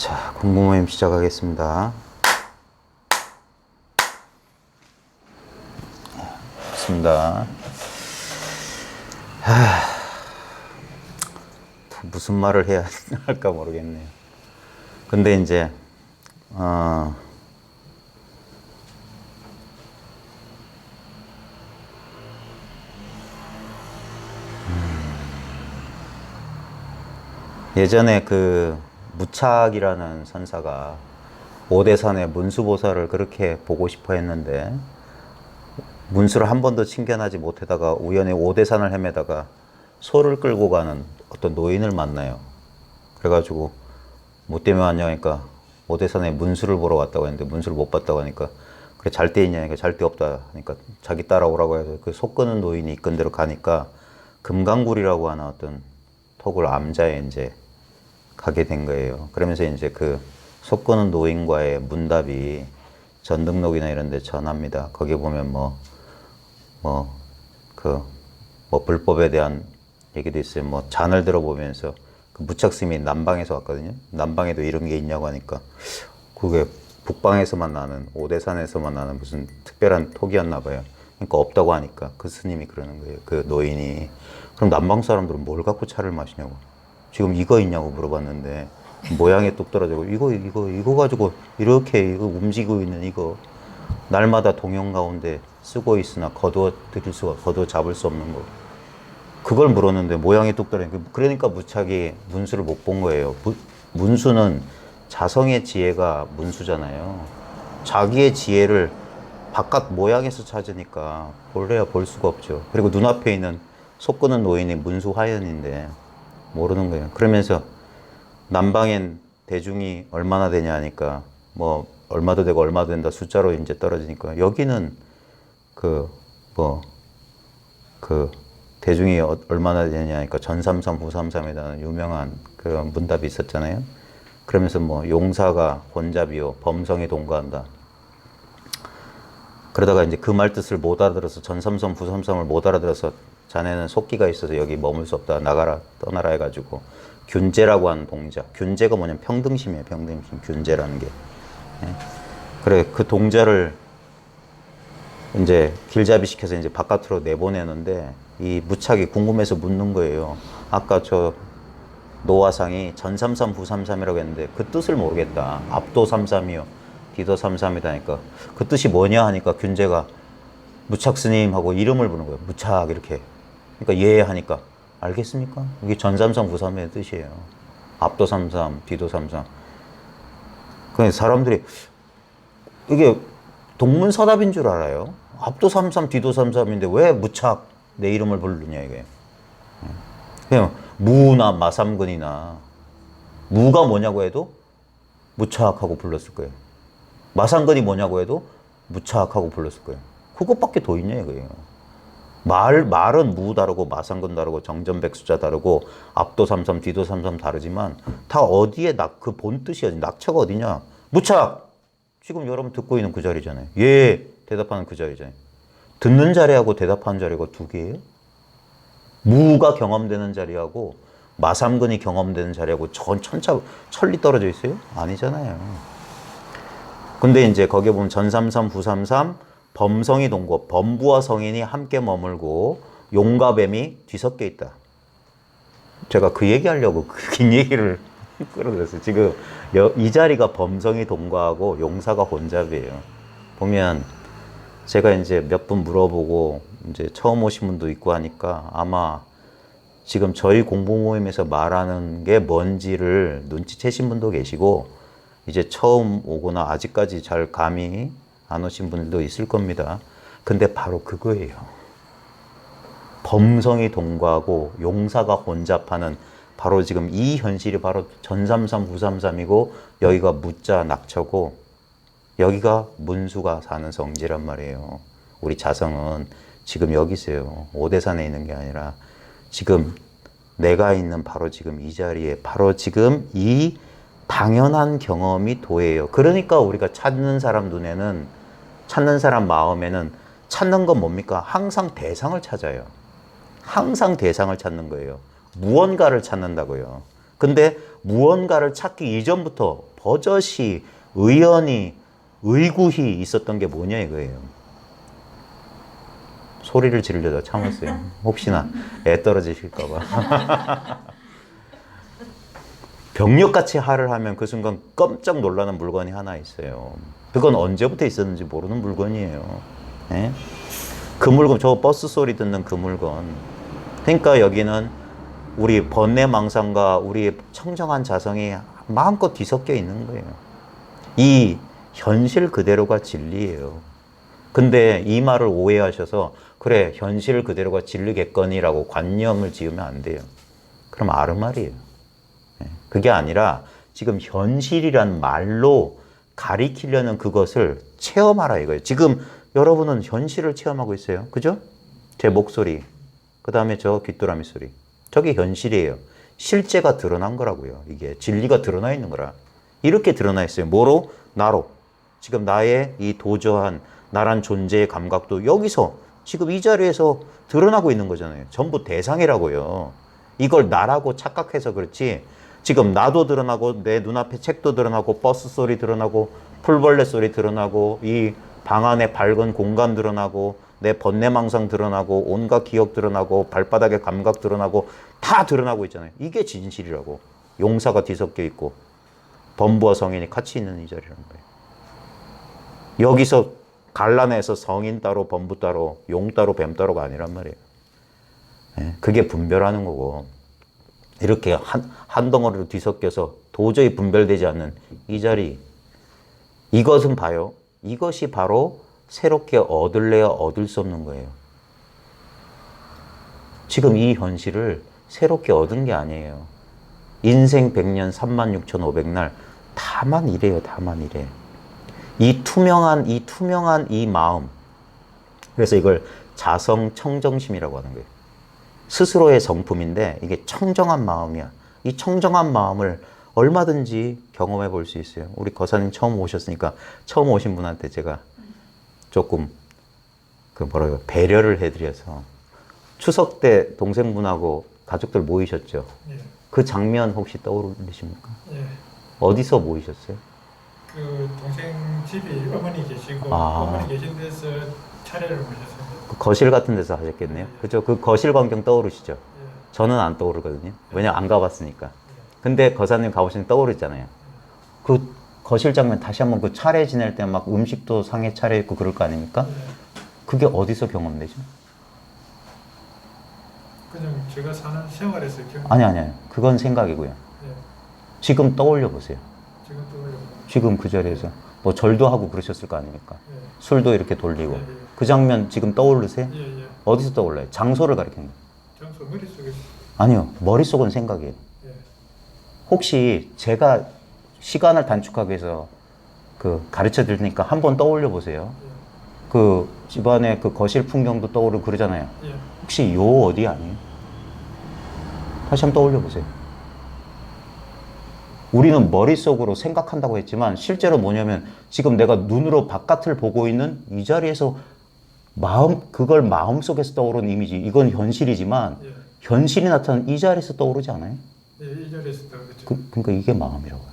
자, 공부 모임 시작하겠습니다. 좋습니다. 무슨 말을 해야 할까 모르겠네요. 근데 이제 예전에 그 무착이라는 선사가 오대산의 문수보살을 그렇게 보고 싶어 했는데 문수를 한 번도 친견하지 못하다가 우연히 오대산을 헤매다가 소를 끌고 가는 어떤 노인을 만나요. 그래가지고 뭐 때문에 왔냐니까 오대산에 문수를 보러 왔다고 했는데 문수를 못 봤다고 하니까 그래 잘 데 있냐니까 잘 데 없다 하니까 자기 따라오라고 해서 그 소 끄는 노인이 이끈 대로 가니까 금강굴이라고 하는 어떤 토굴 암자에 이제 가게 된 거예요. 그러면서 이제 그 소 끄는 노인과의 문답이 전등록이나 이런 데 전합니다. 거기 보면 불법에 대한 얘기도 있어요. 뭐 잔을 들어보면서 그 무착스님이 남방에서 왔거든요. 남방에도 이런 게 있냐고 하니까 그게 북방에서만 나는 오대산에서만 나는 무슨 특별한 톡이었나 봐요. 그러니까 없다고 하니까 그 스님이 그러는 거예요. 그 노인이 그럼 남방 사람들은 뭘 갖고 차를 마시냐고. 지금 이거 있냐고 물어봤는데 모양이 뚝 떨어지고 이거 가지고 이렇게 이거 움직이고 있는 이거 날마다 동영 가운데 쓰고 있으나 거두어 잡을 수 없는 거. 그걸 물었는데 모양이 뚝 떨어지고 그러니까 무착이 문수를 못 본 거예요. 문수는 자성의 지혜가 문수잖아요. 자기의 지혜를 바깥 모양에서 찾으니까 볼래야 볼 수가 없죠. 그리고 눈앞에 있는 소 끄는 노인이 문수 화연인데 모르는 거예요. 그러면서 남방엔 대중이 얼마나 되냐 하니까 뭐 얼마도 되고 얼마도 된다 숫자로 이제 떨어지니까 여기는 대중이 얼마나 되냐 하니까 전삼삼 후삼삼이라는 유명한 그런 문답이 있었잖아요. 그러면서 뭐 용사가 혼잡이요 범성에 동거한다. 그러다가 이제 그 말 뜻을 못 알아들어서 전삼삼 후삼삼을 못 알아들어서 자네는 속기가 있어서 여기 머물 수 없다 나가라 떠나라 해가지고 균제라고 하는 동자. 균제가 뭐냐면 평등심이에요. 평등심 균제라는 게. 그래 그 동자를 이제 길잡이 시켜서 이제 바깥으로 내보내는데 이 무착이 궁금해서 묻는 거예요. 아까 저 노화상이 전삼삼 후삼삼이라고 했는데 그 뜻을 모르겠다. 앞도 삼삼이요 뒤도 삼삼이다 하니까 그 뜻이 뭐냐 하니까 균제가 무착 스님 하고 이름을 부르는 거예요. 무착 이렇게. 그러니까 예 하니까 알겠습니까? 이게 전삼삼 후삼의 뜻이에요. 앞도 삼삼 뒤도 삼삼. 그러니까 사람들이 이게 동문서답인 줄 알아요. 앞도 삼삼 뒤도 삼삼인데 왜 무착 내 이름을 부르냐 이게. 그냥 무나 마삼근이나 무가 뭐냐고 해도 무착하고 불렀을 거예요. 마삼근이 뭐냐고 해도 무착하고 불렀을 거예요. 그것밖에 더 있냐 이거예요. 말은 무 다르고 마삼근 다르고 정전백수자 다르고 앞도 삼삼 뒤도 삼삼 다르지만 다 어디에 그 본 뜻이야. 낙처가 어디냐. 무착. 지금 여러분 듣고 있는 그 자리잖아요. 예 대답하는 그 자리잖아요. 듣는 자리하고 대답하는 자리가 두 개예요. 무가 경험되는 자리하고 마삼근이 경험되는 자리하고 천리 떨어져 있어요? 아니잖아요. 근데 이제 거기에 보면 전삼삼 후삼삼 범성이 동거 범부와 성인이 함께 머물고 용과 뱀이 뒤섞여 있다. 제가 그 얘기하려고 긴 얘기를 끌어들였어요. 지금 이 자리가 범성이 동거하고 용사가 혼잡이에요. 보면 제가 이제 몇 분 물어보고 이제 처음 오신 분도 있고 하니까 아마 지금 저희 공부 모임에서 말하는 게 뭔지를 눈치채신 분도 계시고 이제 처음 오거나 아직까지 잘 감이 안 오신 분들도 있을 겁니다. 근데 바로 그거예요. 범성이 동거하고 용사가 혼잡하는 바로 지금 이 현실이 바로 전삼삼 후삼삼이고 여기가 무자 낙처고 여기가 문수가 사는 성지란 말이에요. 우리 자성은 지금 여기 있어요. 오대산에 있는 게 아니라 지금 내가 있는 바로 지금 이 자리에 바로 지금 이 당연한 경험이 도예요. 그러니까 우리가 찾는 사람 눈에는 찾는 사람 마음에는 찾는 건 뭡니까? 항상 대상을 찾아요. 항상 대상을 찾는 거예요. 무언가를 찾는다고요. 근데 무언가를 찾기 이전부터 버젓이, 의연히, 의구히 있었던 게 뭐냐 이거예요. 소리를 지르려다 참았어요. 혹시나 애 떨어지실까봐. 병력같이 하를 하면 그 순간 깜짝 놀라는 물건이 하나 있어요. 그건 언제부터 있었는지 모르는 물건이에요. 예? 그 물건, 저 버스 소리 듣는 그 물건. 그러니까 여기는 우리 번뇌망상과 우리 청정한 자성이 마음껏 뒤섞여 있는 거예요. 이 현실 그대로가 진리예요. 근데 이 말을 오해하셔서 그래 현실 그대로가 진리겠거니라고 관념을 지으면 안 돼요. 그럼 아르말이에요. 그게 아니라 지금 현실이란 말로 가리키려는 그것을 체험하라 이거예요. 지금 여러분은 현실을 체험하고 있어요. 그죠? 제 목소리, 그 다음에 저 귀뚜라미 소리. 저게 현실이에요. 실제가 드러난 거라고요. 이게 진리가 드러나 있는 거라. 이렇게 드러나 있어요. 뭐로? 나로. 지금 나의 이 도저한 나란 존재의 감각도 여기서 지금 이 자리에서 드러나고 있는 거잖아요. 전부 대상이라고요. 이걸 나라고 착각해서 그렇지 지금 나도 드러나고 내 눈앞에 책도 드러나고 버스 소리 드러나고 풀벌레 소리 드러나고 이 방 안에 밝은 공간 드러나고 내 번뇌망상 드러나고 온갖 기억 드러나고 발바닥의 감각 드러나고 다 드러나고 있잖아요. 이게 진실이라고. 용사가 뒤섞여 있고 범부와 성인이 같이 있는 이 자리라는 거예요. 여기서 갈라내서 성인 따로 범부 따로 용 따로 뱀 따로가 아니란 말이에요. 그게 분별하는 거고 이렇게 한 덩어리로 뒤섞여서 도저히 분별되지 않는 이 자리, 이것은 봐요. 이것이 바로 새롭게 얻을래야 얻을 수 없는 거예요. 지금 이 현실을 새롭게 얻은 게 아니에요. 인생 100년 36,500날 다만 이래요. 다만 이래. 이 투명한 이 마음. 그래서 이걸 자성 청정심이라고 하는 거예요. 스스로의 성품인데 이게 청정한 마음이야. 이 청정한 마음을 얼마든지 경험해 볼 수 있어요. 우리 거사님 처음 오셨으니까 처음 오신 분한테 제가 조금 배려를 해드려서 추석 때 동생분하고 가족들 모이셨죠? 예. 그 장면 혹시 떠오르십니까? 예. 어디서 모이셨어요? 그 동생 집이 어머니 계시고 어머니 계신 데서 차례를 모셨어요. 그 거실 같은 데서 하셨겠네요. 예. 그죠? 그 거실 광경 떠오르시죠? 예. 저는 안 떠오르거든요. 왜냐면 안 가봤으니까. 근데 거사님 가보시면 떠오르잖아요. 그 거실 장면 다시 한번 그 차례 지낼 때 막 음식도 상에 차려있고 그럴 거 아닙니까? 그게 어디서 경험되죠? 그냥 제가 사는 생활에서 아니. 그건 생각이고요. 지금 떠올려 보세요. 지금 그 자리에서 뭐 절도 하고 그러셨을 거 아닙니까? 술도 이렇게 돌리고. 그 장면 지금 떠오르세요? 어디서 떠올라요? 장소를 가리키는 거예요. 장소 머릿속에서. 아니요. 머릿속은 생각이에요. 혹시 제가 시간을 단축하기 위해서 그 가르쳐 드릴 테니까 한번 떠올려 보세요. 그 집안의 그 거실 풍경도 떠오르고 그러잖아요. 혹시 요 어디 아니에요? 다시 한번 떠올려 보세요. 우리는 머릿속으로 생각한다고 했지만 실제로 뭐냐면 지금 내가 눈으로 바깥을 보고 있는 이 자리에서 그걸 마음속에서 떠오르는 이미지, 이건 현실이지만 현실이 나타나는 이 자리에서 떠오르지 않아요? 이 자리에서 떠오르죠. 그러니까 이게 마음이라고요.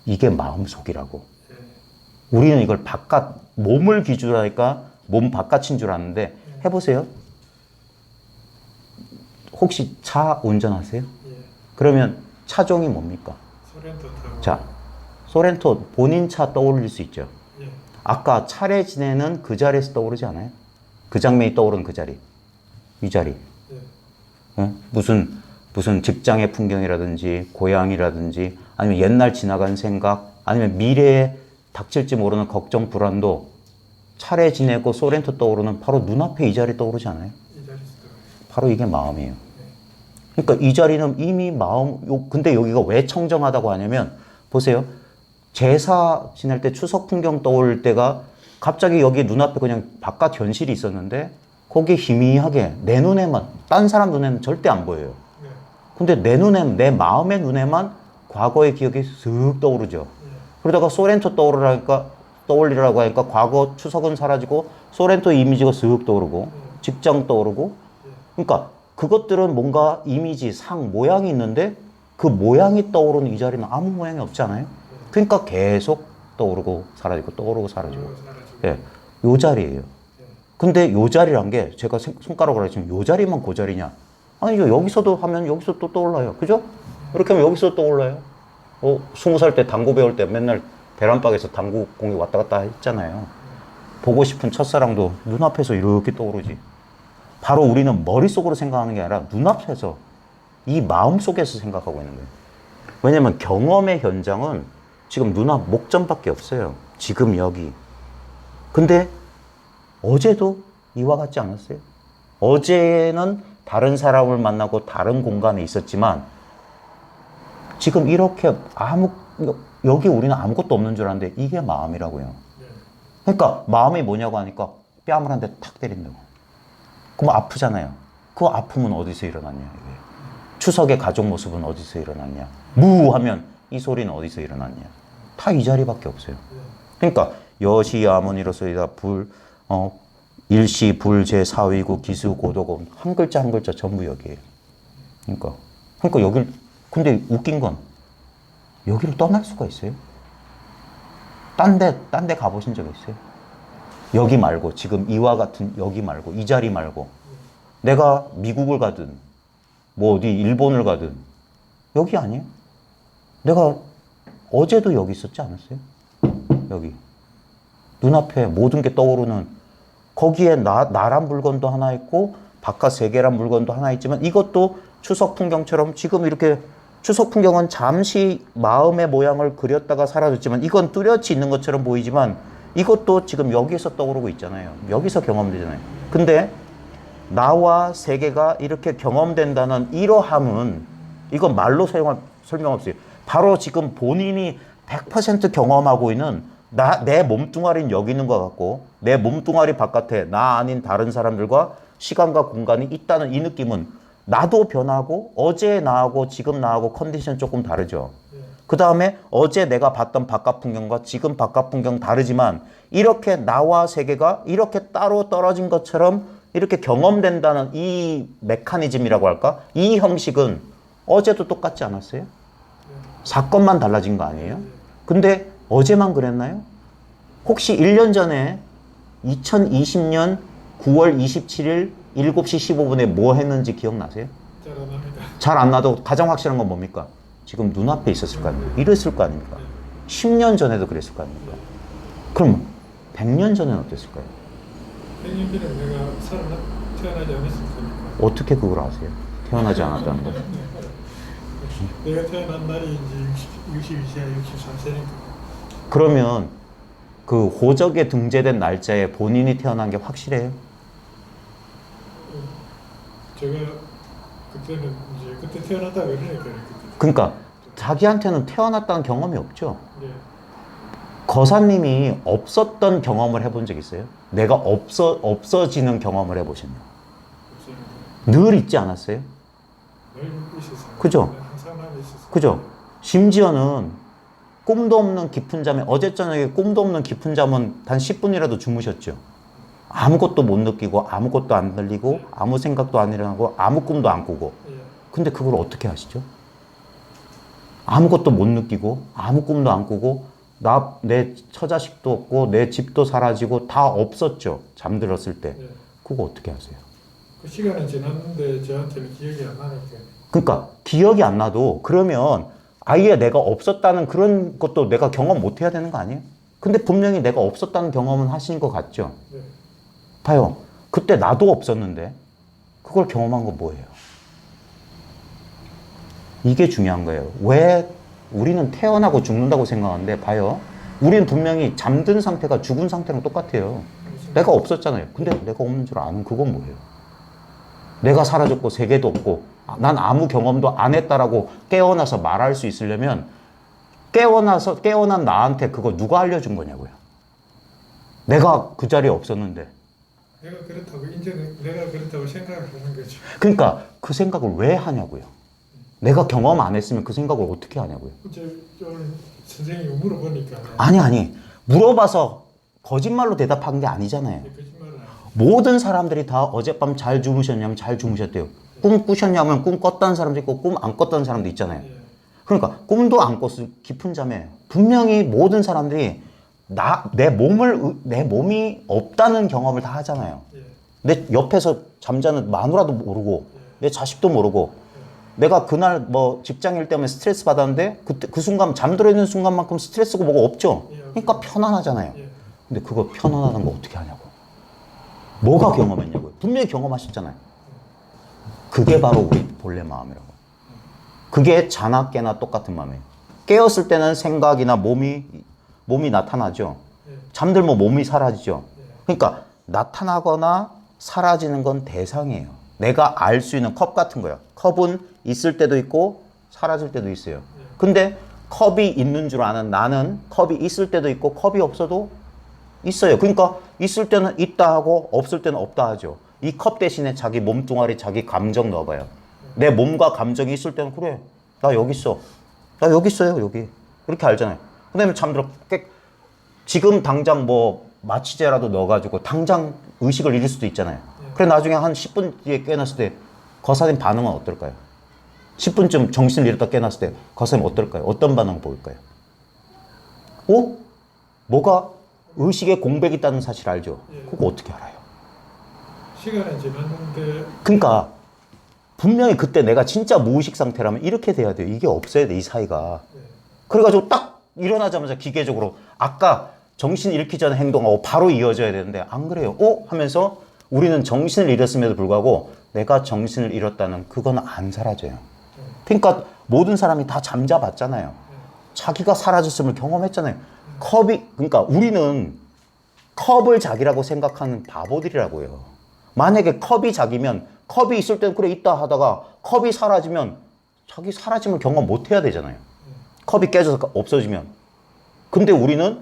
이게 마음속이라고. 우리는 이걸 몸을 기준으로 하니까 몸 바깥인 줄 아는데 해보세요. 혹시 차 운전하세요? 그러면 차종이 뭡니까? 소렌토 타고. 자, 소렌토 본인 차 떠올릴 수 있죠. 아까 차례 지내는 그 자리에서 떠오르지 않아요? 그 장면이 떠오르는 그 자리. 이 자리. 무슨 직장의 풍경이라든지 고향이라든지 아니면 옛날 지나간 생각 아니면 미래에 닥칠지 모르는 걱정 불안도 차례 지내고 소렌토 떠오르는 바로 눈앞에 이 자리 떠오르지 않아요? 바로 이게 마음이에요. 그러니까 이 자리는 이미 근데 여기가 왜 청정하다고 하냐면 보세요. 제사 지낼 때 추석 풍경 떠올 때가 갑자기 여기 눈앞에 그냥 바깥 현실이 있었는데 거기에 희미하게 내 눈에만, 딴 사람 눈에는 절대 안 보여요. 근데 내 마음의 눈에만 과거의 기억이 슥 떠오르죠. 그러다가 소렌토 떠올리라고 하니까 과거 추석은 사라지고 소렌토 이미지가 슥 떠오르고 직장 떠오르고. 그러니까 그것들은 뭔가 이미지, 모양이 있는데 그 모양이 떠오르는 이 자리는 아무 모양이 없지 않아요? 그러니까 계속 떠오르고 사라지고 떠오르고 사라지고. 예, 요 자리예요. 근데 요 자리란 게 제가 손가락으로 했지만 요 자리만 그 자리냐? 아니죠. 여기서도 하면 여기서 또 떠올라요. 그죠? 이렇게 하면 여기서 떠올라요. 20살 때 당구 배울 때 맨날 계란박에서 당구 공이 왔다 갔다 했잖아요. 보고 싶은 첫사랑도 눈앞에서 이렇게 떠오르지. 바로 우리는 머릿속으로 생각하는 게 아니라 눈앞에서 이 마음속에서 생각하고 있는 거예요. 왜냐면 경험의 현장은 지금 눈앞 목전밖에 없어요. 지금 여기. 근데 어제도 이와 같지 않았어요? 어제는 다른 사람을 만나고 다른 공간에 있었지만 지금 이렇게 여기 우리는 아무것도 없는 줄 알았는데 이게 마음이라고요. 그러니까 마음이 뭐냐고 하니까 뺨을 한 대 탁 때린다고. 그럼 아프잖아요. 그 아픔은 어디서 일어났냐 이게. 추석의 가족 모습은 어디서 일어났냐. 무 하면 이 소리는 어디서 일어났냐. 다 이 자리밖에 없어요. 그러니까 여시 아모니로서이다 일시 불제 사위고 기수 고도고 한 글자 한 글자 전부 여기에요. 그러니까 여길 근데 웃긴 건 여기를 떠날 수가 있어요? 딴 데 가보신 적 있어요? 여기 말고 지금 이와 같은 여기 말고 이 자리 말고 내가 미국을 가든 뭐 어디 일본을 가든 여기 아니에요? 내가 어제도 여기 있었지 않았어요? 여기 눈앞에 모든 게 떠오르는 거기에 나란 물건도 하나 있고 바깥 세계란 물건도 하나 있지만 이것도 추석 풍경처럼 지금 이렇게 추석 풍경은 잠시 마음의 모양을 그렸다가 사라졌지만 이건 뚜렷이 있는 것처럼 보이지만 이것도 지금 여기에서 떠오르고 있잖아요. 여기서 경험되잖아요. 근데 나와 세계가 이렇게 경험된다는 이러함은 이건 말로 설명 없어요. 바로 지금 본인이 100% 경험하고 있는 내 몸뚱아리는 여기 있는 것 같고 내 몸뚱아리 바깥에 나 아닌 다른 사람들과 시간과 공간이 있다는 이 느낌은 나도 변하고 어제 나하고 지금 나하고 컨디션 조금 다르죠. 그 다음에 어제 내가 봤던 바깥 풍경과 지금 바깥 풍경 다르지만 이렇게 나와 세계가 이렇게 따로 떨어진 것처럼 이렇게 경험된다는 이 메커니즘이라고 할까? 이 형식은 어제도 똑같지 않았어요? 사건만 달라진 거 아니에요? 근데 어제만 그랬나요? 혹시 1년 전에 2020년 9월 27일 7시 15분에 뭐 했는지 기억나세요? 잘 안 납니다. 잘 안 나도 가장 확실한 건 뭡니까? 지금 눈앞에 있었을 거 아닙니까? 이랬을 거 아닙니까? 10년 전에도 그랬을 거 아닙니까? 그럼 100년 전에는 어땠을까요? 100년 전에 내가 태어나지 않았을 테니까. 어떻게 그걸 아세요? 태어나지 않았다는 거. 내가 태어난 날이 이제 62세야 63세니까. 그러면 그 호적에 등재된 날짜에 본인이 태어난 게 확실해요? 제가 그때는 이제 그때 태어났다 그러니까 그러니까 자기한테는 태어났다는 경험이 없죠. 네. 거사님이 없었던 경험을 해본 적 있어요? 내가 없어지는 경험을 해보셨나요? 늘 있지 않았어요? 늘 있었어요. 그죠? 항상 남아 있었어요. 그죠? 심지어는 꿈도 없는 깊은 잠에 어제 저녁에 꿈도 없는 깊은 잠은 단 10분이라도 주무셨죠. 아무것도 못 느끼고 아무것도 안 들리고 아무 생각도 안 일어나고 아무 꿈도 안 꾸고. 근데 그걸 어떻게 하시죠? 아무것도 못 느끼고 아무 꿈도 안 꾸고 내 처자식도 없고 내 집도 사라지고 다 없었죠. 잠들었을 때. 그거 어떻게 하세요? 그 시간은 지났는데 저한테는 기억이 안 나니까. 그러니까 기억이 안 나도 그러면 아예 내가 없었다는 그런 것도 내가 경험 못 해야 되는 거 아니에요? 근데 분명히 내가 없었다는 경험은 하신 것 같죠? 네. 봐요. 그때 나도 없었는데 그걸 경험한 건 뭐예요? 이게 중요한 거예요. 왜 우리는 태어나고 죽는다고 생각하는데 봐요. 우리는 분명히 잠든 상태가 죽은 상태랑 똑같아요. 내가 없었잖아요. 근데 내가 없는 줄 아는 그건 뭐예요? 내가 사라졌고 세계도 없고 난 아무 경험도 안 했다라고 깨어나서 말할 수 있으려면 깨어난 나한테 그거 누가 알려준 거냐고요. 내가 그 자리에 없었는데. 내가 그렇다고 생각을 하는 거죠. 그러니까 그 생각을 왜 하냐고요. 내가 경험 안 했으면 그 생각을 어떻게 하냐고요. 오늘 선생님이 물어보니까. 아니. 물어봐서 거짓말로 대답한 게 아니잖아요. 거짓말은 아니에요. 모든 사람들이 다 어젯밤 잘 주무셨냐면 잘 주무셨대요. 꿈 꾸셨냐면 꿈 꿨다는 사람도 있고 꿈 안 꿨다는 사람도 있잖아요. 그러니까 꿈도 안 꿨을 깊은 잠에 분명히 모든 사람들이 내 몸이 없다는 경험을 다 하잖아요. 예. 내 옆에서 잠자는 마누라도 모르고 내 자식도 모르고 내가 그날 뭐 직장일 때문에 스트레스 받았는데 그 순간 잠들어 있는 순간만큼 스트레스고 뭐가 없죠. 그러니까 편안하잖아요. 예. 근데 그거 편안하다는 거 어떻게 하냐고. 뭐가 경험했냐고요. 분명히 경험하셨잖아요. 그게 바로 우리 본래 마음이라고. 그게 자나 깨나 똑같은 마음이에요. 깨었을 때는 생각이나 몸이 나타나죠. 잠들면 몸이 사라지죠. 그러니까 나타나거나 사라지는 건 대상이에요. 내가 알 수 있는 컵 같은 거야. 컵은 있을 때도 있고 사라질 때도 있어요. 근데 컵이 있는 줄 아는 나는 컵이 있을 때도 있고 컵이 없어도 있어요. 그러니까 있을 때는 있다 하고 없을 때는 없다 하죠. 이 컵 대신에 자기 몸뚱아리, 자기 감정 넣어봐요. 내 몸과 감정이 있을 때는 그래, 나 여기 있어. 나 여기 있어요, 여기. 이렇게 알잖아요. 그 다음에 잠들어. 지금 당장 뭐 마취제라도 넣어가지고 당장 의식을 잃을 수도 있잖아요. 그래 나중에 한 10분 뒤에 깨어났을 때 거사님 반응은 어떨까요? 10분쯤 정신을 잃었다 깨어났을 때 거사님 어떨까요? 어떤 반응을 보일까요? 뭐가 의식에 공백이 있다는 사실 알죠? 그거 어떻게 알아요? 시간은 지났는데 그러니까 분명히 그때 내가 진짜 무의식 상태라면 이렇게 돼야 돼요. 이게 없어야 돼, 이 사이가. 그래가지고 딱 일어나자마자 기계적으로 아까 정신 잃기 전에 행동하고 바로 이어져야 되는데 안 그래요. 하면서 우리는 정신을 잃었음에도 불구하고 내가 정신을 잃었다는 그건 안 사라져요. 그러니까 모든 사람이 다 잠자봤잖아요. 자기가 사라졌음을 경험했잖아요. 그러니까 우리는 컵을 자기라고 생각하는 바보들이라고요. 만약에 컵이 자기면 컵이 있을 때는 그래 있다 하다가 컵이 사라지면 자기 사라짐을 경험 못 해야 되잖아요. 컵이 깨져서 없어지면. 근데 우리는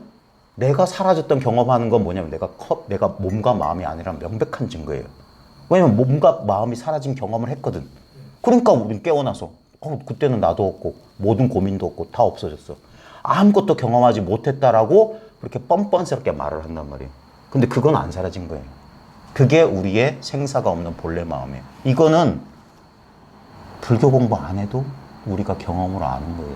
내가 사라졌던 경험하는 건 뭐냐면 내가 몸과 마음이 아니라 명백한 증거예요. 왜냐면 몸과 마음이 사라진 경험을 했거든. 그러니까 우린 깨어나서 그때는 나도 없고 모든 고민도 없고 다 없어졌어. 아무것도 경험하지 못했다라고 그렇게 뻔뻔스럽게 말을 한단 말이에요. 근데 그건 안 사라진 거예요. 그게 우리의 생사가 없는 본래 마음이에요. 이거는 불교 공부 안 해도 우리가 경험으로 아는 거예요.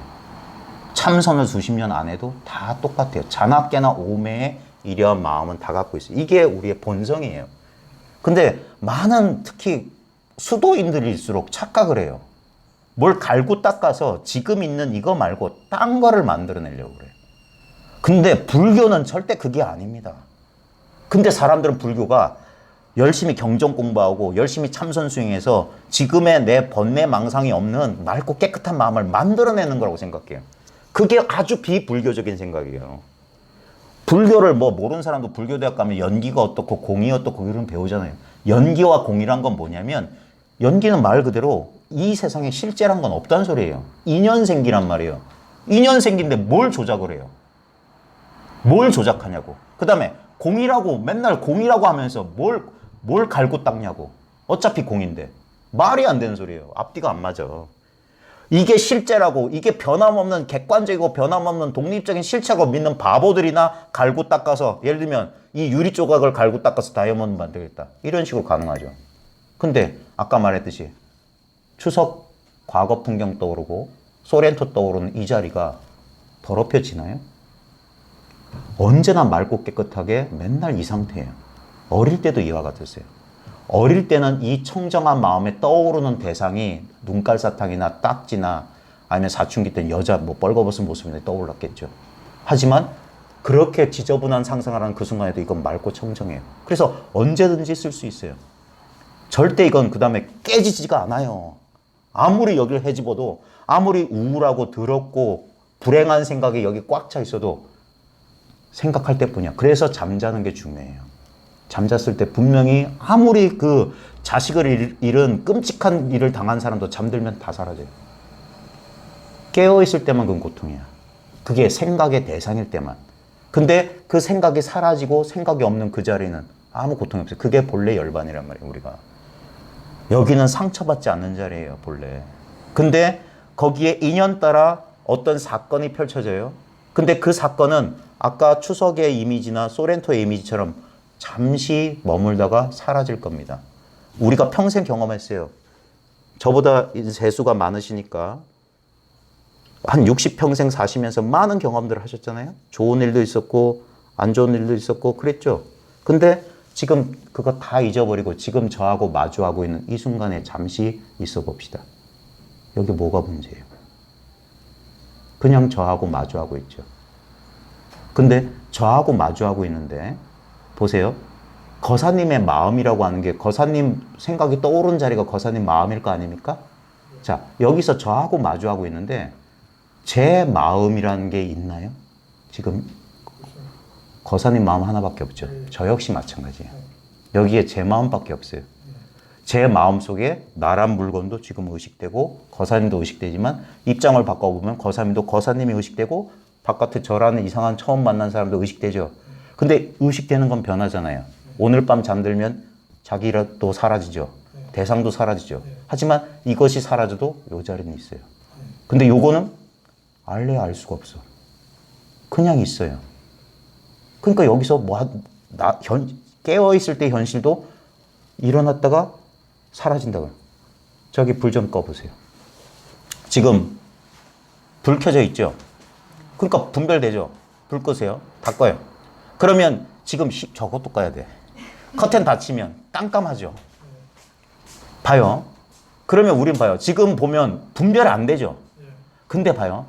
참선을 수십 년 안 해도 다 똑같아요. 자나 깨나 오매의 이러한 마음은 다 갖고 있어요. 이게 우리의 본성이에요. 근데 많은 특히 수도인들일수록 착각을 해요. 뭘 갈고 닦아서 지금 있는 이거 말고 딴 거를 만들어내려고 그래요. 근데 불교는 절대 그게 아닙니다. 근데 사람들은 불교가 열심히 경전 공부하고 열심히 참선 수행해서 지금의 내 번뇌 망상이 없는 맑고 깨끗한 마음을 만들어내는 거라고 생각해요. 그게 아주 비불교적인 생각이에요. 불교를 뭐 모르는 사람도 불교대학 가면 연기가 어떻고 공이 어떻고 이런 배우잖아요. 연기와 공이란 건 뭐냐면 연기는 말 그대로 이 세상에 실제란 건 없다는 소리예요. 인연생기란 말이에요. 인연생기인데 뭘 조작을 해요? 뭘 조작하냐고. 그 다음에 공이라고 맨날 공이라고 하면서 뭘 갈고 닦냐고. 어차피 공인데. 말이 안 되는 소리예요. 앞뒤가 안 맞아. 이게 실제라고, 이게 변함없는 객관적이고 변함없는 독립적인 실체라고 믿는 바보들이나 갈고 닦아서, 예를 들면 이 유리 조각을 갈고 닦아서 다이아몬드 만들겠다. 이런 식으로 가능하죠. 근데 아까 말했듯이 추석 과거 풍경 떠오르고 소렌토 떠오르는 이 자리가 더럽혀지나요? 언제나 맑고 깨끗하게 맨날 이 상태예요. 어릴 때도 이와 같았어요. 어릴 때는 이 청정한 마음에 떠오르는 대상이 눈깔사탕이나 딱지나 아니면 사춘기 때는 여자 뭐 뻘거벗은 모습이 떠올랐겠죠. 하지만 그렇게 지저분한 상상을 하는 그 순간에도 이건 맑고 청정해요. 그래서 언제든지 쓸 수 있어요. 절대 이건 그 다음에 깨지지가 않아요. 아무리 여기를 헤집어도 아무리 우울하고 더럽고 불행한 생각이 여기 꽉 차 있어도 생각할 때뿐이야. 그래서 잠자는 게 중요해요. 잠잤을 때 분명히 아무리 그 자식을 잃은 끔찍한 일을 당한 사람도 잠들면 다 사라져요. 깨어있을 때만 그건 고통이야. 그게 생각의 대상일 때만. 근데 그 생각이 사라지고 생각이 없는 그 자리는 아무 고통이 없어요. 그게 본래 열반이란 말이에요, 우리가. 여기는 상처받지 않는 자리예요, 본래. 근데 거기에 인연 따라 어떤 사건이 펼쳐져요. 근데 그 사건은 아까 추석의 이미지나 소렌토의 이미지처럼 잠시 머물다가 사라질 겁니다. 우리가 평생 경험했어요. 저보다 세수가 많으시니까 한 60평생 사시면서 많은 경험들을 하셨잖아요. 좋은 일도 있었고 안 좋은 일도 있었고 그랬죠. 근데 지금 그거 다 잊어버리고 지금 저하고 마주하고 있는 이 순간에 잠시 있어 봅시다. 여기 뭐가 문제예요? 그냥 저하고 마주하고 있죠. 근데 저하고 마주하고 있는데 보세요. 거사님의 마음이라고 하는 게 거사님 생각이 떠오른 자리가 거사님 마음일 거 아닙니까? 자, 여기서 저하고 마주하고 있는데 제 마음이라는 게 있나요? 지금 거사님 마음 하나밖에 없죠. 저 역시 마찬가지예요. 여기에 제 마음밖에 없어요. 제 마음속에 나란 물건도 지금 의식되고 거사님도 의식되지만 입장을 바꿔보면 거사님도 거사님이 의식되고 바깥에 저라는 이상한 처음 만난 사람도 의식되죠. 근데 의식되는 건 변하잖아요. 오늘 밤 잠들면 자기도 사라지죠. 대상도 사라지죠. 하지만 이것이 사라져도 이 자리는 있어요. 근데 요거는 알래야 알 수가 없어. 그냥 있어요. 그러니까 여기서 깨어있을 때 현실도 일어났다가 사라진다고요. 저기 불 좀 꺼보세요. 지금 불 켜져 있죠? 그러니까 분별되죠? 불 끄세요. 다 꺼요. 그러면 지금 저것도 꺼야 돼. 커튼 닫히면 깜깜하죠? 봐요. 그러면 우린 봐요. 지금 보면 분별 안 되죠? 근데 봐요.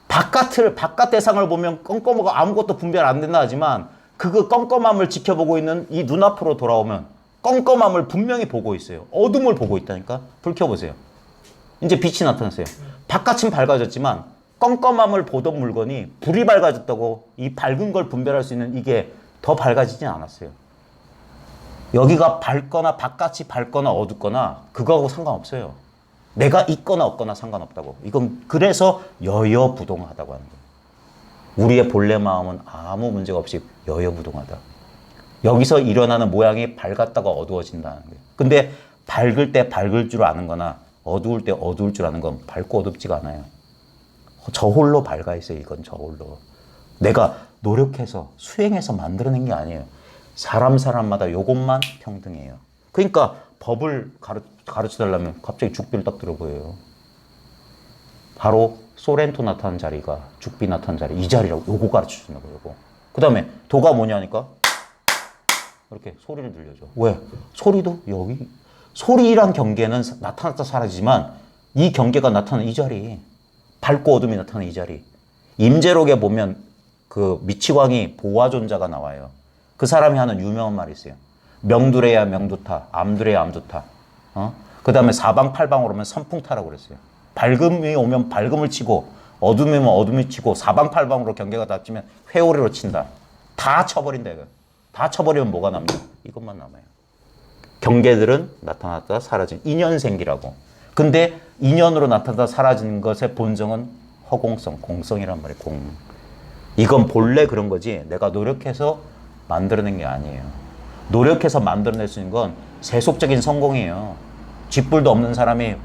바깥 대상을 보면 껌껌하고 아무것도 분별 안 된다 하지만 그 껌껌함을 지켜보고 있는 이 눈앞으로 돌아오면 껌껌함을 분명히 보고 있어요. 어둠을 보고 있다니까. 불 켜보세요. 이제 빛이 나타났어요. 바깥은 밝아졌지만 껌껌함을 보던 물건이 불이 밝아졌다고 이 밝은 걸 분별할 수 있는 이게 더 밝아지진 않았어요. 여기가 밝거나 바깥이 밝거나 어둡거나 그거하고 상관없어요. 내가 있거나 없거나 상관없다고. 이건 그래서 여여부동하다고 하는 거예요. 우리의 본래 마음은 아무 문제가 없이 여여부동하다. 여기서 일어나는 모양이 밝았다가 어두워진다는 거예요. 근데 밝을 때 밝을 줄 아는 거나 어두울 때 어두울 줄 아는 건 밝고 어둡지가 않아요. 저 홀로 밝아 있어요. 이건 저 홀로. 내가 노력해서 수행해서 만들어낸 게 아니에요. 사람마다 요것만 평등해요. 그러니까 법을 가르쳐달라면 갑자기 죽비를 딱 들어보여요. 바로 소렌토 나타난 자리가 죽비 나타난 자리 이 자리라고 요거 가르쳐준다고 요거. 그 다음에 도가 뭐냐니까 이렇게 소리를 들려줘. 왜? 소리도 여기 소리란 경계는 나타났다 사라지지만 이 경계가 나타나는 이 자리 밝고 어둠이 나타나는 이 자리 임재록에 보면 그 미치광이 보화존자가 나와요. 그 사람이 하는 유명한 말이 있어요. 명두래야 명두타, 암두래야 암두타. 그 다음에 사방팔방으로 오면 선풍타라고 그랬어요. 밝음이 오면 밝음을 치고 어둠이 오면 어둠을 치고 사방팔방으로 경계가 닫히면 회오리로 친다. 다 쳐버린다 이거. 다 쳐버리면 뭐가 남냐? 이것만 남아요. 경계들은 나타났다 사라진 인연생기라고. 근데 인연으로 나타났다 사라진 것의 본성은 허공성, 공성이란 말이에요. 공. 이건 본래 그런 거지 내가 노력해서 만들어낸 게 아니에요. 노력해서 만들어낼 수 있는 건 세속적인 성공이에요. 쥐뿔도 없는 사람이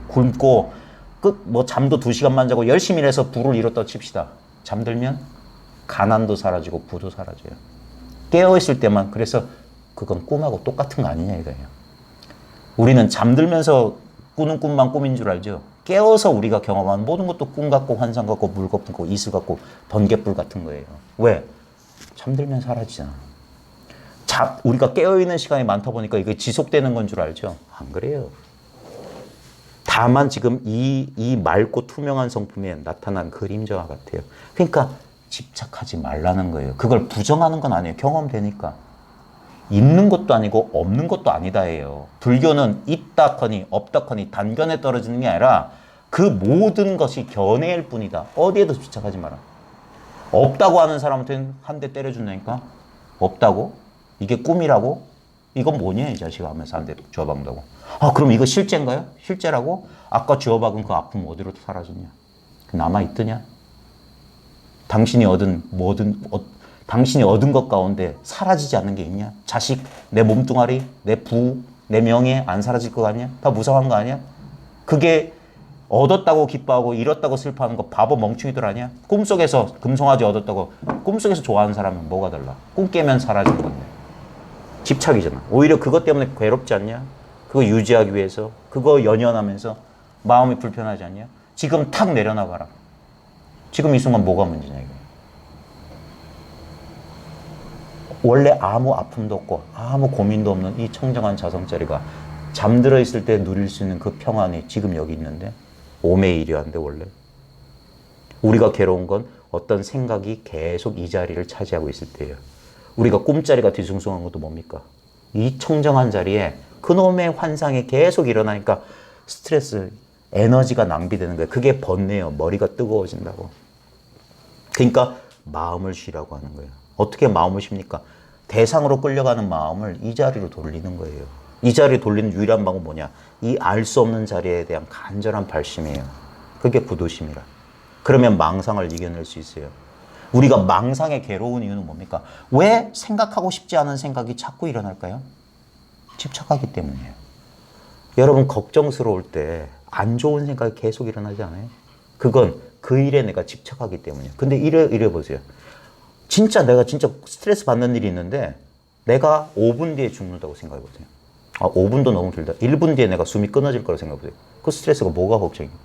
굶고 잠도 2시간만 자고 열심히 일해서 부를 이뤘다 칩시다. 잠들면 가난도 사라지고 부도 사라져요. 깨어있을 때만 그래서 그건 꿈하고 똑같은 거 아니냐 이거예요. 우리는 잠들면서 꾸는 꿈만 꿈인 줄 알죠. 깨어서 우리가 경험한 모든 것도 꿈 같고 환상 같고 물 같고 이슬 같고 번개불 같은 거예요. 왜? 잠들면 사라지잖아. 우리가 깨어있는 시간이 많다 보니까 이게 지속되는 건 줄 알죠? 안 그래요. 다만 지금 이 맑고 투명한 성품에 나타난 그림자와 같아요. 그러니까 집착하지 말라는 거예요. 그걸 부정하는 건 아니에요. 경험되니까. 있는 것도 아니고 없는 것도 아니다예요. 불교는 있다커니 없다커니 단견에 떨어지는 게 아니라 그 모든 것이 견해일 뿐이다. 어디에도 집착하지 마라. 없다고 하는 사람한테는 한 대 때려준다니까. 없다고? 이게 꿈이라고? 이건 뭐냐 이 자식아 하면서 한 대 주워박는다고. 아 그럼 이거 실제인가요? 실제라고? 아까 주워박은 그 아픔 어디로 사라졌냐? 남아있더냐? 당신이 얻은 것 가운데 사라지지 않는 게 있냐? 자식, 내 몸뚱아리, 내 부, 내 명예 안 사라질 거 아니야? 다 무상한 거 아니야? 그게 얻었다고 기뻐하고 잃었다고 슬퍼하는 거 바보 멍충이들 아니야? 꿈속에서 금송아지 얻었다고 꿈속에서 좋아하는 사람은 뭐가 달라? 꿈 깨면 사라지는 건데. 집착이잖아. 오히려 그것 때문에 괴롭지 않냐? 그거 유지하기 위해서 그거 연연하면서 마음이 불편하지 않냐? 지금 탁 내려놔봐라. 지금 이 순간 뭐가 문제냐 이거. 원래 아무 아픔도 없고 아무 고민도 없는 이 청정한 자성자리가 잠들어 있을 때 누릴 수 있는 그 평안이 지금 여기 있는데 5매 1이한데 원래. 우리가 괴로운 건 어떤 생각이 계속 이 자리를 차지하고 있을 때예요. 우리가 꿈자리가 뒤숭숭한 것도 뭡니까? 이 청정한 자리에 그놈의 환상이 계속 일어나니까 스트레스, 에너지가 낭비되는 거예요. 그게 번뇌예요. 머리가 뜨거워진다고. 그러니까 마음을 쉬라고 하는 거예요. 어떻게 마음을 쉽니까? 대상으로 끌려가는 마음을 이 자리로 돌리는 거예요. 이 자리로 돌리는 유일한 방법은 뭐냐? 이 알 수 없는 자리에 대한 간절한 발심이에요. 그게 부도심이라. 그러면 망상을 이겨낼 수 있어요. 우리가 망상에 괴로운 이유는 뭡니까? 왜 생각하고 싶지 않은 생각이 자꾸 일어날까요? 집착하기 때문이에요. 여러분 걱정스러울 때 안 좋은 생각이 계속 일어나지 않아요? 그건 그 일에 내가 집착하기 때문이에요. 근데 이래 보세요. 내가 진짜 스트레스 받는 일이 있는데 내가 5분 뒤에 죽는다고 생각해 보세요. 5분도 너무 길다. 1분 뒤에 내가 숨이 끊어질 거라고 생각해 보세요. 그 스트레스가 뭐가 걱정이에요?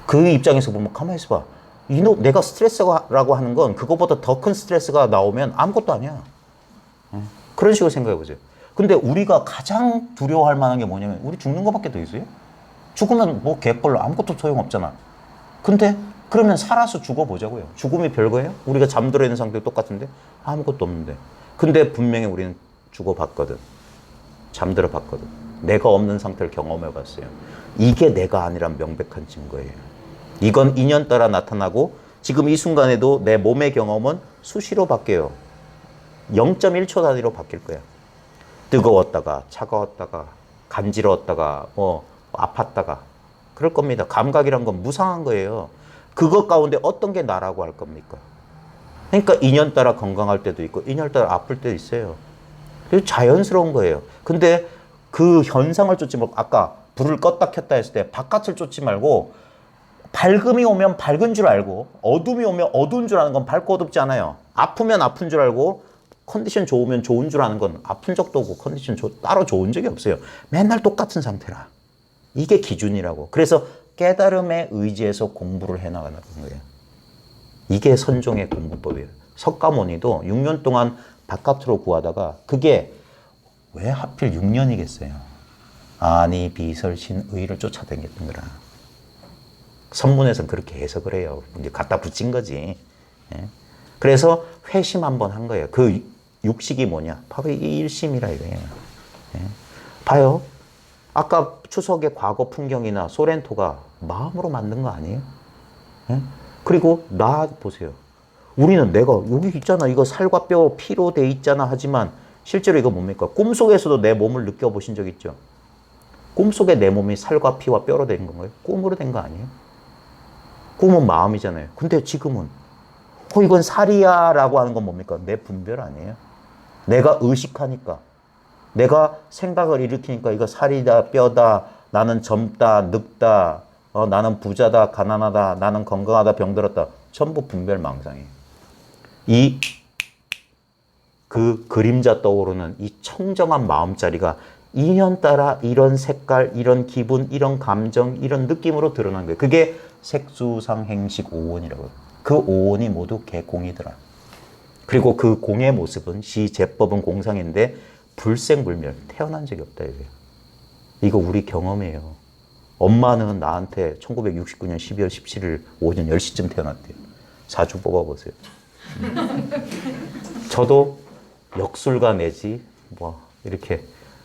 그 입장에서 보면 가만히 있어봐. 내가 스트레스라고 하는 건 그거보다 더 큰 스트레스가 나오면 아무것도 아니야. 그런 식으로 생각해 보세요. 근데 우리가 가장 두려워할 만한 게 뭐냐면 우리 죽는 것밖에 더 있어요. 죽으면 뭐 개뿔로 아무것도 소용없잖아. 근데 그러면 살아서 죽어보자고요. 죽음이 별거예요? 우리가 잠들어 있는 상태도 똑같은데 아무것도 없는데. 근데 분명히 우리는 죽어봤거든. 잠들어 봤거든. 내가 없는 상태를 경험해 봤어요. 이게 내가 아니란 명백한 증거예요. 이건 인연 따라 나타나고 지금 이 순간에도 내 몸의 경험은 수시로 바뀌어요. 0.1초 단위로 바뀔 거야. 뜨거웠다가 차가웠다가 간지러웠다가 아팠다가 그럴 겁니다. 감각이란 건 무상한 거예요. 그것 가운데 어떤 게 나라고 할 겁니까? 그러니까 인연 따라 건강할 때도 있고 인연 따라 아플 때도 있어요. 그래서 자연스러운 거예요. 근데 그 현상을 쫓지 말고 아까 불을 껐다 켰다 했을 때 바깥을 쫓지 말고 밝음이 오면 밝은 줄 알고 어둠이 오면 어두운 줄 아는 건 밝고 어둡지 않아요. 아프면 아픈 줄 알고 컨디션 좋으면 좋은 줄 아는 건 아픈 적도 없고 컨디션 따로 좋은 적이 없어요. 맨날 똑같은 상태라. 이게 기준이라고. 그래서 깨달음에 의지해서 공부를 해나가는 거예요. 이게 선종의 공부법이에요. 석가모니도 6년 동안 바깥으로 구하다가 그게 왜 하필 6년이겠어요. 아니 비설신의를 쫓아다녔던 거라. 선문에서는 그렇게 해석을 해요. 이제 갖다 붙인 거지. 예? 그래서 회심 한번 한 거예요. 그 육식이 뭐냐? 바로 이 일심이라 이거예요. 예? 봐요. 아까 추석의 과거 풍경이나 소렌토가 마음으로 만든 거 아니에요? 예? 그리고 나 보세요. 우리는 내가 여기 있잖아. 이거 살과 뼈, 피로 돼 있잖아. 하지만 실제로 이거 뭡니까? 꿈속에서도 내 몸을 느껴보신 적 있죠? 꿈속에 내 몸이 살과 피와 뼈로 된 건가요? 꿈으로 된 거 아니에요? 꿈은 마음이잖아요. 근데 지금은 이건 살이야 라고 하는 건 뭡니까? 내 분별 아니에요? 내가 의식하니까 내가 생각을 일으키니까 이거 살이다 뼈다 나는 젊다 늙다 나는 부자다 가난하다 나는 건강하다 병들었다 전부 분별망상이에요. 그 그림자 떠오르는 이 청정한 마음자리가 인연 따라 이런 색깔 이런 기분 이런 감정 이런 느낌으로 드러난 거예요. 그게 색수상행식 오온이라고 해요. 그 오온이 모두 개공이더라. 그리고 그 공의 모습은 시제법은 공상인데 불생불멸 태어난 적이 없다 이거예요. 이거 우리 경험이에요. 엄마는 나한테 1969년 12월 17일 오전 10시쯤 태어났대요. 사주 뽑아보세요. 저도 역술가 내지 이렇게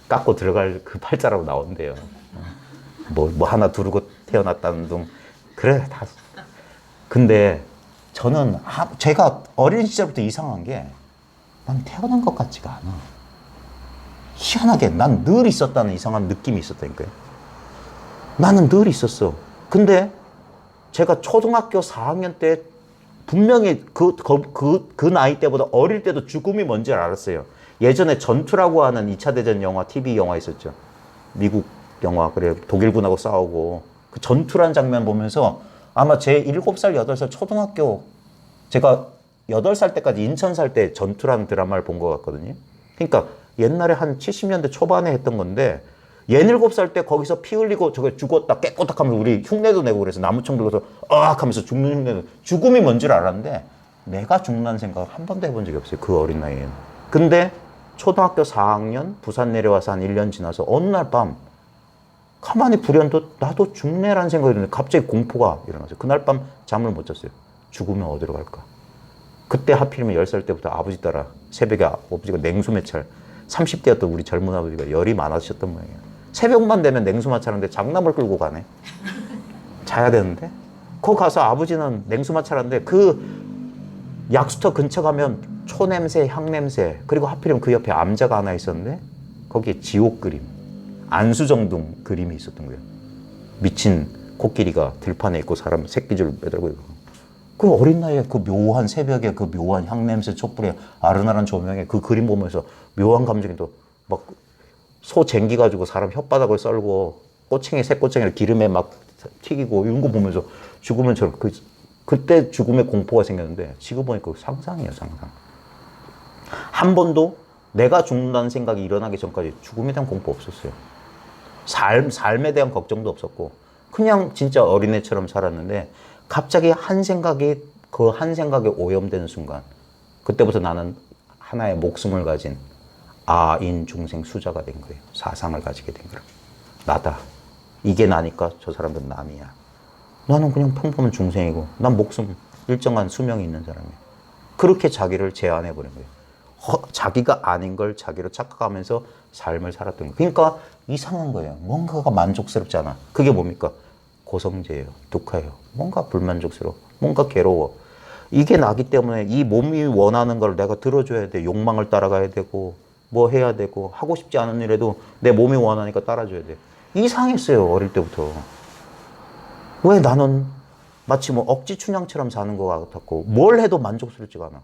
깎고 들어갈 그 팔자라고 나온대요. 뭐 하나 두르고 태어났다는 둥 그래 다. 근데 저는 제가 어린 시절부터 이상한 게 난 태어난 것 같지가 않아. 희한하게 난 늘 있었다는 이상한 느낌이 있었다니까요. 나는 늘 있었어. 근데 제가 초등학교 4학년 때 분명히 그 나이 때보다 어릴 때도 죽음이 뭔지 알았어요. 예전에 전투라고 하는 2차 대전 영화, TV 영화 있었죠. 미국 영화, 그래 독일군하고 싸우고 그 전투란 장면 보면서 아마 제 7살, 8살 초등학교 제가 8살 때까지 인천 살 때 전투라는 드라마를 본 것 같거든요. 그러니까 옛날에 한 70년대 초반에 했던 건데 얘 7살 때 거기서 피 흘리고 저게 죽었다 깨꼬딱 하면서 우리 흉내도 내고 그래서 나무총 들고서 으악 하면서 죽는 흉내도 죽음이 뭔 줄 알았는데 내가 죽는다는 생각을 한 번도 해본 적이 없어요. 그 어린 나이에는. 근데 초등학교 4학년 부산 내려와서 한 1년 지나서 어느 날 밤 가만히 불현듯 나도 죽네라는 생각이 드는데 갑자기 공포가 일어났어요. 그날 밤 잠을 못 잤어요. 죽으면 어디로 갈까? 그때 하필이면 10살 때부터 아버지 따라 새벽에 아버지가 냉수 매찰 30대였던 우리 젊은 아버지가 열이 많아지셨던 모양이에요. 새벽만 되면 냉수 마찰하는데 장남을 끌고 가네. 자야 되는데 거기 가서 아버지는 냉수 마찰하는데 그 약수터 근처 가면 초 냄새, 향 냄새 그리고 하필이면 그 옆에 암자가 하나 있었는데 거기에 지옥 그림 안수정등 그림이 있었던 거예요. 미친 코끼리가 들판에 있고 사람 새끼줄 매달고 있고 그 어린 나이에 그 묘한 새벽에 그 묘한 향냄새 촛불에 아른아른 조명에 그 그림 보면서 묘한 감정이 또 막 소 쟁기 가지고 사람 혓바닥을 썰고 꼬챙이 새꼬챙이를 기름에 막 튀기고 이런 거 보면서 죽으면 저런 그때 죽음의 공포가 생겼는데 지금 보니까 상상이에요, 상상. 한 번도 내가 죽는다는 생각이 일어나기 전까지 죽음에 대한 공포 없었어요. 삶에 대한 걱정도 없었고 그냥 진짜 어린애처럼 살았는데 갑자기 그 한 생각에 오염되는 순간 그때부터 나는 하나의 목숨을 가진 아인 중생 수자가 된 거예요. 사상을 가지게 된 거예요. 나다. 이게 나니까 저 사람들은 남이야. 나는 그냥 평범한 중생이고 난 목숨 일정한 수명이 있는 사람이에요. 그렇게 자기를 제한해버린 거예요. 자기가 아닌 걸 자기로 착각하면서 삶을 살았던 거예요. 그러니까 이상한 거예요. 뭔가가 만족스럽지 않아. 그게 뭡니까? 고성제예요. 독하예요. 뭔가 불만족스러워. 뭔가 괴로워. 이게 나기 때문에 이 몸이 원하는 걸 내가 들어줘야 돼. 욕망을 따라가야 되고 뭐 해야 되고 하고 싶지 않은 일에도 내 몸이 원하니까 따라줘야 돼. 이상했어요. 어릴 때부터. 왜 나는 마치 뭐 억지 춘향처럼 사는 것 같았고 뭘 해도 만족스럽지가 않아.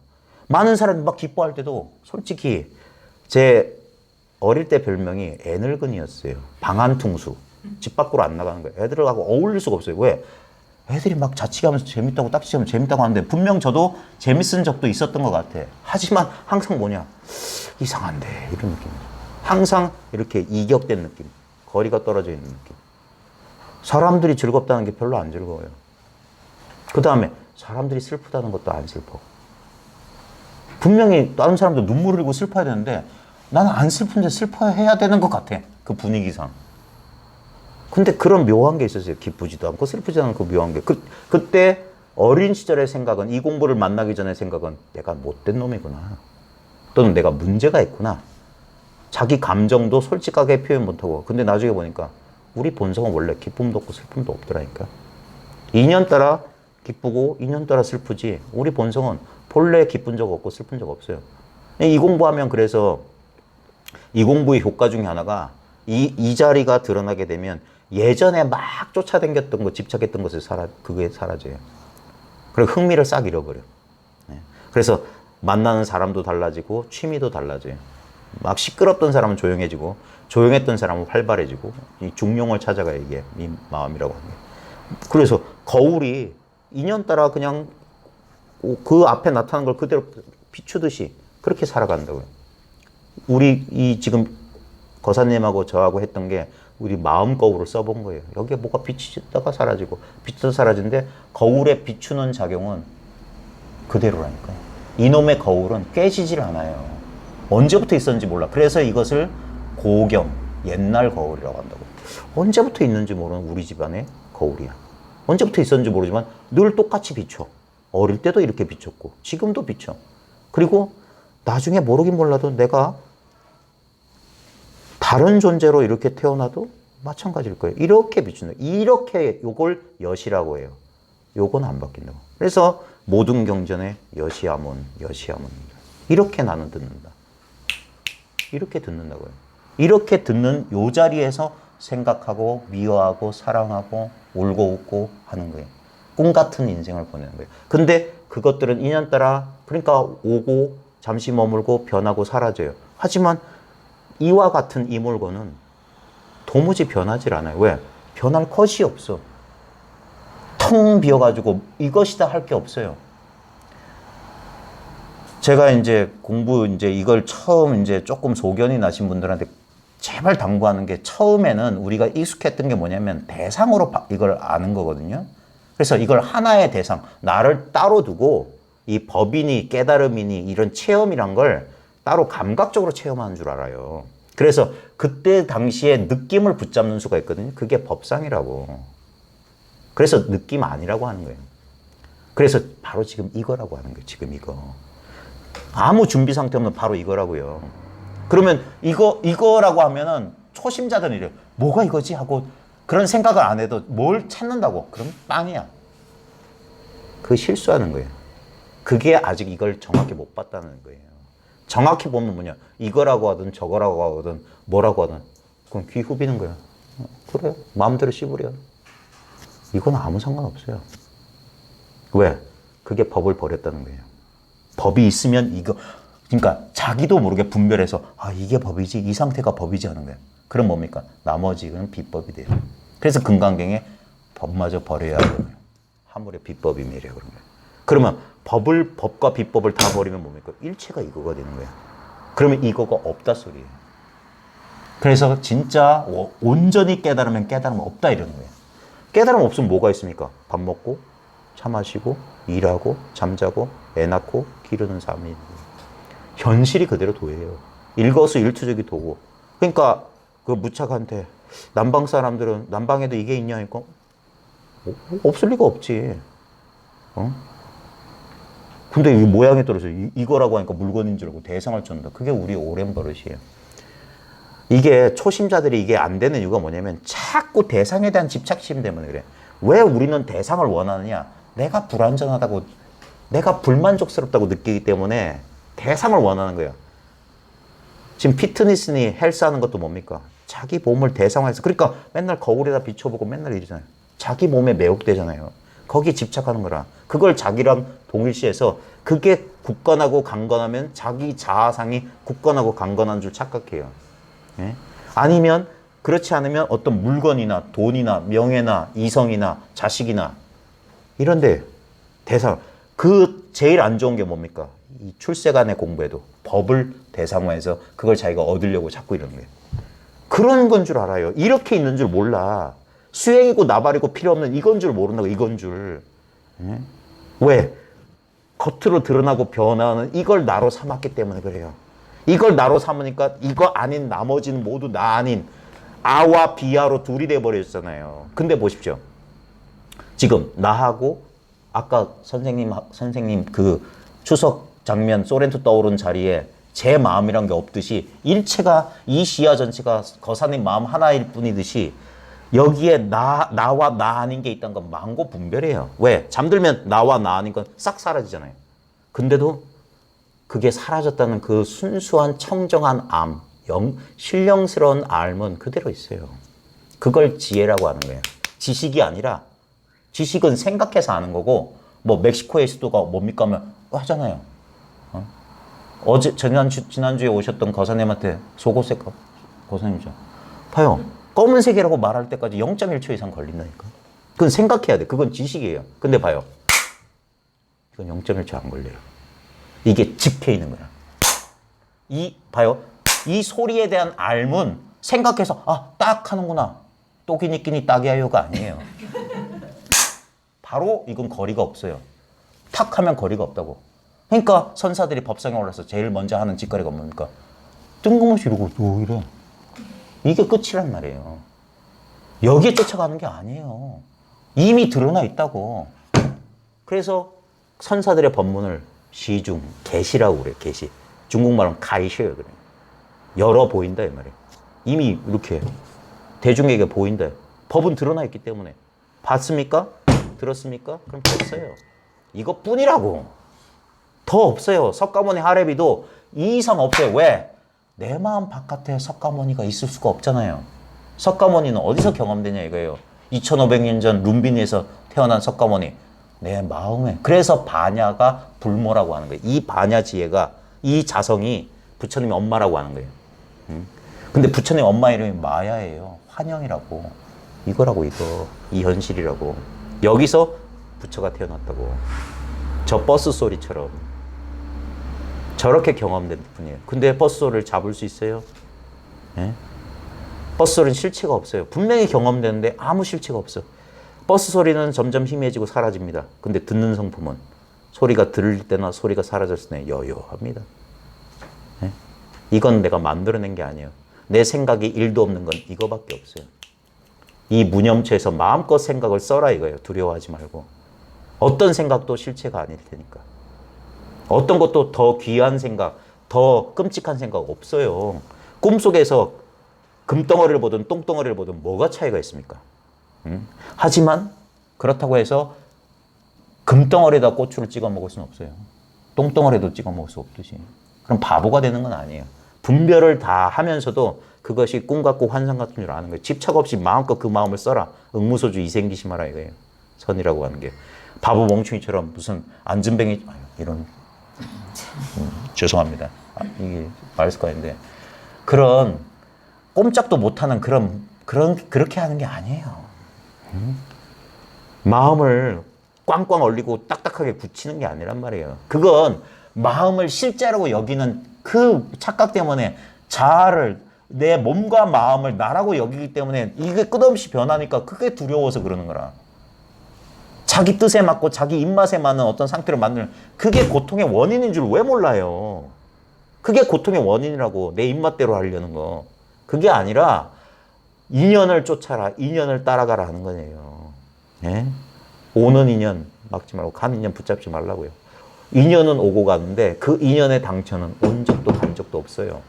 많은 사람이 막 기뻐할 때도 솔직히 제 어릴 때 별명이 애늙은이였어요. 방한퉁수. 집 밖으로 안 나가는 거예요. 애들하고 어울릴 수가 없어요. 왜? 애들이 막 자취하면서 재밌다고 딱지하면 재밌다고 하는데 분명 저도 재밌은 적도 있었던 것 같아. 하지만 항상 뭐냐? 이상한데 이런 느낌. 항상 이렇게 이격된 느낌. 거리가 떨어져 있는 느낌. 사람들이 즐겁다는 게 별로 안 즐거워요. 그 다음에 사람들이 슬프다는 것도 안 슬퍼. 분명히 다른 사람도 눈물 흘리고 슬퍼야 되는데 나는 안 슬픈데 슬퍼해야 되는 것 같아. 그 분위기상. 근데 그런 묘한 게 있었어요. 기쁘지도 않고 슬프지도 않고 묘한 게. 그때 어린 시절의 생각은 이 공부를 만나기 전의 생각은 내가 못된 놈이구나. 또는 내가 문제가 있구나. 자기 감정도 솔직하게 표현 못하고. 근데 나중에 보니까 우리 본성은 원래 기쁨도 없고 슬픔도 없더라니까. 인연 따라 기쁘고 인연 따라 슬프지. 우리 본성은 본래 기쁜 적 없고 슬픈 적 없어요. 이 공부하면 그래서 이 공부의 효과 중에 하나가 이 자리가 드러나게 되면 예전에 막 쫓아다녔던 거, 집착했던 것을 그게 사라져요. 그리고 흥미를 싹 잃어버려. 그래서 만나는 사람도 달라지고 취미도 달라져요. 막 시끄럽던 사람은 조용해지고 조용했던 사람은 활발해지고 이 중용을 찾아가야 이게 이 마음이라고 하는 거예요. 그래서 거울이 인연 따라 그냥 그 앞에 나타나는 걸 그대로 비추듯이 그렇게 살아간다고요. 우리 이 지금 거사님하고 저하고 했던 게 우리 마음 거울을 써본 거예요. 여기에 뭐가 비치다가 사라지고 비치다가 사라지는데 거울에 비추는 작용은 그대로라니까요. 이놈의 거울은 깨지질 않아요. 언제부터 있었는지 몰라. 그래서 이것을 고경, 옛날 거울이라고 한다고. 언제부터 있는지 모르는 우리 집안의 거울이야. 언제부터 있었는지 모르지만 늘 똑같이 비춰. 어릴 때도 이렇게 비췄고 지금도 비춰. 그리고 나중에 모르긴 몰라도 내가 다른 존재로 이렇게 태어나도 마찬가지일 거예요. 이렇게 비춘다. 이렇게 요걸 여시라고 해요. 요건 안 바뀐다고. 그래서 모든 경전에 여시아몬, 여시아몬. 이렇게 나는 듣는다. 이렇게 듣는다고요. 이렇게 듣는 요 자리에서 생각하고 미워하고 사랑하고 울고 웃고 하는 거예요. 꿈 같은 인생을 보내는 거예요. 근데 그것들은 인연 따라 그러니까 오고 잠시 머물고 변하고 사라져요. 하지만 이와 같은 이 물건은 도무지 변하질 않아요. 왜? 변할 것이 없어. 텅 비어가지고 이것이다 할 게 없어요. 제가 이제 이걸 처음 이제 조금 소견이 나신 분들한테 제발 당부하는 게 처음에는 우리가 익숙했던 게 뭐냐면 대상으로 이걸 아는 거거든요. 그래서 이걸 하나의 대상, 나를 따로 두고 이 법이니 깨달음이니 이런 체험이란 걸 따로 감각적으로 체험하는 줄 알아요. 그래서 그때 당시에 느낌을 붙잡는 수가 있거든요. 그게 법상이라고. 그래서 느낌 아니라고 하는 거예요. 그래서 바로 지금 이거라고 하는 거예요. 지금 이거. 아무 준비 상태 없는 바로 이거라고요. 그러면 이거라고 하면은 초심자들은 이래요. 뭐가 이거지? 하고 그런 생각을 안 해도 뭘 찾는다고? 그럼 빵이야. 그 실수하는 거예요. 그게 아직 이걸 정확히 못 봤다는 거예요. 정확히 보면 뭐냐? 이거라고 하든 저거라고 하든 뭐라고 하든 그럼 귀 후비는 거야. 그래. 마음대로 씹으려. 이건 아무 상관없어요. 왜? 그게 법을 버렸다는 거예요. 법이 있으면 이거, 그러니까 자기도 모르게 분별해서 아 이게 법이지, 이 상태가 법이지 하는 거예요. 그럼 뭡니까? 나머지는 비법이 돼요. 그래서 금강경에 법마저 버려야 하거든요. 하물의 비법이미래 그런 거예요. 그러면 법과 비법을 다 버리면 뭡니까? 일체가 이거가 되는 거예요. 그러면 이거가 없다 소리예요. 그래서 진짜 온전히 깨달으면 깨달음 없다 이러는 거예요. 깨달음 없으면 뭐가 있습니까? 밥 먹고 차 마시고 일하고 잠자고 애 낳고 기르는 삶이 현실이 그대로 도예요. 일거수일투족이 도고. 그러니까 그 무착한테 남방 사람들은 남방에도 이게 있냐니까 없을 리가 없지. 근데 이 모양에 따라서 이거라고 하니까 물건인 줄 알고 대상을 쫓는다. 그게 우리 오랜 버릇이에요. 이게 초심자들이 이게 안 되는 이유가 뭐냐면 자꾸 대상에 대한 집착심 때문에 그래. 왜 우리는 대상을 원하느냐? 내가 불안전하다고, 내가 불만족스럽다고 느끼기 때문에 대상을 원하는 거예요. 지금 피트니스니 헬스 하는 것도 뭡니까? 자기 몸을 대상화해서, 그러니까 맨날 거울에다 비춰보고 맨날 이러잖아요. 자기 몸에 매혹되잖아요. 거기에 집착하는 거라. 그걸 자기랑 동일시해서 그게 굳건하고 강건하면 자기 자아상이 굳건하고 강건한 줄 착각해요. 예? 아니면 그렇지 않으면 어떤 물건이나 돈이나 명예나 이성이나 자식이나 이런데 대상, 그 제일 안 좋은 게 뭡니까? 이 출세간의 공부에도 법을 대상화해서 그걸 자기가 얻으려고 자꾸 이러는 거예요. 그런 건 줄 알아요. 이렇게 있는 줄 몰라. 수행이고 나발이고 필요 없는 이건 줄 모른다고, 이건 줄. 예? 왜? 겉으로 드러나고 변화하는 이걸 나로 삼았기 때문에 그래요. 이걸 나로 삼으니까 이거 아닌 나머지는 모두 나 아닌 아와 비아로 둘이 돼버렸잖아요. 근데 보십시오. 지금 나하고 아까 선생님 그 추석 장면 소렌토 떠오른 자리에 제 마음이란 게 없듯이 일체가 이 시야 전체가 거사님 마음 하나일 뿐이듯이 여기에 나와 나 아닌 게 있다는 건 망고 분별이에요. 왜? 잠들면 나와 나 아닌 건 싹 사라지잖아요. 근데도 그게 사라졌다는 그 순수한 청정한 암, 신령스러운 알은 그대로 있어요. 그걸 지혜라고 하는 거예요. 지식이 아니라, 지식은 생각해서 아는 거고, 뭐 멕시코의 수도가 뭡니까 하면 하잖아요. 지난주에 오셨던 거사님한테 속옷색 거사님이죠. 봐요. 검은색이라고 말할 때까지 0.1초 이상 걸린다니까. 그건 생각해야 돼. 그건 지식이에요. 근데 봐요. 이건 0.1초 안 걸려요. 이게 직해 있는 거야. 봐요. 이 소리에 대한 알문 생각해서 딱 하는구나. 똑이니 끼니 딱이야요가 아니에요. 바로 이건 거리가 없어요. 탁 하면 거리가 없다고. 그러니까 선사들이 법상에 올라서 제일 먼저 하는 짓거리가 뭡니까? 뜬금없이 이러고 이래. 이게 끝이란 말이에요. 여기에 쫓아가는 게 아니에요. 이미 드러나 있다고. 그래서 선사들의 법문을 시중, 계시라고 그래요. 계시. 중국말로는 가이셔요. 그래요. 열어 보인다 이 말이에요. 이미 이렇게 대중에게 보인다. 법은 드러나 있기 때문에. 봤습니까? 들었습니까? 그럼 됐어요. 이것뿐이라고. 더 없어요. 석가모니 하레비도 이 이상 없어요. 왜? 내 마음 바깥에 석가모니가 있을 수가 없잖아요. 석가모니는 어디서 경험되냐 이거예요. 2500년 전 룸비니에서 태어난 석가모니. 내 마음에. 그래서 반야가 불모라고 하는 거예요. 이 반야 지혜가, 이 자성이 부처님의 엄마라고 하는 거예요. 근데 부처님 엄마 이름이 마야예요. 환영이라고. 이거라고 이거. 이 현실이라고. 여기서 부처가 태어났다고. 저 버스 소리처럼. 저렇게 경험된 분이에요. 근데 버스 소리를 잡을 수 있어요? 예? 버스 소리는 실체가 없어요. 분명히 경험되는데 아무 실체가 없어. 버스 소리는 점점 희미해지고 사라집니다. 근데 듣는 성품은 소리가 들릴 때나 소리가 사라졌을 때 여요합니다. 네? 이건 내가 만들어낸 게 아니에요. 내 생각이 1도 없는 건 이거밖에 없어요. 이 무념체에서 마음껏 생각을 써라 이거예요. 두려워하지 말고. 어떤 생각도 실체가 아닐 테니까. 어떤 것도 더 귀한 생각, 더 끔찍한 생각 없어요. 꿈속에서 금덩어리를 보든 똥덩어리를 보든 뭐가 차이가 있습니까? 하지만 그렇다고 해서 금덩어리에다 고추를 찍어 먹을 수는 없어요. 똥덩어리도 찍어 먹을 수 없듯이. 그럼 바보가 되는 건 아니에요. 분별을 다 하면서도 그것이 꿈 같고 환상 같은 줄 아는 거예요. 집착 없이 마음껏 그 마음을 써라. 응무소주 이생기심하라 이거예요. 선이라고 하는 게. 바보 멍충이처럼 무슨 안전뱅이 이런 죄송합니다. 이게 말습관인데 그런 꼼짝도 못하는 그렇게 하는 게 아니에요. 마음을 꽝꽝 얼리고 딱딱하게 굳히는 게 아니란 말이에요. 그건 마음을 실제라고 여기는 그 착각 때문에 자아를 내 몸과 마음을 나라고 여기기 때문에 이게 끝없이 변하니까 그게 두려워서 그러는 거라. 자기 뜻에 맞고 자기 입맛에 맞는 어떤 상태를 만드는 그게 고통의 원인인 줄 왜 몰라요? 그게 고통의 원인이라고 내 입맛대로 하려는 거. 그게 아니라 인연을 쫓아라. 인연을 따라가라 하는 거예요. 네? 오는 인연 막지 말고 간 인연 붙잡지 말라고요. 인연은 오고 가는데 그 인연의 당처는 온 적도 간 적도 없어요.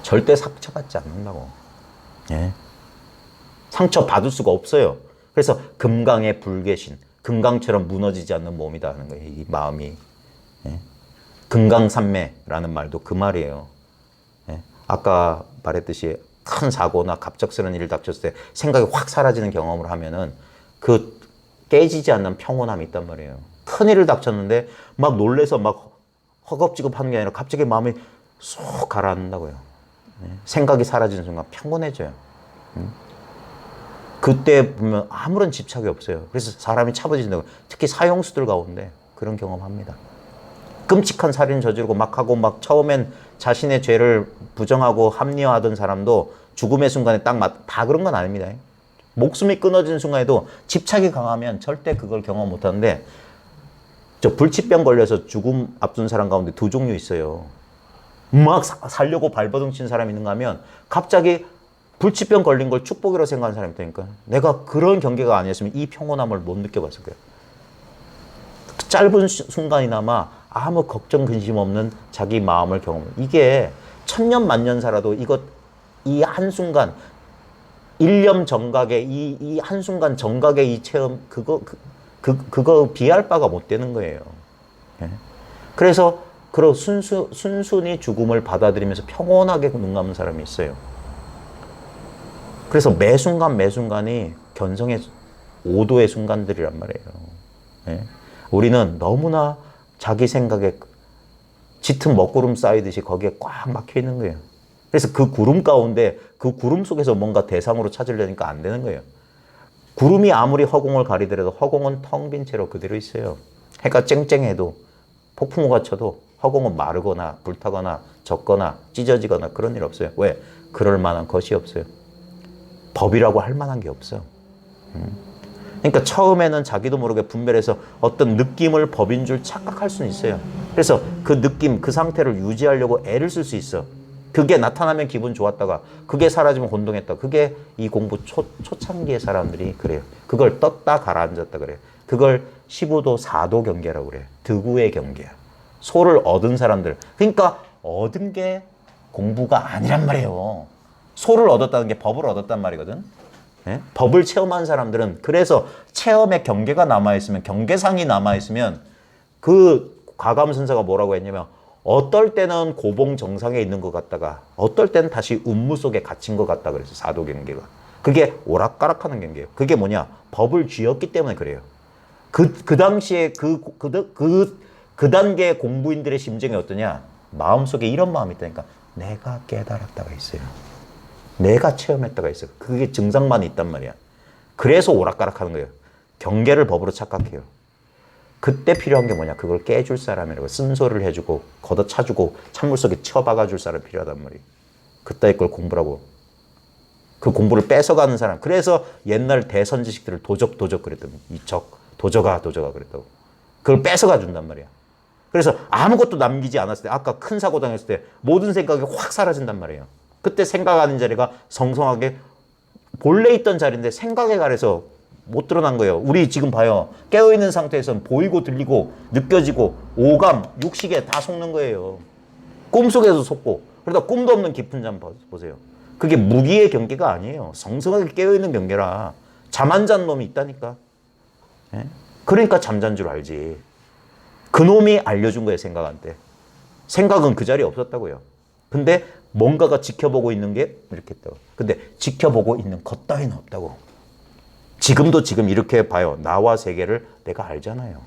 절대 상처받지 않는다고. 네? 상처 받을 수가 없어요. 그래서 금강의 불개신, 금강처럼 무너지지 않는 몸이다 하는 거예요. 이 마음이. 예? 금강산매라는 말도 그 말이에요. 예? 아까 말했듯이 큰 사고나 갑작스러운 일을 닥쳤을 때 생각이 확 사라지는 경험을 하면은 그 깨지지 않는 평온함이 있단 말이에요. 큰 일을 닥쳤는데 막 놀래서 막 허겁지겁하는 게 아니라 갑자기 마음이 쏙 가라앉는다고요. 예? 생각이 사라지는 순간 평온해져요. 그때 보면 아무런 집착이 없어요. 그래서 사람이 차분해진다고. 특히 사형수들 가운데 그런 경험합니다. 끔찍한 살인 저지르고 막 하고 막 처음엔 자신의 죄를 부정하고 합리화하던 사람도 죽음의 순간에 다 그런 건 아닙니다. 목숨이 끊어지는 순간에도 집착이 강하면 절대 그걸 경험 못 하는데 저 불치병 걸려서 죽음 앞둔 사람 가운데 두 종류 있어요. 막 살려고 발버둥 친 사람이 있는가 하면 갑자기 불치병 걸린 걸 축복이라고 생각하는 사람이 있다니까. 내가 그런 경계가 아니었으면 이 평온함을 못 느껴봤을 거예요. 짧은 순간이나마 아무 걱정 근심 없는 자기 마음을 경험해. 이게 천년 만년 살아도 이 한순간 일념 정각의 이 한순간 정각의 이 체험 그거 비할 바가 못 되는 거예요. 예? 그래서 순순히 죽음을 받아들이면서 평온하게 눈 감는 사람이 있어요. 그래서 매 순간이 견성의 5도의 순간들이란 말이에요. 예? 우리는 너무나 자기 생각에 짙은 먹구름 쌓이듯이 거기에 꽉 막혀 있는 거예요. 그래서 그 구름 가운데 그 구름 속에서 뭔가 대상으로 찾으려니까 안 되는 거예요. 구름이 아무리 허공을 가리더라도 허공은 텅 빈 채로 그대로 있어요. 해가 쨍쨍해도 폭풍우가 쳐도 허공은 마르거나 불타거나 젖거나 찢어지거나 그런 일 없어요. 왜? 그럴 만한 것이 없어요. 법이라고 할 만한 게 없어. 그러니까 처음에는 자기도 모르게 분별해서 어떤 느낌을 법인 줄 착각할 수는 있어요. 그래서 그 느낌, 그 상태를 유지하려고 애를 쓸 수 있어. 그게 나타나면 기분 좋았다가 그게 사라지면 혼동했다. 그게 이 공부 초창기의 사람들이 그래요. 그걸 떴다 가라앉았다 그래요. 그걸 15도 4도 경계라고 그래요. 득우의 경계야. 소를 얻은 사람들. 그러니까 얻은 게 공부가 아니란 말이에요. 소를 얻었다는 게 법을 얻었단 말이거든. 예? 법을 체험한 사람들은 그래서 체험의 경계가 남아있으면 경계상이 남아있으면 그 과감선사가 뭐라고 했냐면 어떨 때는 고봉 정상에 있는 것 같다가 어떨 때는 다시 운무 속에 갇힌 것 같다 그래서 사도 경계가. 그게 오락가락하는 경계예요. 그게 뭐냐? 법을 쥐었기 때문에 그래요. 그 당시에 그 단계의 공부인들의 심정이 어떠냐? 마음속에 이런 마음이 있다니까. 내가 깨달았다가 있어요. 내가 체험했다가 있어요. 그게 증상만 있단 말이야. 그래서 오락가락하는 거예요. 경계를 법으로 착각해요. 그때 필요한 게 뭐냐? 그걸 깨줄 사람이라고. 쓴소리를 해주고 걷어차주고 찬물 속에 쳐박아줄 사람이 필요하단 말이에요. 그따위 걸 공부라고 그 공부를 뺏어가는 사람. 그래서 옛날 대선지식들을 도적 그랬다고. 도적아 그랬다고. 그걸 뺏어가 준단 말이야. 그래서 아무것도 남기지 않았을 때, 아까 큰 사고 당했을 때 모든 생각이 확 사라진단 말이에요. 그때 생각하는 자리가 성성하게 본래 있던 자리인데 생각에 가려서 못 드러난 거예요. 우리 지금 봐요. 깨어있는 상태에서는 보이고 들리고 느껴지고 오감, 육식에 다 속는 거예요. 꿈속에도 속고. 그러다 꿈도 없는 깊은 잠 보세요. 그게 무기의 경계가 아니에요. 성성하게 깨어있는 경계라. 잠 안 잔 놈이 있다니까. 예? 그러니까 잠잔 줄 알지. 그 놈이 알려준 거예요, 생각한테. 생각은 그 자리에 없었다고요. 근데 뭔가가 지켜보고 있는 게 이렇게 있다고. 근데 지켜보고 있는 것 따위는 없다고. 지금도 지금 이렇게 봐요. 나와 세계를 내가 알잖아요.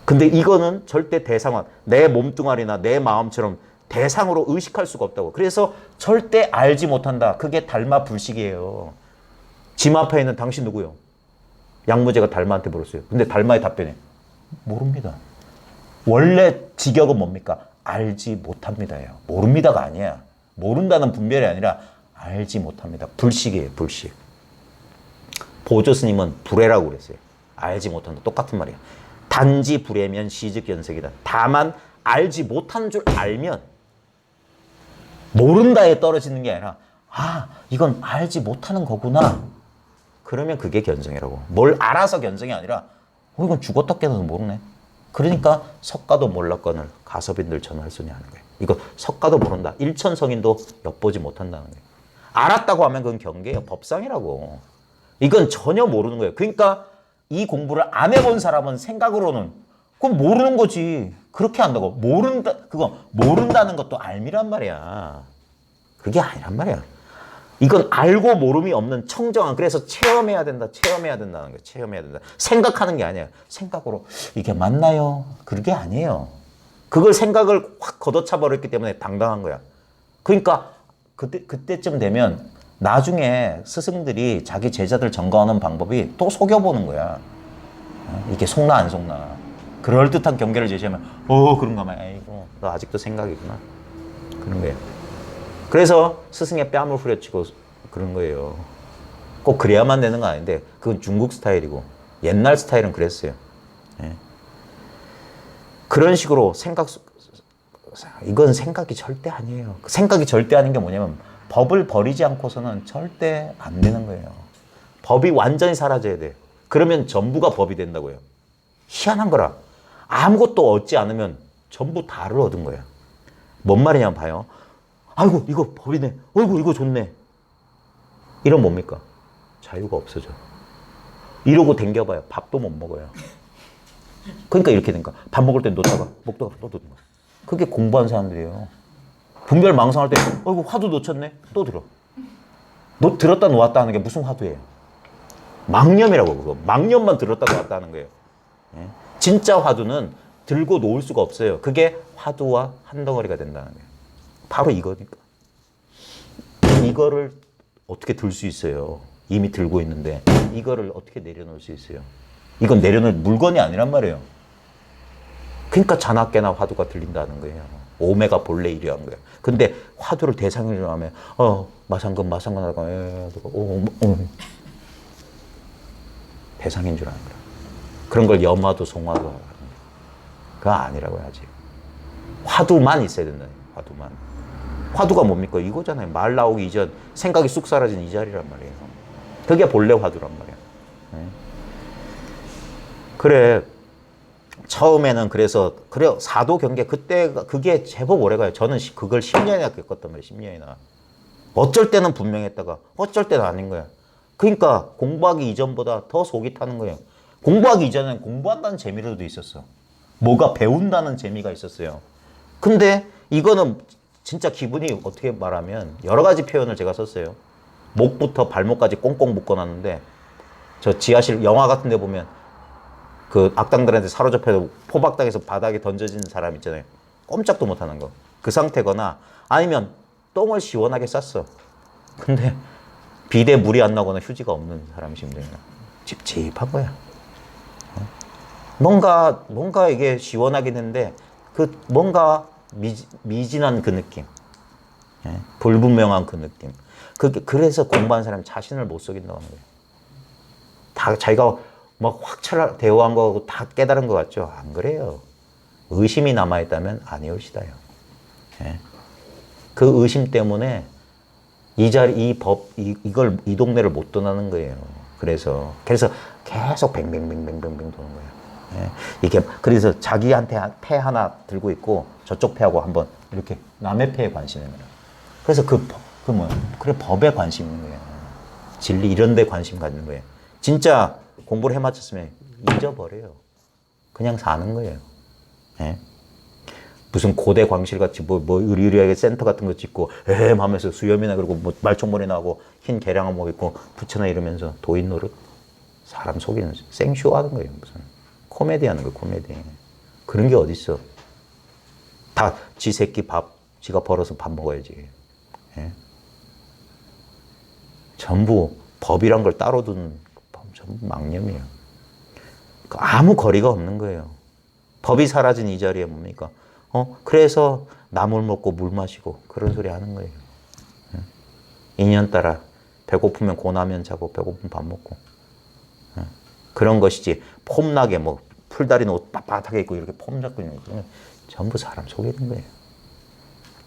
근데 이거는 절대 대상화, 내 몸뚱아리나 내 마음처럼 대상으로 의식할 수가 없다고. 그래서 절대 알지 못한다. 그게 달마 불식이에요. 짐 앞에 있는 당신 누구요? 양무제가 달마한테 물었어요. 근데 달마의 답변이 모릅니다. 원래 직역은 뭡니까? 알지 못합니다예요. 모릅니다가 아니야. 모른다는 분별이 아니라 알지 못합니다. 불식이에요. 불식. 보조 스님은 불해라고 그랬어요. 알지 못한다. 똑같은 말이에요. 단지 불해면 시즉견색이다. 다만 알지 못한 줄 알면 모른다에 떨어지는 게 아니라 아 이건 알지 못하는 거구나. 그러면 그게 견성이라고. 뭘 알아서 견성이 아니라 이건 죽었다 깨어나도 모르네. 그러니까 석가도 몰랐거늘 가섭인들 전할순이 하는 거예요. 이거 석가도 모른다. 일천성인도 엿보지 못한다는 거예요. 알았다고 하면 그건 경계예요. 법상이라고. 이건 전혀 모르는 거예요. 그러니까 이 공부를 안 해본 사람은 생각으로는 그건 모르는 거지. 그렇게 한다고. 그거 모른다는 것도 알미란 말이야. 그게 아니란 말이야. 이건 알고 모름이 없는 청정한, 그래서 체험해야 된다는 거예요. 체험해야 된다. 생각하는 게 아니에요. 생각으로 이게 맞나요? 그게 아니에요. 그걸 생각을 확 걷어차 버렸기 때문에 당당한 거야. 그러니까 그때쯤 되면 나중에 스승들이 자기 제자들 점검하는 방법이 또 속여보는 거야. 이게 속나 안 속나. 그럴듯한 경계를 제시하면 그런가 봐. 아이고 너 아직도 생각이구나. 그런 거예요. 그래서 스승의 뺨을 후려치고 그런 거예요. 꼭 그래야만 되는 건 아닌데 그건 중국 스타일이고 옛날 스타일은 그랬어요. 예. 그런 식으로 이건 생각이 절대 아니에요. 생각이 절대 아닌 게 뭐냐면 법을 버리지 않고서는 절대 안 되는 거예요. 법이 완전히 사라져야 돼. 그러면 전부가 법이 된다고요. 희한한 거라. 아무것도 얻지 않으면 전부 다를 얻은 거야. 뭔 말이냐면 봐요. 아이고 이거 법이네. 아이고 이거 좋네. 이런 뭡니까? 자유가 없어져. 이러고 댕겨봐요. 밥도 못 먹어요. 그러니까 이렇게 된 거야. 밥 먹을 땐 놓다가 먹다가 또 듣는 거야. 그게 공부한 사람들이에요. 분별 망상할 때 아이고 화두 놓쳤네. 또 들어. 들었다 놓았다 하는 게 무슨 화두예요? 망념이라고. 그거 망념만 들었다 놓았다 하는 거예요. 예? 진짜 화두는 들고 놓을 수가 없어요. 그게 화두와 한 덩어리가 된다는 거예요. 바로 이거니까. 이거를 어떻게 들 수 있어요? 이미 들고 있는데 이거를 어떻게 내려놓을 수 있어요? 이건 내려놓을 물건이 아니란 말이에요. 그러니까 자나깨나 화두가 들린다는 거예요. 오메가 본래 이러한 거예요. 근데 화두를 대상으로 하면 마상근 하다가 대상인 줄 아는 거야. 그런 걸 염화도 송화도 하는 거야. 그거 아니라고 해야지. 화두만 있어야 된다. 화두만. 화두가 뭡니까? 이거잖아요. 말 나오기 이전 생각이 쑥 사라진 이 자리란 말이에요. 그게 본래 화두란 말이야. 네. 그래. 처음에는 그래 사도 경계 그게 제법 오래가요. 저는 그걸 10년이나 겪었단 말이에요. 10년이나. 어쩔 때는 분명했다가 어쩔 때는 아닌 거야. 그러니까 공부하기 이전보다 더 속이 타는 거예요. 공부하기 이전엔 공부한다는 재미로도 있었어. 뭐가 배운다는 재미가 있었어요. 근데 이거는 진짜 기분이 어떻게 말하면 여러 가지 표현을 제가 썼어요. 목부터 발목까지 꽁꽁 묶어놨는데 저 지하실 영화 같은 데 보면 그 악당들한테 사로잡혀서 포박당해서 바닥에 던져지는 사람 있잖아요. 꼼짝도 못하는 거. 그 상태거나 아니면 똥을 시원하게 쌌어. 근데 비대 물이 안 나거나 휴지가 없는 사람이 심정이야. 찝찝한 거야. 뭔가 이게 시원하긴 한데 그 뭔가 미진한 그 느낌. 불분명한 그 느낌. 그래서 공부하는 사람이 자신을 못 속인다고 하는 거예요. 다 자기가 막 확 대우한 거하고 다 깨달은 것 같죠? 안 그래요. 의심이 남아있다면 아니올시다요. 예. 그 의심 때문에 이 동네를 못 떠나는 거예요. 그래서 계속 뱅뱅뱅뱅뱅뱅 도는 거예요. 예. 이게, 그래서 자기한테 폐 하나 들고 있고 저쪽 폐하고 한번 이렇게 남의 폐에 관심이 있는 거예요. 그래서 그래, 법에 관심 있는 거예요. 진리 이런 데 관심 갖는 거예요. 진짜 공부를 해맞췄으면 잊어버려요. 그냥 사는 거예요. 예? 무슨 고대 광실같이 의리의리하게 센터 같은 거 짓고 하면서 수염이나 그리고 뭐 말총머리 나고 흰 개량한 목 입고 부처나 이러면서 도인 노릇 사람 속이는 생쇼 하는 거예요. 무슨 코미디 하는 거예요. 코미디. 그런 게 어딨어. 다 지 새끼 지가 벌어서 밥 먹어야지. 예? 전부 법이란 걸 따로 두는 전부 망념이에요. 아무 거리가 없는 거예요. 법이 사라진 이 자리에 뭡니까? 그래서 나물 먹고 물 마시고 그런 소리 하는 거예요. 인연 따라 배고프면 고나면 자고 배고프면 밥 먹고 그런 것이지 폼나게 뭐 풀다린 옷 빳빳하게 입고 이렇게 폼 잡고 있는 거 전부 사람 속이는 거예요.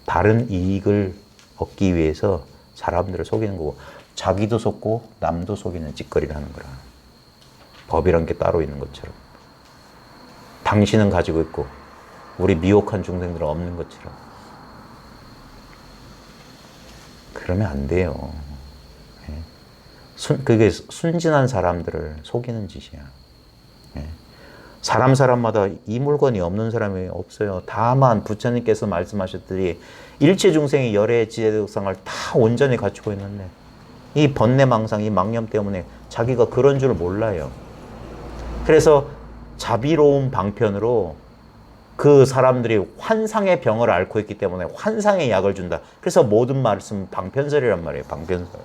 다른 이익을 얻기 위해서 사람들을 속이는 거고 자기도 속고 남도 속이는 짓거리를 하는 거라. 법이란 게 따로 있는 것처럼 당신은 가지고 있고 우리 미혹한 중생들은 없는 것처럼 그러면 안 돼요. 그게 순진한 사람들을 속이는 짓이야. 사람마다 이 물건이 없는 사람이 없어요. 다만 부처님께서 말씀하셨더니 일체 중생이 열의 지혜덕상을 다 온전히 갖추고 있는데 이 번뇌망상, 이 망념 때문에 자기가 그런 줄 몰라요. 그래서 자비로운 방편으로 그 사람들이 환상의 병을 앓고 있기 때문에 환상의 약을 준다. 그래서 모든 말씀 방편설이란 말이에요. 방편설.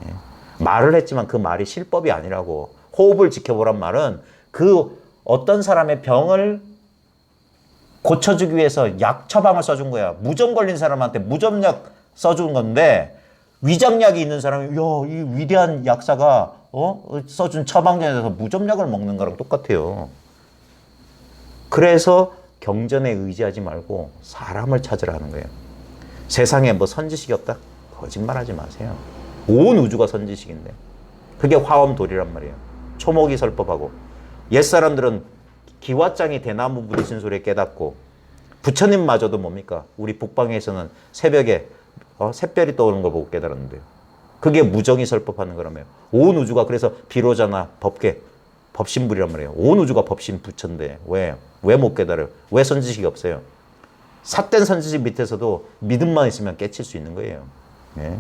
예. 말을 했지만 그 말이 실법이 아니라고. 호흡을 지켜보란 말은 그 어떤 사람의 병을 고쳐주기 위해서 약 처방을 써준 거야. 무좀 걸린 사람한테 무좀약 써준 건데 위장약이 있는 사람이 이 위대한 약사가 써준 처방전에 대해서 무좀약을 먹는 거랑 똑같아요. 그래서 경전에 의지하지 말고 사람을 찾으라는 거예요. 세상에 뭐 선지식이 없다? 거짓말하지 마세요. 온 우주가 선지식인데 그게 화엄돌이란 말이에요. 초목이 설법하고 옛사람들은 기와장이 대나무 부딪힌 소리에 깨닫고 부처님마저도 뭡니까? 우리 북방에서는 새벽에 샛별이 떠오르는 걸 보고 깨달았는데요. 그게 무정이 설법하는 거라며요. 온 우주가 그래서 비로자나 법계 법신불이란 말이에요. 온 우주가 법신 부처인데 왜 못 깨달아요? 왜 선지식이 없어요? 삿된 선지식 밑에서도 믿음만 있으면 깨칠 수 있는 거예요. 예.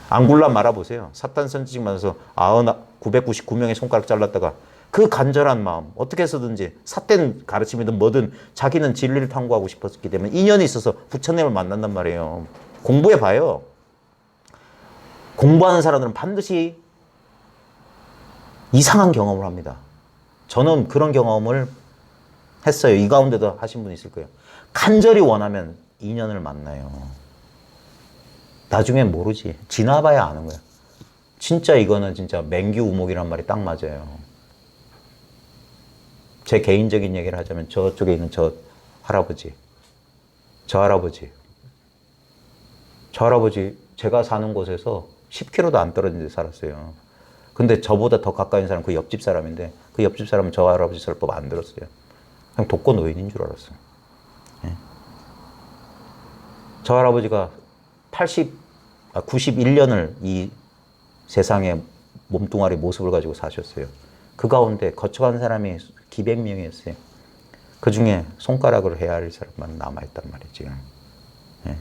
앙굴라 말아보세요. 삿된 선지식만 해서 999명의 손가락 잘랐다가 그 간절한 마음 어떻게 해서든지 삿된 가르침이든 뭐든 자기는 진리를 탐구하고 싶었기 때문에 인연이 있어서 부처님을 만난단 말이에요. 공부해봐요. 공부하는 사람들은 반드시 이상한 경험을 합니다. 저는 그런 경험을 했어요. 이 가운데도 하신 분 있을 거예요. 간절히 원하면 인연을 만나요. 나중엔 모르지. 지나봐야 아는 거야. 진짜 이거는 진짜 맹규우목이란 말이 딱 맞아요. 제 개인적인 얘기를 하자면 저쪽에 있는 저 할아버지 제가 사는 곳에서 10km도 안 떨어진 데 살았어요. 근데 저보다 더 가까이 있는 사람 그 옆집 사람인데 그 옆집 사람은 저 할아버지 설법 안 들었어요. 그냥 독거 노인인 줄 알았어요. 예. 저 할아버지가 91년을 이 세상에 몸뚱아리 모습을 가지고 사셨어요. 그 가운데 거쳐간 사람이 기백 명이었어요. 그 중에 손가락으로 헤아릴 사람만 남아있단 말이지. 예.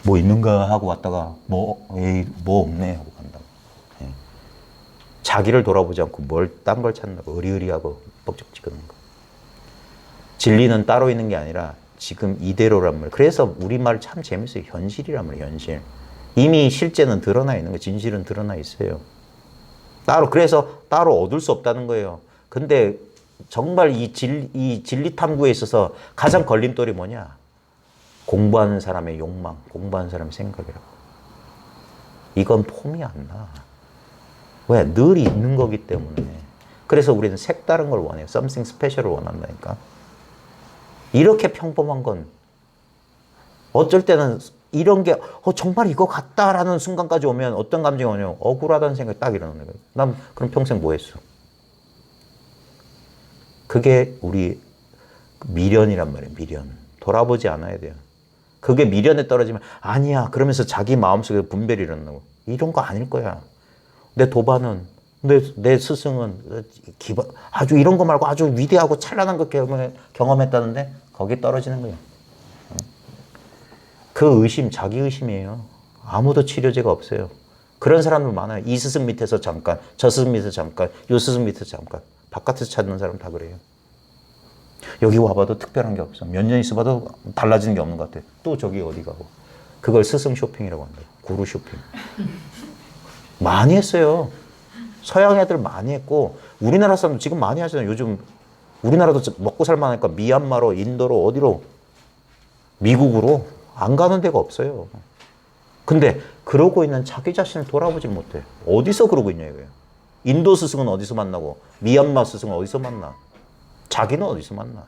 뭐 있는가 하고 왔다가 뭐 없네 하고 간다고. 예. 자기를 돌아보지 않고 딴 걸 찾는다고 의리의리하고 뻑적지근한 거. 진리는 따로 있는 게 아니라 지금 이대로란 말. 그래서 우리말 참 재밌어요. 현실이란 말이에요. 현실. 이미 실제는 드러나 있는 거예요. 진실은 드러나 있어요. 그래서 따로 얻을 수 없다는 거예요. 근데 정말 이 진리 탐구에 있어서 가장 걸림돌이 뭐냐? 공부하는 사람의 욕망, 공부하는 사람의 생각이라고. 이건 폼이 안 나. 왜? 늘 있는 거기 때문에. 그래서 우리는 색다른 걸 원해요. something special을 원한다니까. 이렇게 평범한 건 어쩔 때는 이런 게 정말 이거 같다라는 순간까지 오면 어떤 감정이 오냐면 억울하다는 생각이 딱 일어나는 거예요. 난 그럼 평생 뭐 했어? 그게 우리 미련이란 말이에요. 미련. 돌아보지 않아야 돼요. 그게 미련에 떨어지면 아니야. 그러면서 자기 마음속에 분별이 일어나고 이런 거 아닐 거야. 내 도반은 내 스승은 아주 이런 거 말고 아주 위대하고 찬란한 거 경험했다는데 거기 떨어지는 거예요. 그 의심 자기 의심이에요. 아무도 치료제가 없어요. 그런 사람들 많아요. 이 스승 밑에서 잠깐, 저 스승 밑에서 잠깐, 요 스승 밑에서 잠깐. 바깥에서 찾는 사람 다 그래요. 여기 와봐도 특별한 게 없어. 몇 년 있어봐도 달라지는 게 없는 것 같아. 또 저기 어디 가고. 그걸 스승 쇼핑이라고 한다. 구루 쇼핑. 많이 했어요. 서양 애들 많이 했고 우리나라 사람도 지금 많이 하잖아요. 요즘 우리나라도 먹고 살만하니까 미얀마로, 인도로, 어디로, 미국으로 안 가는 데가 없어요. 근데 그러고 있는 자기 자신을 돌아보지 못해. 어디서 그러고 있냐 이거예요. 인도 스승은 어디서 만나고 미얀마 스승은 어디서 만나. 자기는 어디서 만나.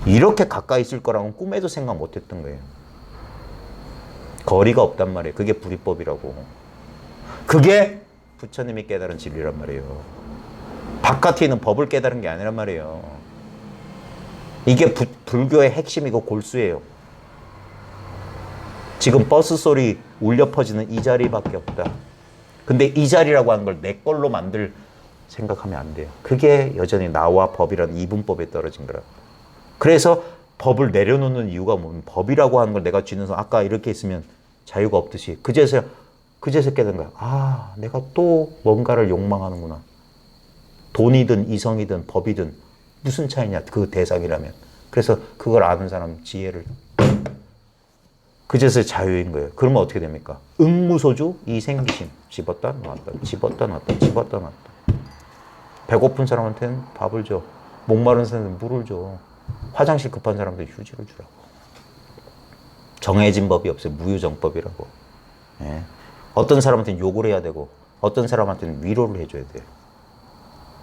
이렇게 가까이 있을 거라고는 꿈에도 생각 못했던 거예요. 거리가 없단 말이에요. 그게 불이법이라고. 그게 부처님이 깨달은 진리란 말이에요. 바깥에 있는 법을 깨달은 게 아니란 말이에요. 이게 불교의 핵심이고 골수예요. 지금 버스 소리 울려 퍼지는 이 자리밖에 없다. 근데 이 자리라고 하는 걸 내 걸로 만들 생각하면 안 돼요. 그게 여전히 나와 법이라는 이분법에 떨어진 거라. 그래서 법을 내려놓는 이유가 뭐냐면 법이라고 하는 걸 내가 쥐는 손 아까 이렇게 있으면 자유가 없듯이 그제서야 깨달은 거야. 아, 내가 또 뭔가를 욕망하는구나. 돈이든 이성이든 법이든 무슨 차이냐. 그 대상이라면. 그래서 그걸 아는 사람 지혜를. 그제서야 자유인 거예요. 그러면 어떻게 됩니까? 응무소주 이생기심. 집었다 놨다. 집었다 놨다. 집었다 놨다. 배고픈 사람한테는 밥을 줘. 목마른 사람한테는 물을 줘. 화장실 급한 사람한테 휴지를 주라고. 정해진 법이 없어요. 무유정법이라고. 예. 어떤 사람한테는 욕을 해야 되고 어떤 사람한테는 위로를 해줘야 돼요.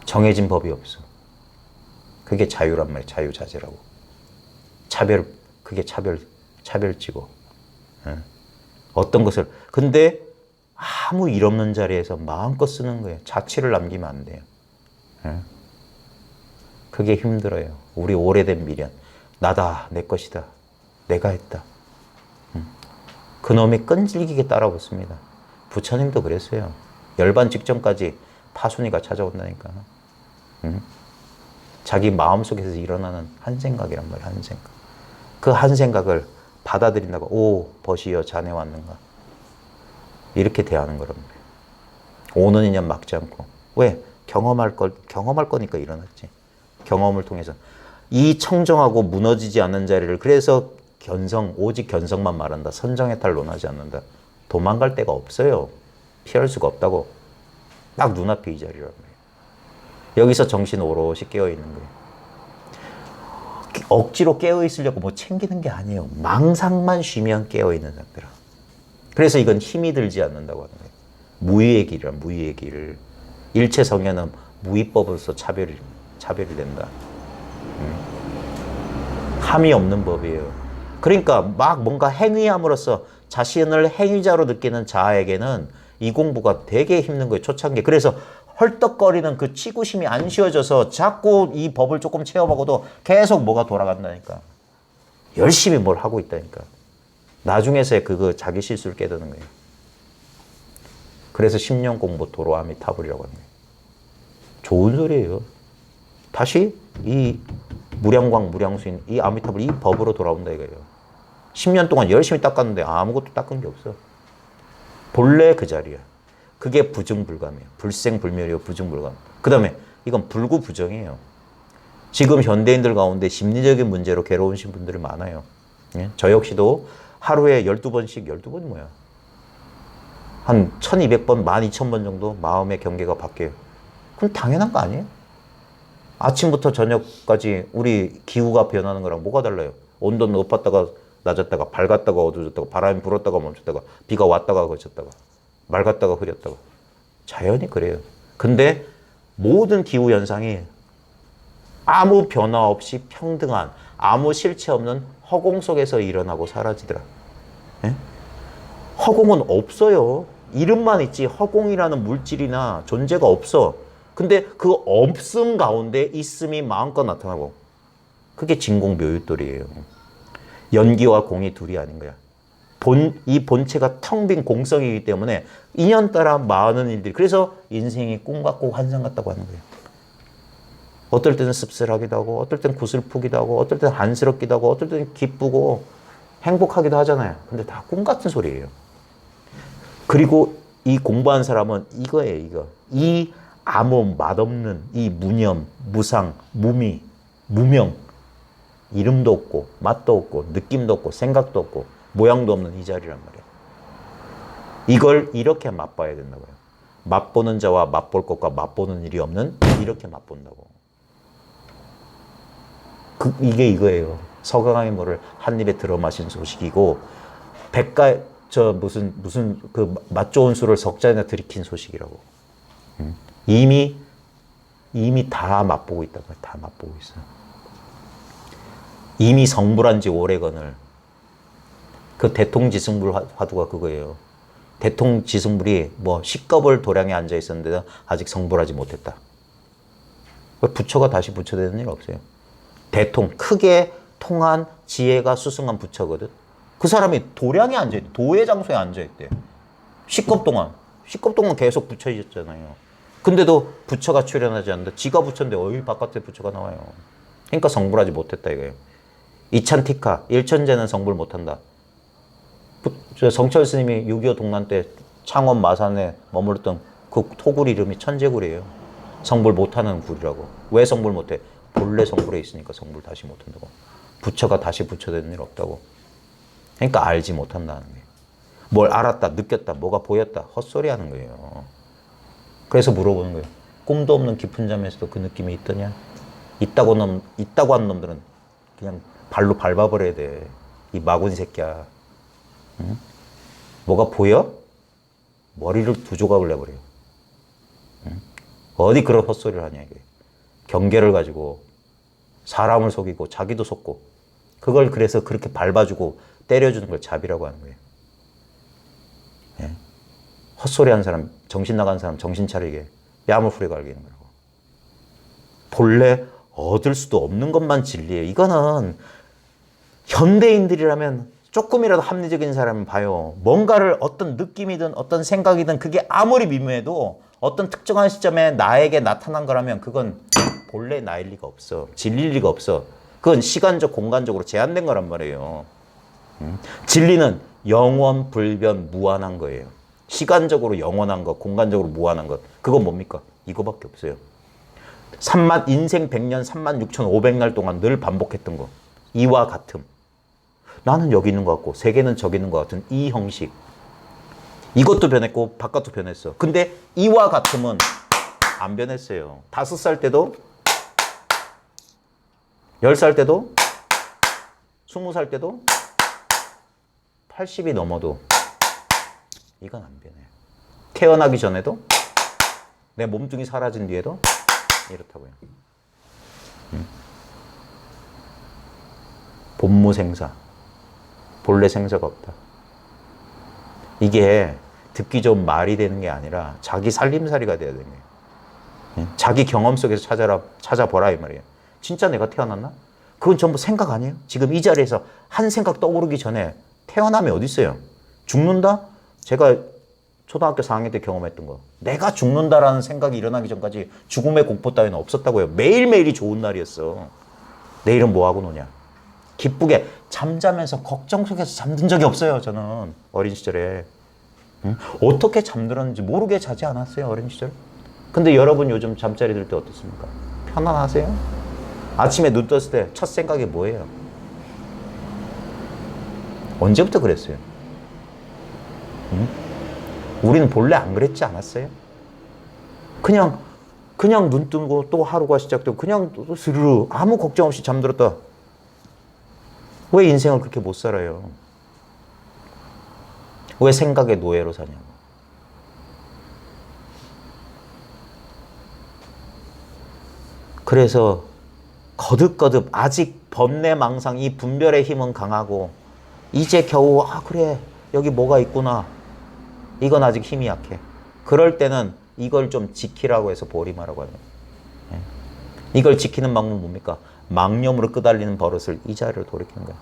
정해진 법이 없어. 그게 자유란 말이에요. 자유자재라고. 그게 차별지고. 예. 어떤 것을 근데 아무 일 없는 자리에서 마음껏 쓰는 거예요. 자취를 남기면 안 돼요. 예. 그게 힘들어요. 우리 오래된 미련. 나다. 내 것이다. 내가 했다. 그놈이 끈질기게 따라붙습니다. 부처님도 그랬어요. 열반 직전까지 파순이가 찾아온다니까. 자기 마음속에서 일어나는 한 생각이란 말이야. 한 생각. 그 한 생각을 받아들인다고 오 벗이여 자네 왔는가. 이렇게 대하는 거란 말이에요. 오는 인연 막지 않고. 왜? 경험할 거니까 일어났지. 경험을 통해서. 이 청정하고 무너지지 않는 자리를 그래서 오직 견성만 말한다. 선정해탈 논하지 않는다. 도망갈 데가 없어요. 피할 수가 없다고. 딱 눈앞에 이 자리란 말이에요. 여기서 정신 오롯이 깨어있는 거예요. 억지로 깨어있으려고 뭐 챙기는 게 아니에요. 망상만 쉬면 깨어있는 상태라. 그래서 이건 힘이 들지 않는다고 하는 거예요. 무의의 길이라 무의의 길. 일체 성현은 무의법으로서 차별이 된다. 함이 없는 법이에요. 그러니까 막 뭔가 행위함으로써 자신을 행위자로 느끼는 자에게는 이 공부가 되게 힘든 거예요. 초창기. 그래서 헐떡거리는 그 치구심이 안 쉬어져서 자꾸 이 법을 조금 체험하고도 계속 뭐가 돌아간다니까. 열심히 뭘 하고 있다니까. 나중에서야 그거 자기 실수를 깨닫는 거예요. 그래서 10년 공부 도로 아미타불이라고 하는 거예요. 좋은 소리예요. 다시 이 무량광, 무량수인 이 아미타불 이 법으로 돌아온다 이거예요. 10년 동안 열심히 닦았는데 아무것도 닦은 게 없어. 본래 그 자리야. 그게 부증불감이에요. 불생불멸이고 부증불감. 그 다음에 이건 불구부정이에요. 지금 현대인들 가운데 심리적인 문제로 괴로우신 분들이 많아요. 예? 저 역시도 하루에 12번씩, 12번이 뭐야? 한 1200번, 12,000번 정도 마음의 경계가 바뀌어요. 그럼 당연한 거 아니에요? 아침부터 저녁까지 우리 기후가 변하는 거랑 뭐가 달라요? 온도는 높았다가 낮았다가 밝았다가 어두워졌다가 바람이 불었다가 멈췄다가 비가 왔다가 그쳤다가 맑았다가 흐렸다가. 자연이 그래요. 근데 모든 기후 현상이 아무 변화 없이 평등한, 아무 실체 없는 허공 속에서 일어나고 사라지더라. 예? 허공은 없어요. 이름만 있지 허공이라는 물질이나 존재가 없어. 근데 그 없음 가운데 있음이 마음껏 나타나고, 그게 진공묘유돌이에요. 연기와 공이 둘이 아닌 거야. 이 본체가 텅 빈 공성이기 때문에 인연따라 많은 일들이, 그래서 인생이 꿈 같고 환상 같다고 하는 거예요. 어떨 때는 씁쓸하기도 하고, 어떨 때는 구슬프기도 하고, 어떨 때는 안쓰럽기도 하고, 어떨 때는 기쁘고 행복하기도 하잖아요. 근데 다 꿈 같은 소리예요. 그리고 이 공부한 사람은 이거예요, 이거. 이 아무 맛없는 이 무념, 무상, 무미, 무명, 이름도 없고 맛도 없고 느낌도 없고 생각도 없고 모양도 없는 이 자리란 말이에요. 이걸 이렇게 맛봐야 된다고요. 맛보는 자와 맛볼 것과 맛보는 일이 없는, 이렇게 맛본다고. 이게 이거예요. 서강의 물을 한 입에 들어 마신 소식이고, 무슨 그 맛 좋은 술을 석 잔이나 들이킨 소식이라고. 이미 다 맛보고 있다고. 다 맛보고 있어요. 이미 성불한 지 오래거늘. 그 대통지승불 화두가 그거예요. 대통지승불이 뭐 식겁을 도량에 앉아 있었는데 아직 성불하지 못했다. 부처가 다시 부처되는 일 없어요. 대통, 크게 통한 지혜가 수승한 부처거든. 그 사람이 도량에 앉아있대. 도의 장소에 앉아있대. 식겁 동안 계속 부처이셨잖아요. 근데도 부처가 출현하지 않는다. 지가 부처인데 어디 바깥에 부처가 나와요. 그러니까 성불하지 못했다 이거예요. 이찬티카, 일천제는 성불 못한다. 성철 스님이 6.25 동란 때 창원 마산에 머물렀던 그 토굴 이름이 천재굴이에요. 성불 못하는 굴이라고. 왜 성불 못해? 본래 성불에 있으니까 성불 다시 못한다고. 부처가 다시 부처되는 일 없다고. 그러니까 알지 못한다는 거예요. 뭘 알았다, 느꼈다, 뭐가 보였다, 헛소리 하는 거예요. 그래서 물어보는 거예요. 꿈도 없는 깊은 잠에서도 그 느낌이 있더냐? 있다고 하는 놈들은 그냥 발로 밟아버려야 돼. 이 마구니 새끼야. 응? 뭐가 보여? 머리를 두 조각을 내버려요. 응? 어디 그런 헛소리를 하냐 이게. 경계를 가지고 사람을 속이고 자기도 속고, 그걸 그래서 그렇게 밟아주고 때려주는 걸 자비라고 하는 거예요. 예? 헛소리하는 사람, 정신 나간 사람 정신 차리게 뺨을 후려 갈기는 거라고. 본래 얻을 수도 없는 것만 진리예요. 이거는 현대인들이라면 조금이라도 합리적인 사람은 봐요. 뭔가를 어떤 느낌이든 어떤 생각이든 그게 아무리 미묘해도 어떤 특정한 시점에 나에게 나타난 거라면 그건 본래 나일 리가 없어. 진리일 리가 없어. 그건 시간적, 공간적으로 제한된 거란 말이에요. 진리는 영원, 불변, 무한한 거예요. 시간적으로 영원한 것, 공간적으로 무한한 것. 그건 뭡니까? 이거밖에 없어요. 인생 100년 36,500날 동안 늘 반복했던 거. 이와 같음. 나는 여기 있는 것 같고 세계는 저기 있는 것 같은 이 형식. 이것도 변했고 바깥도 변했어. 근데 이와 같음은 안 변했어요. 5살 때도, 10살 때도, 20살 때도, 80이 넘어도 이건 안 변해요. 태어나기 전에도, 내 몸뚱이 사라진 뒤에도 이렇다고요. 본무생사, 본래 생사가 없다. 이게 듣기 좋은 말이 되는 게 아니라 자기 살림살이가 돼야 되는 거예요. 자기 경험 속에서 찾아보라 이 말이에요. 진짜 내가 태어났나? 그건 전부 생각 아니에요? 지금 이 자리에서 한 생각 떠오르기 전에 태어남이 어디 있어요? 죽는다? 제가 초등학교 4학년 때 경험했던 거. 내가 죽는다라는 생각이 일어나기 전까지 죽음의 공포 따위는 없었다고요. 매일매일이 좋은 날이었어. 내일은 뭐하고 노냐? 기쁘게 잠자면서 걱정 속에서 잠든 적이 없어요. 저는 어린 시절에. 어떻게 잠들었는지 모르게 자지 않았어요. 어린 시절. 근데 여러분 요즘 잠자리 들 때 어떻습니까? 편안하세요? 아침에 눈 떴을 때 첫 생각이 뭐예요? 언제부터 그랬어요? 우리는 본래 안 그랬지 않았어요? 그냥 눈 뜨고 또 하루가 시작되고 그냥 스르르 아무 걱정 없이 잠들었다. 왜 인생을 그렇게 못 살아요? 왜 생각의 노예로 사냐고. 그래서 거듭거듭 아직 번뇌망상 이 분별의 힘은 강하고 이제 겨우 그래 여기 뭐가 있구나. 이건 아직 힘이 약해. 그럴 때는 이걸 좀 지키라고 해서 보리마라고 하는 거예요. 이걸 지키는 방법은 뭡니까? 망념으로 끄달리는 버릇을 이 자리로 돌이키는 거예요.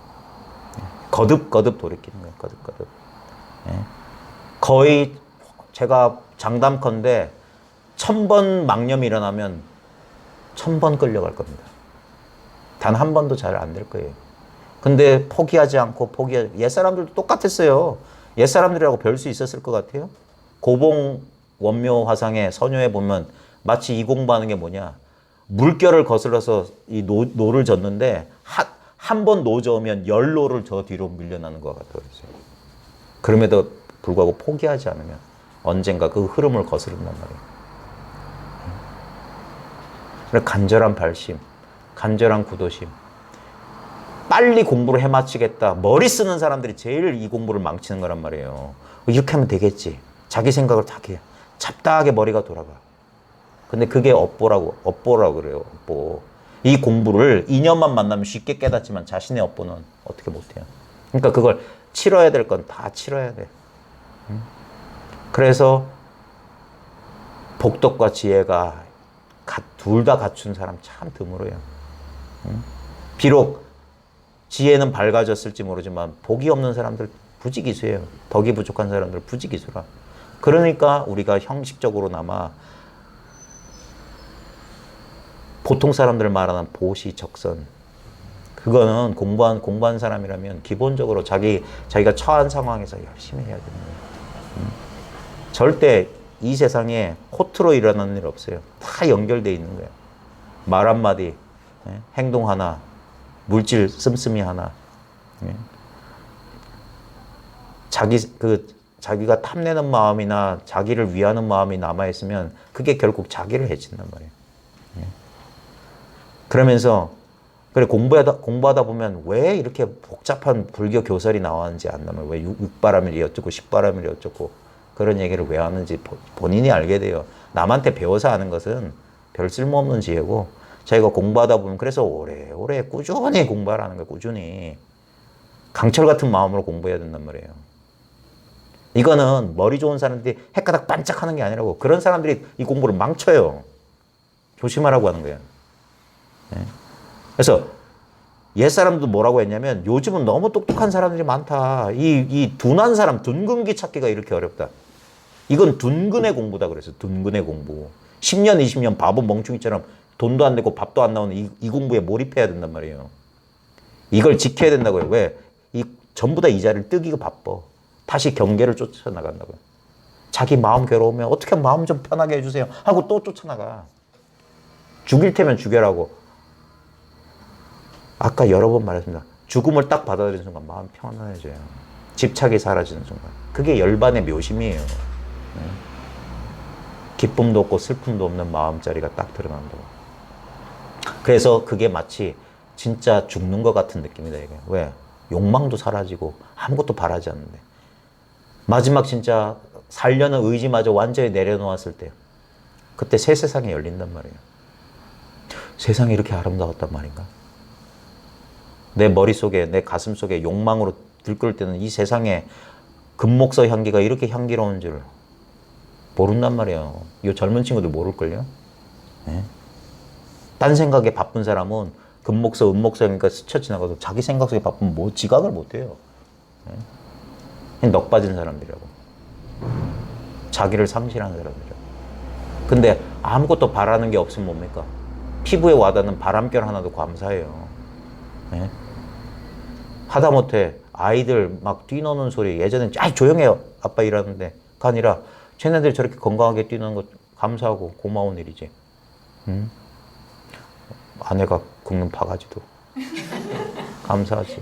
거듭거듭 돌이키는 거예요. 거듭거듭. 거의 제가 장담컨대 1000번 망념이 일어나면 1000번 끌려갈 겁니다. 단 한 번도 잘 안 될 거예요. 근데 포기하지 않고 옛사람들도 똑같았어요. 옛사람들이라고 별 수 있었을 것 같아요. 고봉 원묘 화상의 서녀에 보면 마치 이 공부하는 게 뭐냐. 물결을 거슬러서 이 노를 젓는데 한 번 노 저으면 10노를 저 뒤로 밀려나는 것 같아요. 그럼에도 불구하고 포기하지 않으면 언젠가 그 흐름을 거스른단 말이에요. 그래서 간절한 발심, 간절한 구도심. 빨리 공부를 해마치겠다. 머리 쓰는 사람들이 제일 이 공부를 망치는 거란 말이에요. 이렇게 하면 되겠지. 자기 생각을 다 해. 잡다하게 머리가 돌아가. 근데 그게 업보라고 그래요. 업보. 이 공부를 2년만 만나면 쉽게 깨닫지만 자신의 업보는 어떻게 못해요. 그러니까 그걸 치러야 될 건 다 치러야 돼. 그래서 복덕과 지혜가 둘 다 갖춘 사람 참 드물어요. 비록 지혜는 밝아졌을지 모르지만 복이 없는 사람들 부지기수예요. 덕이 부족한 사람들 부지기수라. 그러니까 우리가 형식적으로나마 보통 사람들 말하는 보시적선, 그거는 공부한 사람이라면 기본적으로 자기가 처한 상황에서 열심히 해야 됩니다. 절대 이 세상에 호트로 일어나는 일 없어요. 다 연결되어 있는 거예요. 말 한마디, 행동 하나, 물질 씀씀이 하나. 자기가 탐내는 마음이나 자기를 위하는 마음이 남아있으면 그게 결국 자기를 해친단 말이에요. 그러면서 그래 공부하다 보면 왜 이렇게 복잡한 불교 교설이 나왔는지 안다면 왜 육바라밀이 어쩌고 십바라밀이 어쩌고 그런 얘기를 왜 하는지 본인이 알게 돼요. 남한테 배워서 하는 것은 별 쓸모없는 지혜고 자기가 공부하다 보면 그래서 오래 꾸준히 공부하라는 거예요. 꾸준히. 강철 같은 마음으로 공부해야 된단 말이에요. 이거는 머리 좋은 사람들이 헷가닥 반짝하는 게 아니라고. 그런 사람들이 이 공부를 망쳐요. 조심하라고 하는 거예요. 그래서 옛사람도 뭐라고 했냐면 요즘은 너무 똑똑한 사람들이 많다. 이 둔한 사람, 둔근기 찾기가 이렇게 어렵다. 이건 둔근의 공부다 그랬어요. 둔근의 공부. 10년, 20년 바보 멍충이처럼 돈도 안 내고 밥도 안 나오는 이 공부에 몰입해야 된단 말이에요. 이걸 지켜야 된다고요. 왜? 전부 다 이 자리를 뜨기가 바빠. 다시 경계를 쫓아나간다고요. 자기 마음 괴로우면 어떻게 마음 좀 편하게 해주세요 하고 또 쫓아나가. 죽일 테면 죽여라고. 아까 여러 번 말했습니다. 죽음을 딱 받아들이는 순간 마음 편안해져요. 집착이 사라지는 순간. 그게 열반의 묘심이에요. 기쁨도 없고 슬픔도 없는 마음자리가 딱 드러난다고. 그래서 그게 마치 진짜 죽는 것 같은 느낌이다. 이게. 왜? 욕망도 사라지고 아무것도 바라지 않는데. 마지막 진짜 살려는 의지마저 완전히 내려놓았을 때 그때 새 세상이 열린단 말이에요. 세상이 이렇게 아름다웠단 말인가? 내 머릿속에, 내 가슴속에 욕망으로 들끓을 때는 이 세상에 금목서 향기가 이렇게 향기로운 줄 모른단 말이에요. 이 젊은 친구들 모를걸요? 네? 딴 생각에 바쁜 사람은 금목서, 은목서 향기가 스쳐 지나가도 자기 생각 속에 바쁘면 뭐 지각을 못해요. 네? 넋 빠진 사람들이라고. 자기를 상실하는 사람들이라고. 근데 아무것도 바라는 게 없으면 뭡니까? 피부에 와닿는 바람결 하나도 감사해요. 네? 하다못해 아이들 막 뛰노는 소리 예전엔 조용해요 아빠 일하는데 가 아니라 쟤네들이 저렇게 건강하게 뛰는 것 감사하고 고마운 일이지. 아내가 굽는 바가지도 감사하지.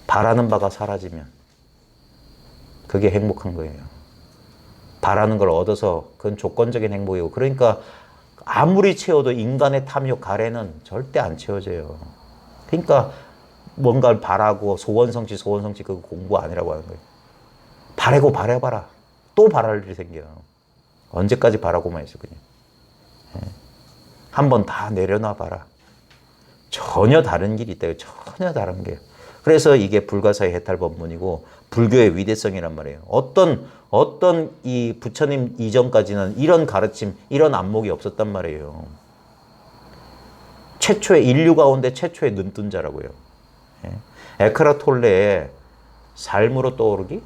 바라는 바가 사라지면 그게 행복한 거예요. 바라는 걸 얻어서 그건 조건적인 행복이고 그러니까 아무리 채워도 인간의 탐욕 가래는 절대 안 채워져요. 그러니까 뭔가를 바라고 소원성취 그거 공부 아니라고 하는 거예요. 바라고 바라봐라. 또 바랄 일이 생겨요. 언제까지 바라고만 있어 그냥. 한번 다 내려놔 봐라. 전혀 다른 길이 있다. 전혀 다른 게. 그래서 이게 불가사의 해탈 법문이고 불교의 위대성이란 말이에요. 어떤 이 부처님 이전까지는 이런 가르침, 이런 안목이 없었단 말이에요. 최초의 인류 가운데 최초의 눈뜬 자라고요. 에크하르톨레의 삶으로 떠오르기?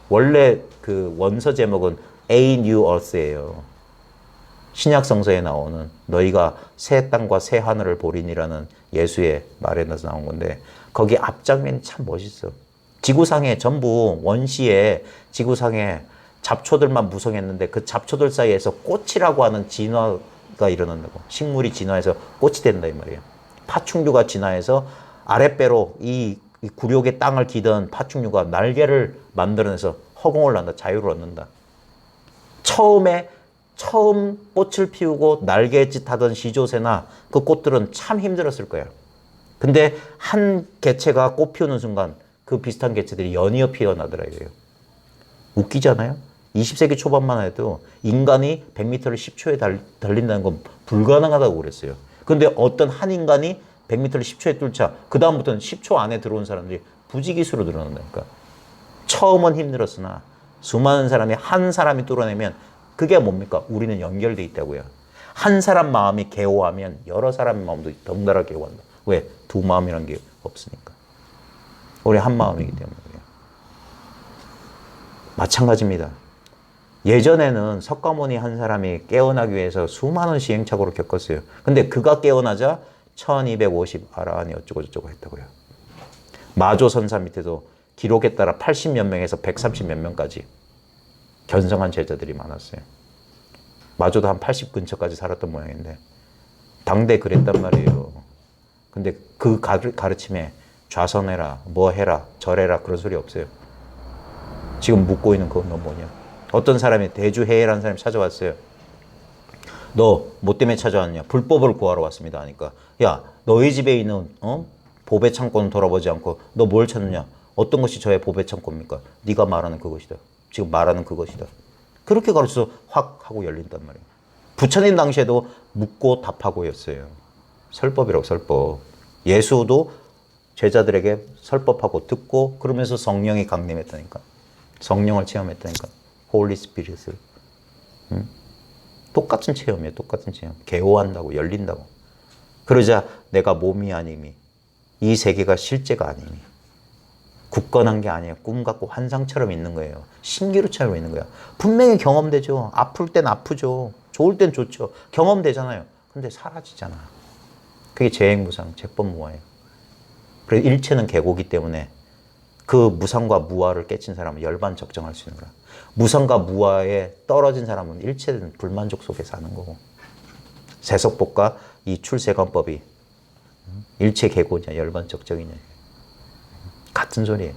원래 그 원서 제목은 A New Earth예요. 신약 성서에 나오는 너희가 새 땅과 새 하늘을 보리니라는 예수의 말에서 나온 건데 거기 앞장면이 참 멋있어. 지구상에 전부 원시에 지구상에 잡초들만 무성했는데 그 잡초들 사이에서 꽃이라고 하는 진화가 일어난다고. 식물이 진화해서 꽃이 된다 이 말이에요. 파충류가 진화해서 아랫배로 이 굴욕의 땅을 기던 파충류가 날개를 만들어내서 허공을 난다. 자유를 얻는다. 처음 꽃을 피우고 날갯짓 하던 시조새나 그 꽃들은 참 힘들었을 거야. 근데 한 개체가 꽃 피우는 순간 그 비슷한 개체들이 연이어 피어나더라 이래요. 웃기잖아요? 20세기 초반만 해도 인간이 100m를 10초에 달린다는 건 불가능하다고 그랬어요. 근데 어떤 한 인간이 100m를 10초에 뚫자 그 다음부터는 10초 안에 들어온 사람들이 부지기수로 늘어난다니까. 처음은 힘들었으나 수많은 사람이 한 사람이 뚫어내면 그게 뭡니까? 우리는 연결돼 있다고요. 한 사람 마음이 개호하면 여러 사람의 마음도 덩달아 개호한다. 왜? 두 마음이라는 게 없으니까. 우리 한 마음이기 때문이에요. 마찬가지입니다. 예전에는 석가모니 한 사람이 깨어나기 위해서 수많은 시행착오를 겪었어요. 근데 그가 깨어나자 1250 아라한이 어쩌고 저쩌고 했다고요. 마조선사 밑에도 기록에 따라 80몇 명에서 130몇 명까지 견성한 제자들이 많았어요. 마조도 한 80 근처까지 살았던 모양인데 당대 그랬단 말이에요. 근데 그 가르침에 좌선해라, 뭐 해라, 절해라 그런 소리 없어요. 지금 묻고 있는 그건 너 뭐냐. 어떤 사람이 대주해라는 사람이 찾아왔어요. 너 뭐 때문에 찾아왔냐? 불법을 구하러 왔습니다 하니까 야 너희 집에 있는 보배 창고는 돌아보지 않고 너 뭘 찾느냐? 어떤 것이 저의 보배 창고입니까? 네가 말하는 그것이다. 지금 말하는 그것이다. 그렇게 가르쳐서 확 하고 열린단 말이에요. 부처님 당시에도 묻고 답하고였어요. 설법이라고 설법. 예수도 제자들에게 설법하고 듣고 그러면서 성령이 강림했다니까. 성령을 체험했다니까. 홀리 스피릿을. 똑같은 체험이에요. 똑같은 체험. 개호한다고 열린다고. 그러자 내가 몸이 아님이 이 세계가 실제가 아님이 굳건한 게 아니에요. 꿈 같고 환상처럼 있는 거예요. 신기루처럼 있는 거야. 분명히 경험되죠. 아플 땐 아프죠. 좋을 땐 좋죠. 경험되잖아요. 근데 사라지잖아. 그게 재행무상, 재법무화예요. 그래서 일체는 계고기 때문에 그 무상과 무아를 깨친 사람은 열반적정할 수 있는 거야. 무상과 무아에 떨어진 사람은 일체는 불만족 속에 사는 거고. 세속법과 이 출세관법이 일체 계고냐 열반적정이냐 같은 소리예요.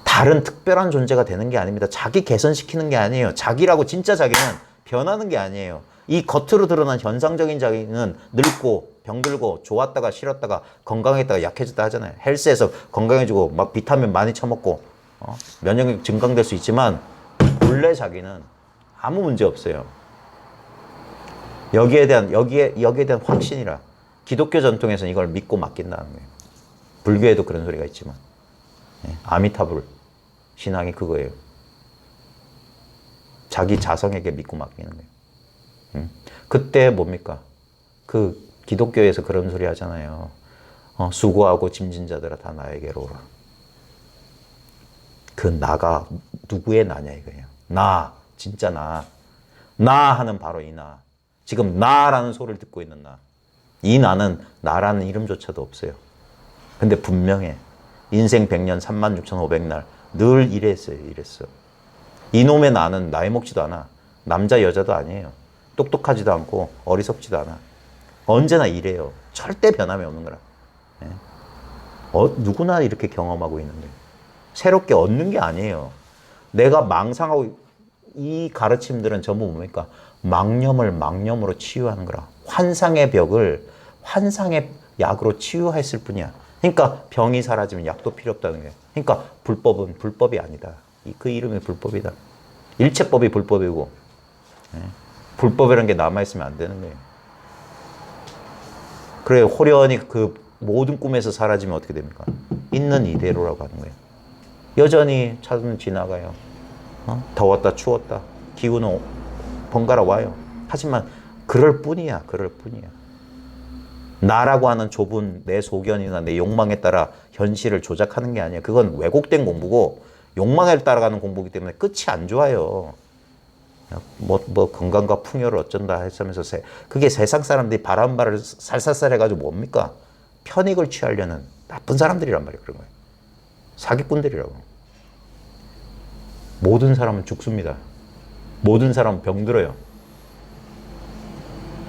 다른 특별한 존재가 되는 게 아닙니다. 자기 개선시키는 게 아니에요. 자기라고 진짜 자기는 변하는 게 아니에요. 이 겉으로 드러난 현상적인 자기는 늙고 병들고 좋았다가 싫었다가 건강했다가 약해졌다 하잖아요. 헬스에서 건강해지고 막 비타민 많이 처먹고 면역력 증강될 수 있지만 본래 자기는 아무 문제 없어요. 여기에 대한 확신이라 기독교 전통에서는 이걸 믿고 맡긴다는 거예요. 불교에도 그런 소리가 있지만 아미타불 신앙이 그거예요. 자기 자성에게 믿고 맡기는 거예요. 그때 뭡니까? 그 기독교에서 그런 소리 하잖아요. 수고하고 짐진 자들아 다 나에게로 오라. 그 나가 누구의 나냐 이거예요. 나, 진짜 나. 나 하는 바로 이 나. 지금 나라는 소리를 듣고 있는 나. 이 나는 나라는 이름조차도 없어요. 근데 분명해. 인생 100년 36,500날 늘 이랬어요. 이랬어. 이놈의 나는 나이 먹지도 않아. 남자 여자도 아니에요. 똑똑하지도 않고 어리석지도 않아. 언제나 이래요. 절대 변함이 없는 거라. 누구나 이렇게 경험하고 있는데 새롭게 얻는 게 아니에요. 내가 망상하고 이 가르침들은 전부 뭡니까? 망념을 망념으로 치유하는 거라. 환상의 벽을 환상의 약으로 치유했을 뿐이야. 그러니까 병이 사라지면 약도 필요 없다는 거예요. 그러니까 불법은 불법이 아니다. 그 이름이 불법이다. 일체법이 불법이고, 예? 불법이라는 게 남아있으면 안 되는 거예요. 그래, 호련히 그 모든 꿈에서 사라지면 어떻게 됩니까? 있는 이대로라고 하는 거예요. 여전히 차는 지나가요. 더웠다, 추웠다. 기후는 번갈아 와요. 하지만 그럴 뿐이야, 그럴 뿐이야. 나라고 하는 좁은 내 소견이나 내 욕망에 따라 현실을 조작하는 게 아니야. 그건 왜곡된 공부고 욕망에 따라가는 공부이기 때문에 끝이 안 좋아요. 뭐 건강과 풍요를 어쩐다 했으면서 그게 세상 사람들이 바람 말을 살살살 해가지고 뭡니까? 편익을 취하려는 나쁜 사람들이란 말이에요. 그런 거예요. 사기꾼들이라고. 모든 사람은 죽습니다. 모든 사람은 병들어요.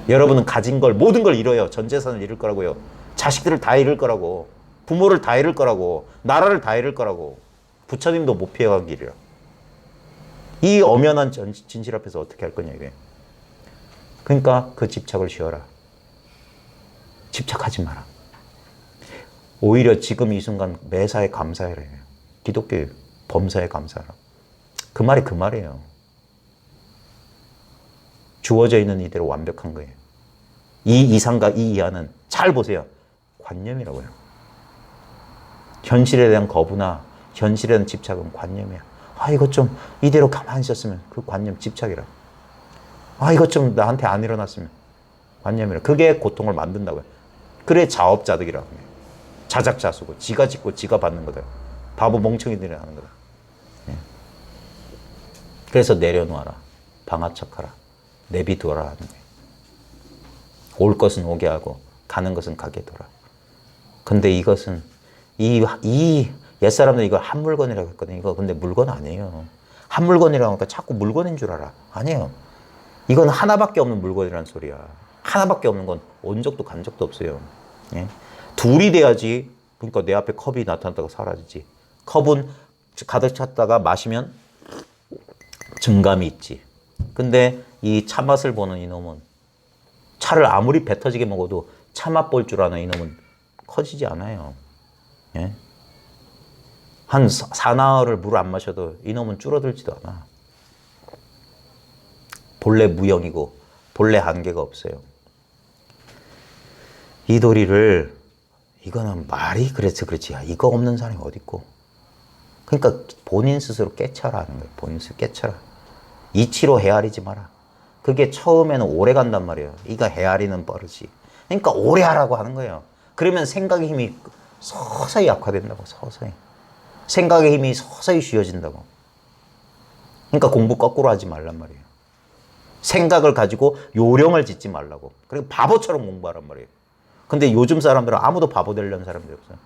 여러분은 가진 걸 모든 걸 잃어요. 전 재산을 잃을 거라고요. 자식들을 다 잃을 거라고. 부모를 다 잃을 거라고. 나라를 다 잃을 거라고. 부처님도 못 피해간 길이라. 이 엄연한 진실 앞에서 어떻게 할 거냐 이게. 그러니까 그 집착을 쉬어라. 집착하지 마라. 오히려 지금 이 순간 매사에 감사해라. 기독교의 범사에 감사하라. 그 말이 그 말이에요. 주어져 있는 이대로 완벽한 거예요. 이 이상과 이 이하는 잘 보세요. 관념이라고요. 현실에 대한 거부나 현실에 대한 집착은 관념이야. 이것 좀 이대로 가만히 있었으면 그 관념 집착이라. 이것 좀 나한테 안 일어났으면 관념이라. 그게 고통을 만든다고요. 그래 자업자득이라고 해요. 자작자수고 지가 짓고 지가 받는 거다. 바보 멍청이들이 하는 거다. 그래서 내려놓아라. 방아척하라. 내비두어라 하는 거예요. 올 것은 오게 하고 가는 것은 가게 둬라. 근데 이것은 이 옛사람들은 이걸 한 물건이라고 했거든요. 이거 근데 물건 아니에요. 한 물건이라고 하니까 자꾸 물건인 줄 알아. 아니에요. 이건 하나밖에 없는 물건이라는 소리야. 하나밖에 없는 건 온 적도 간 적도 없어요. 예? 둘이 돼야지. 그러니까 내 앞에 컵이 나타났다가 사라지지. 컵은 가득 찼다가 마시면 증감이 있지. 근데 이 차맛을 보는 이놈은 차를 아무리 배 터지게 먹어도 차맛 볼 줄 아는 이놈은 커지지 않아요. 예? 한 사나흘을 물 안 마셔도 이놈은 줄어들지도 않아. 본래 무형이고 본래 한계가 없어요. 이 도리를 이거는 말이 그래서 그렇지. 이거 없는 사람이 어디 있고. 그러니까 본인 스스로 깨쳐라 하는 거예요. 본인 스스로 깨쳐라. 이치로 헤아리지 마라. 그게 처음에는 오래 간단 말이에요. 이거 헤아리는 버릇이. 그러니까 오래 하라고 하는 거예요. 그러면 생각의 힘이 서서히 약화된다고. 서서히. 생각의 힘이 서서히 쉬워진다고. 그러니까 공부 거꾸로 하지 말란 말이에요. 생각을 가지고 요령을 짓지 말라고. 그리고 바보처럼 공부하란 말이에요. 근데 요즘 사람들은 아무도 바보 되려는 사람들이 없어요.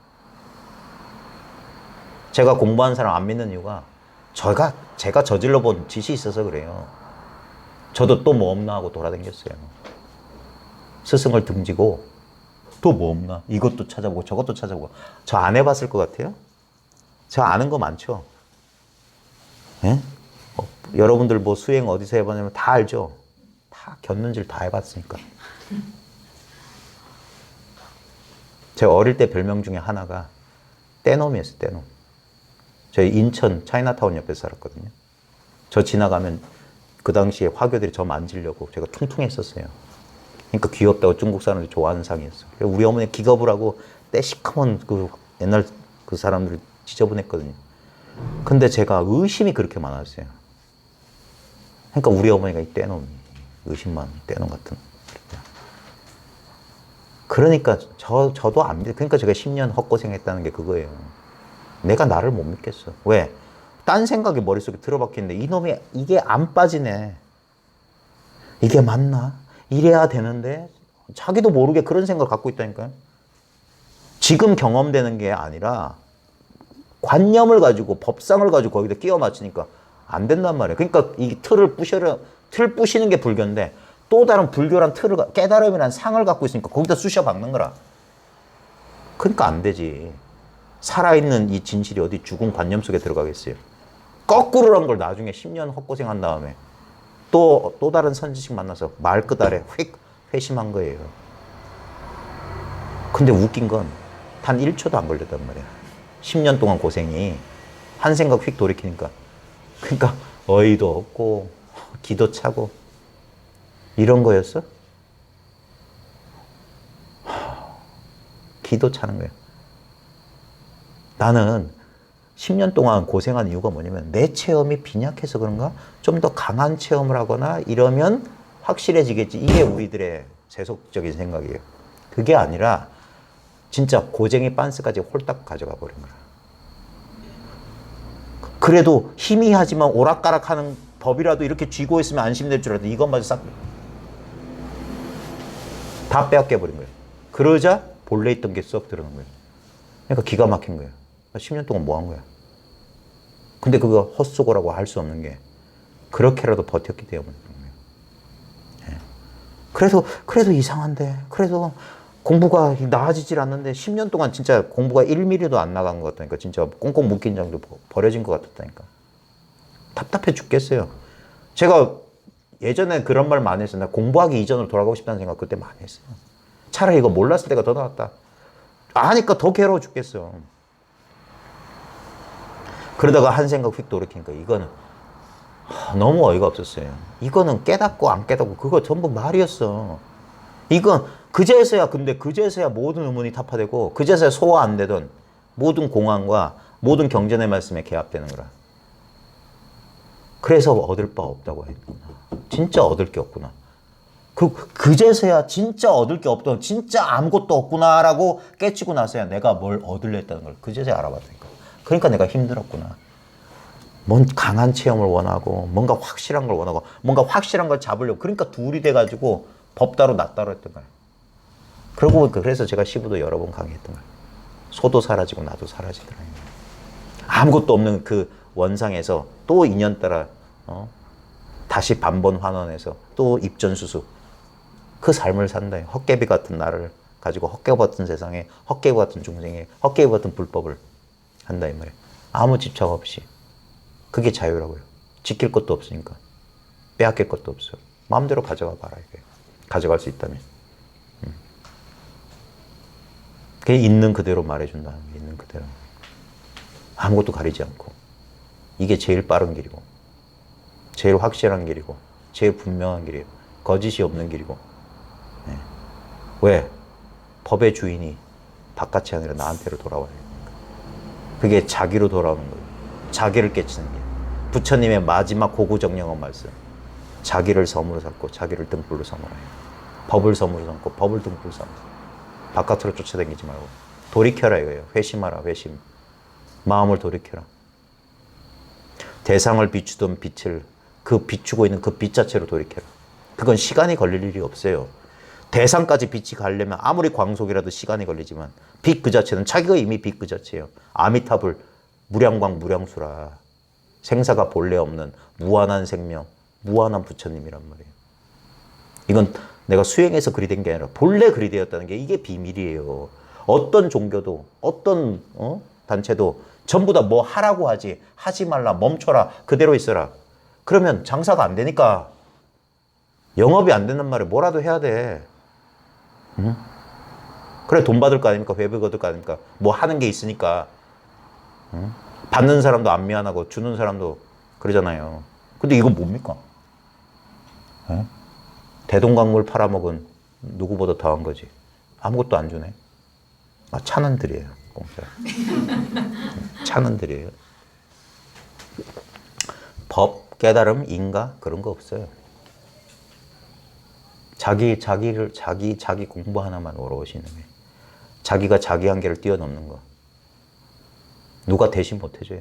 제가 공부하는 사람 안 믿는 이유가 제가 저질러 본 짓이 있어서 그래요. 저도 또 뭐 없나 하고 돌아다녔어요. 스승을 등지고 또 뭐 없나 이것도 찾아보고 저것도 찾아보고. 저 안 해봤을 것 같아요? 저 아는 거 많죠? 예? 여러분들 뭐 수행 어디서 해봤냐면 다 알죠? 다 곁눈질 다 해봤으니까. 제가 어릴 때 별명 중에 하나가 떼놈이었어요. 떼놈. 저희 인천 차이나타운 옆에 살았거든요. 저 지나가면 그 당시에 화교들이 저 만지려고 제가 퉁퉁했었어요. 그러니까 귀엽다고 중국 사람들이 좋아하는 상이었어요. 우리 어머니 기겁을 하고 때 시커먼 그 옛날 그 사람들을 지저분했거든요. 근데 제가 의심이 그렇게 많았어요. 그러니까 우리 어머니가 이 떼놈, 의심만 떼놈 같은. 그러니까 저도 안 믿어요. 그러니까 제가 10년 헛고생했다는 게 그거예요. 내가 나를 못 믿겠어. 왜? 딴 생각이 머릿속에 들어박히는데 이놈이 이게 안 빠지네. 이게 맞나? 이래야 되는데 자기도 모르게 그런 생각을 갖고 있다니까요. 지금 경험되는 게 아니라 관념을 가지고 법상을 가지고 거기다 끼워 맞추니까 안 된단 말이에요. 그러니까 이 틀을 부시는 게 불교인데 또 다른 불교란 틀을, 깨달음이란 상을 갖고 있으니까 거기다 쑤셔 박는 거라. 그러니까 안 되지. 살아있는 이 진실이 어디 죽은 관념 속에 들어가겠어요. 거꾸로란 걸 나중에 10년 헛고생한 다음에 또 다른 선지식 만나서 말 끝아래 회심한 거예요. 근데 웃긴 건 단 1초도 안 걸렸단 말이야. 10년 동안 고생이 한 생각 휙 돌이키니까 그러니까 어이도 없고 기도 차고 이런 거였어? 기도 차는 거예요. 나는 10년 동안 고생한 이유가 뭐냐면 내 체험이 빈약해서 그런가? 좀 더 강한 체험을 하거나 이러면 확실해지겠지. 이게 우리들의 세속적인 생각이에요. 그게 아니라 진짜 고쟁이 빤스까지 홀딱 가져가 버린 거야. 그래도 희미하지만 오락가락하는 법이라도 이렇게 쥐고 있으면 안심될 줄 알았는데 이것마저 싹 다 빼앗겨 버린 거예요. 그러자 본래 있던 게 쏙 들어간 거예요. 그러니까 기가 막힌 거예요. 10년 동안 뭐 한 거야? 근데 그거 헛수고라고 할 수 없는 게 그렇게라도 버텼기 때문에 그런 거예요. 예. 그래도 이상한데 그래도 공부가 나아지질 않는데 10년 동안 진짜 공부가 1mm도 안 나간 것 같다니까. 진짜 꽁꽁 묶인 정도 버려진 것 같았다니까. 답답해 죽겠어요. 제가 예전에 그런 말 많이 했어요. 나 공부하기 이전으로 돌아가고 싶다는 생각 그때 많이 했어요. 차라리 이거 몰랐을 때가 더 나았다. 아니까 더 괴로워 죽겠어. 그러다가 한 생각 휙 돌이키니까 이거는 너무 어이가 없었어요. 이거는 깨닫고 안 깨닫고 그거 전부 말이었어. 이건 그제서야 근데 그제서야 모든 의문이 타파되고 그제서야 소화 안 되던 모든 공안과 모든 경전의 말씀에 개합되는 거라. 그래서 얻을 바 없다고 했구나. 진짜 얻을 게 없구나. 그제서야 진짜 얻을 게 없던 진짜 아무것도 없구나라고 깨치고 나서야 내가 뭘 얻으려 했다는 걸 그제서야 알아봤다니까. 그러니까 내가 힘들었구나. 뭔 강한 체험을 원하고 뭔가 확실한 걸 원하고 뭔가 확실한 걸 잡으려고 그러니까 둘이 돼가지고 법따로 낫따로 했던 거야. 그래서 제가 시부도 여러 번 강의했던 거야. 소도 사라지고 나도 사라지더라. 아무것도 없는 그 원상에서 또 인연 따라 다시 반번 환원해서 또 입전수수 그 삶을 산다. 헛개비 같은 나를 가지고 헛개비 같은 세상에 헛개비 같은 중생에 헛개비 같은 불법을 한다 이 말이에요. 아무 집착 없이. 그게 자유라고요. 지킬 것도 없으니까. 빼앗길 것도 없어요. 마음대로 가져가 봐라 이거예요. 가져갈 수 있다면. 그게 있는 그대로 말해준다는 게 있는 그대로. 아무것도 가리지 않고. 이게 제일 빠른 길이고 제일 확실한 길이고 제일 분명한 길이에요. 거짓이 없는 길이고. 네. 왜? 법의 주인이 바깥이 아니라 나한테로 돌아와요. 그게 자기로 돌아오는 거예요. 자기를 깨치는 게. 부처님의 마지막 고구정령한 말씀. 자기를 섬으로 삼고 자기를 등불로 삼으라 해요. 법을 섬으로 삼고 법을 등불로 삼고 바깥으로 쫓아다니지 말고 돌이켜라 이거예요. 회심하라 회심. 마음을 돌이켜라. 대상을 비추던 빛을 그 비추고 있는 그 빛 자체로 돌이켜라. 그건 시간이 걸릴 일이 없어요. 대상까지 빛이 가려면 아무리 광속이라도 시간이 걸리지만 빛 그 자체는 자기가 이미 빛 그 자체예요. 아미타불 무량광 무량수라. 생사가 본래 없는 무한한 생명, 무한한 부처님이란 말이에요. 이건 내가 수행해서 그리 된 게 아니라 본래 그리 되었다는 게 이게 비밀이에요. 어떤 종교도 어떤 단체도 전부 다 뭐 하라고 하지 하지 말라 멈춰라 그대로 있어라. 그러면 장사가 안 되니까 영업이 안 되는 말에 뭐라도 해야 돼. 응? 그래 돈 받을 거 아닙니까? 회비 얻을 거 아닙니까? 뭐 하는 게 있으니까. 응? 받는 사람도 안 미안하고 주는 사람도 그러잖아요. 근데 이건 뭡니까? 응? 대동강물 팔아먹은 누구보다 더한 거지. 아무것도 안 주네. 아, 찬원들이에요. 공짜. 찬원들이에요. 법, 깨달음, 인가 그런 거 없어요. 자기 공부 하나만 오롯이 있는 거예요. 자기가 자기 한계를 뛰어넘는 거. 누가 대신 못 해줘요.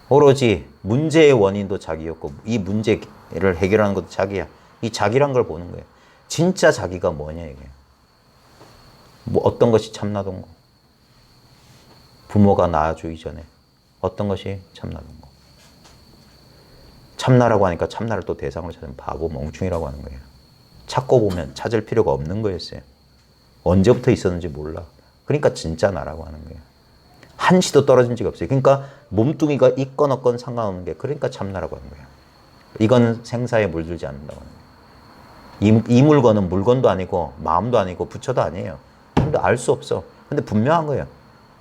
오로지 문제의 원인도 자기였고 이 문제를 해결하는 것도 자기야. 이 자기란 걸 보는 거예요. 진짜 자기가 뭐냐 이게. 뭐 어떤 것이 참나던 거. 부모가 낳아주기 전에 어떤 것이 참나던 거. 참나라고 하니까 참나를 또 대상으로 찾으면 바보 멍충이라고 하는 거예요. 찾고 보면 찾을 필요가 없는 거였어요. 언제부터 있었는지 몰라. 그러니까 진짜 나라고 하는 거예요. 한시도 떨어진 적이 없어요. 그러니까 몸뚱이가 있건 없건 상관없는 게 그러니까 참나라고 하는 거예요. 이건 생사에 물들지 않는다고 하는 거예요. 이 물건은 물건도 아니고 마음도 아니고 부처도 아니에요. 근데 알 수 없어. 근데 분명한 거예요.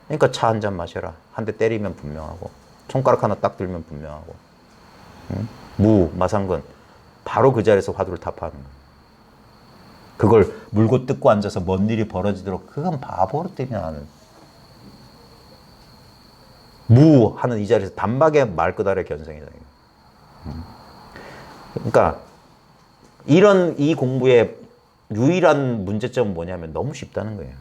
그러니까 차 한 잔 마셔라. 한 대 때리면 분명하고 손가락 하나 딱 들면 분명하고. 응? 무, 마상근 바로 그 자리에서 화두를 타파하는 거예요. 그걸 물고 뜯고 앉아서 뭔 일이 벌어지도록 그건 바보로 때문에 하는. 무 하는 이 자리에서 단박에 말끝알의 견성이다. 그러니까 이런 이 공부의 유일한 문제점은 뭐냐면 너무 쉽다는 거예요.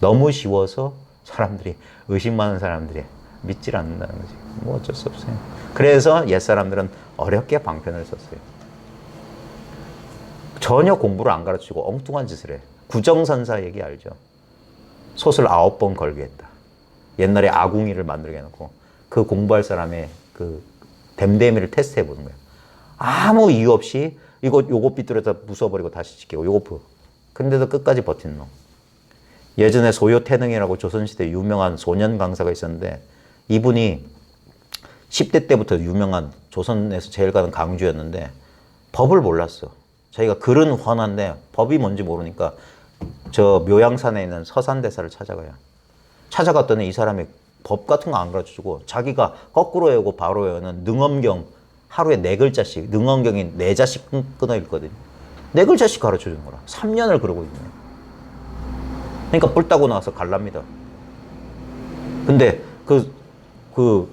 너무 쉬워서 사람들이 의심 많은 사람들이 믿질 않는다는 거지. 뭐 어쩔 수 없어요. 그래서 옛사람들은 어렵게 방편을 썼어요. 전혀 공부를 안 가르치고 엉뚱한 짓을 해. 구정선사 얘기 알죠? 솥을 9번 걸게 했다. 옛날에 아궁이를 만들게 해놓고 그 공부할 사람의 그 댐댐이를 테스트해 보는 거예요. 아무 이유 없이 요거 삐뚤어다 부숴버리고 다시 지키고 요거 근데도 끝까지 버틴 놈. 예전에 소요태능이라고 조선시대 유명한 소년 강사가 있었는데 이분이 10대 때부터 유명한 조선에서 제일 가는 강주였는데 법을 몰랐어. 자기가 글은 훤한데 법이 뭔지 모르니까 저 묘양산에 있는 서산대사를 찾아가요. 찾아갔더니 이 사람이 법 같은 거 안 가르쳐주고 자기가 거꾸로 외우고 바로 외우는 능엄경 하루에 4글자씩, 능엄경이 4자씩 끊어 읽거든요. 4글자씩 가르쳐주는 거라. 3년을 그러고 있네. 그러니까 뿔 따고 나와서 갈랍니다. 근데 그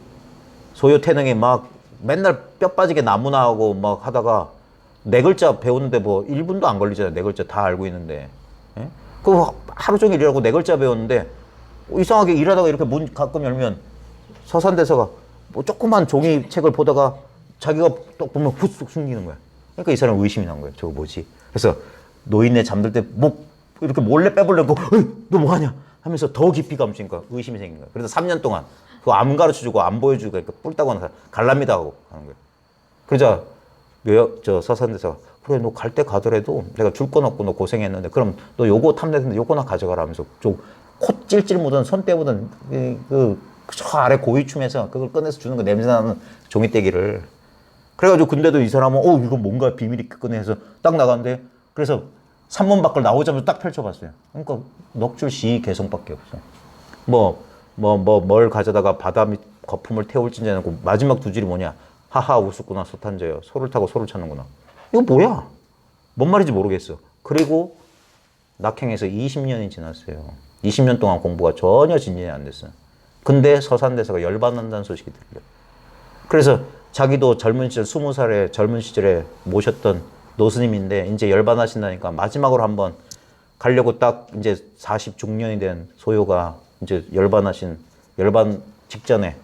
소요태능이 막 맨날 뼈 빠지게 나무나 하고 막 하다가 4글자 배우는데 뭐 1분도 안 걸리잖아요. 4글자 다 알고 있는데. 예? 그 하루 종일 일하고 4글자 배웠는데 이상하게 일하다가 이렇게 문 가끔 열면 서산대사가 뭐 조그만 종이책을 보다가 자기가 딱 보면 후쑥 숨기는 거야. 그러니까 이 사람 의심이 난 거예요. 저거 뭐지? 그래서 노인네 잠들 때 목 이렇게 몰래 빼보려고 너 뭐하냐 하면서 더 깊이 감추니까 의심이 생긴 거야. 그래서 3년 동안 그거 안 가르쳐주고 안 보여주고 그러니까 뿔 따고 나서 갈랍니다 하고 하는 거예요. 그러자 저 서산대사가 그래 너 갈 때 가더라도 내가 줄 건 없고 너 고생했는데 그럼 너 요거 탐내는데 요거나 가져가라 하면서 좀 콧 찔찔 묻은 손때 묻은 저 아래 고위층에서 그걸 꺼내서 주는 거 냄새나는 종이떼기를 그래가지고 근데도 이 사람은 이거 뭔가 비밀이 꺼내서 딱 나갔는데 그래서 산문 밖을 나오자마자 딱 펼쳐봤어요. 그러니까 넋줄 시 개성밖에 없어. 뭘 가져다가 바다 밑 거품을 태울진지 않고 마지막 두 줄이 뭐냐? 하하 우습구나 소탄저여 소를 타고 소를 찾는구나. 이거 뭐야? 뭔 말인지 모르겠어. 그리고 낙행해서 20년이 지났어요. 20년 동안 공부가 전혀 진전이 안 됐어요. 근데 서산대사가 열받는다는 소식이 들려. 그래서 자기도 젊은 시절 20살에 젊은 시절에 모셨던 노스님인데 이제 열반하신다니까 마지막으로 한번 가려고 딱 이제 40 중년이 된 소요가 이제 열반 직전에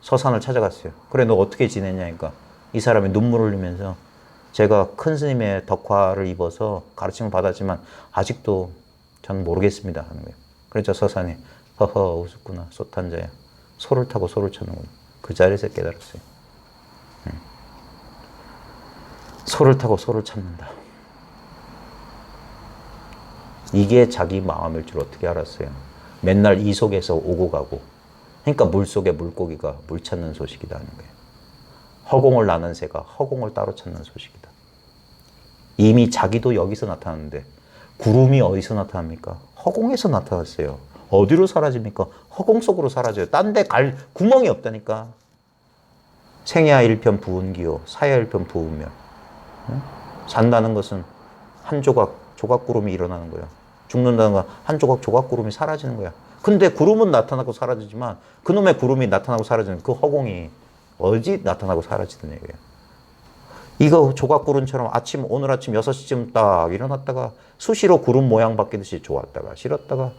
서산을 찾아갔어요. 그래 너 어떻게 지냈냐니까 이 사람이 눈물을 흘리면서 제가 큰 스님의 덕화를 입어서 가르침을 받았지만 아직도 저는 모르겠습니다 하는 거예요. 그래서 서산이 허허 우습구나 소탄자야 소를 타고 소를 찾는구나. 그 자리에서 깨달았어요. 소를 타고 소를 찾는다. 이게 자기 마음일 줄 어떻게 알았어요? 맨날 이 속에서 오고 가고 그러니까 물속에 물고기가 물 찾는 소식이다 하는 거예요. 허공을 나는 새가 허공을 따로 찾는 소식이다. 이미 자기도 여기서 나타났는데 구름이 어디서 나타납니까? 허공에서 나타났어요. 어디로 사라집니까? 허공 속으로 사라져요. 딴 데 갈 구멍이 없다니까. 생야 일편 부운기요 사야 일편 부운명. 산다는 것은 한 조각 구름이 일어나는 거야. 죽는다는 건 한 조각 구름이 사라지는 거야. 근데 구름은 나타나고 사라지지만 그놈의 구름이 나타나고 사라지는 그 허공이 어디 나타나고 사라지는 얘기예요. 이거 조각구름처럼 오늘 아침 6시쯤 딱 일어났다가 수시로 구름 모양 바뀌듯이 좋았다가 싫었다가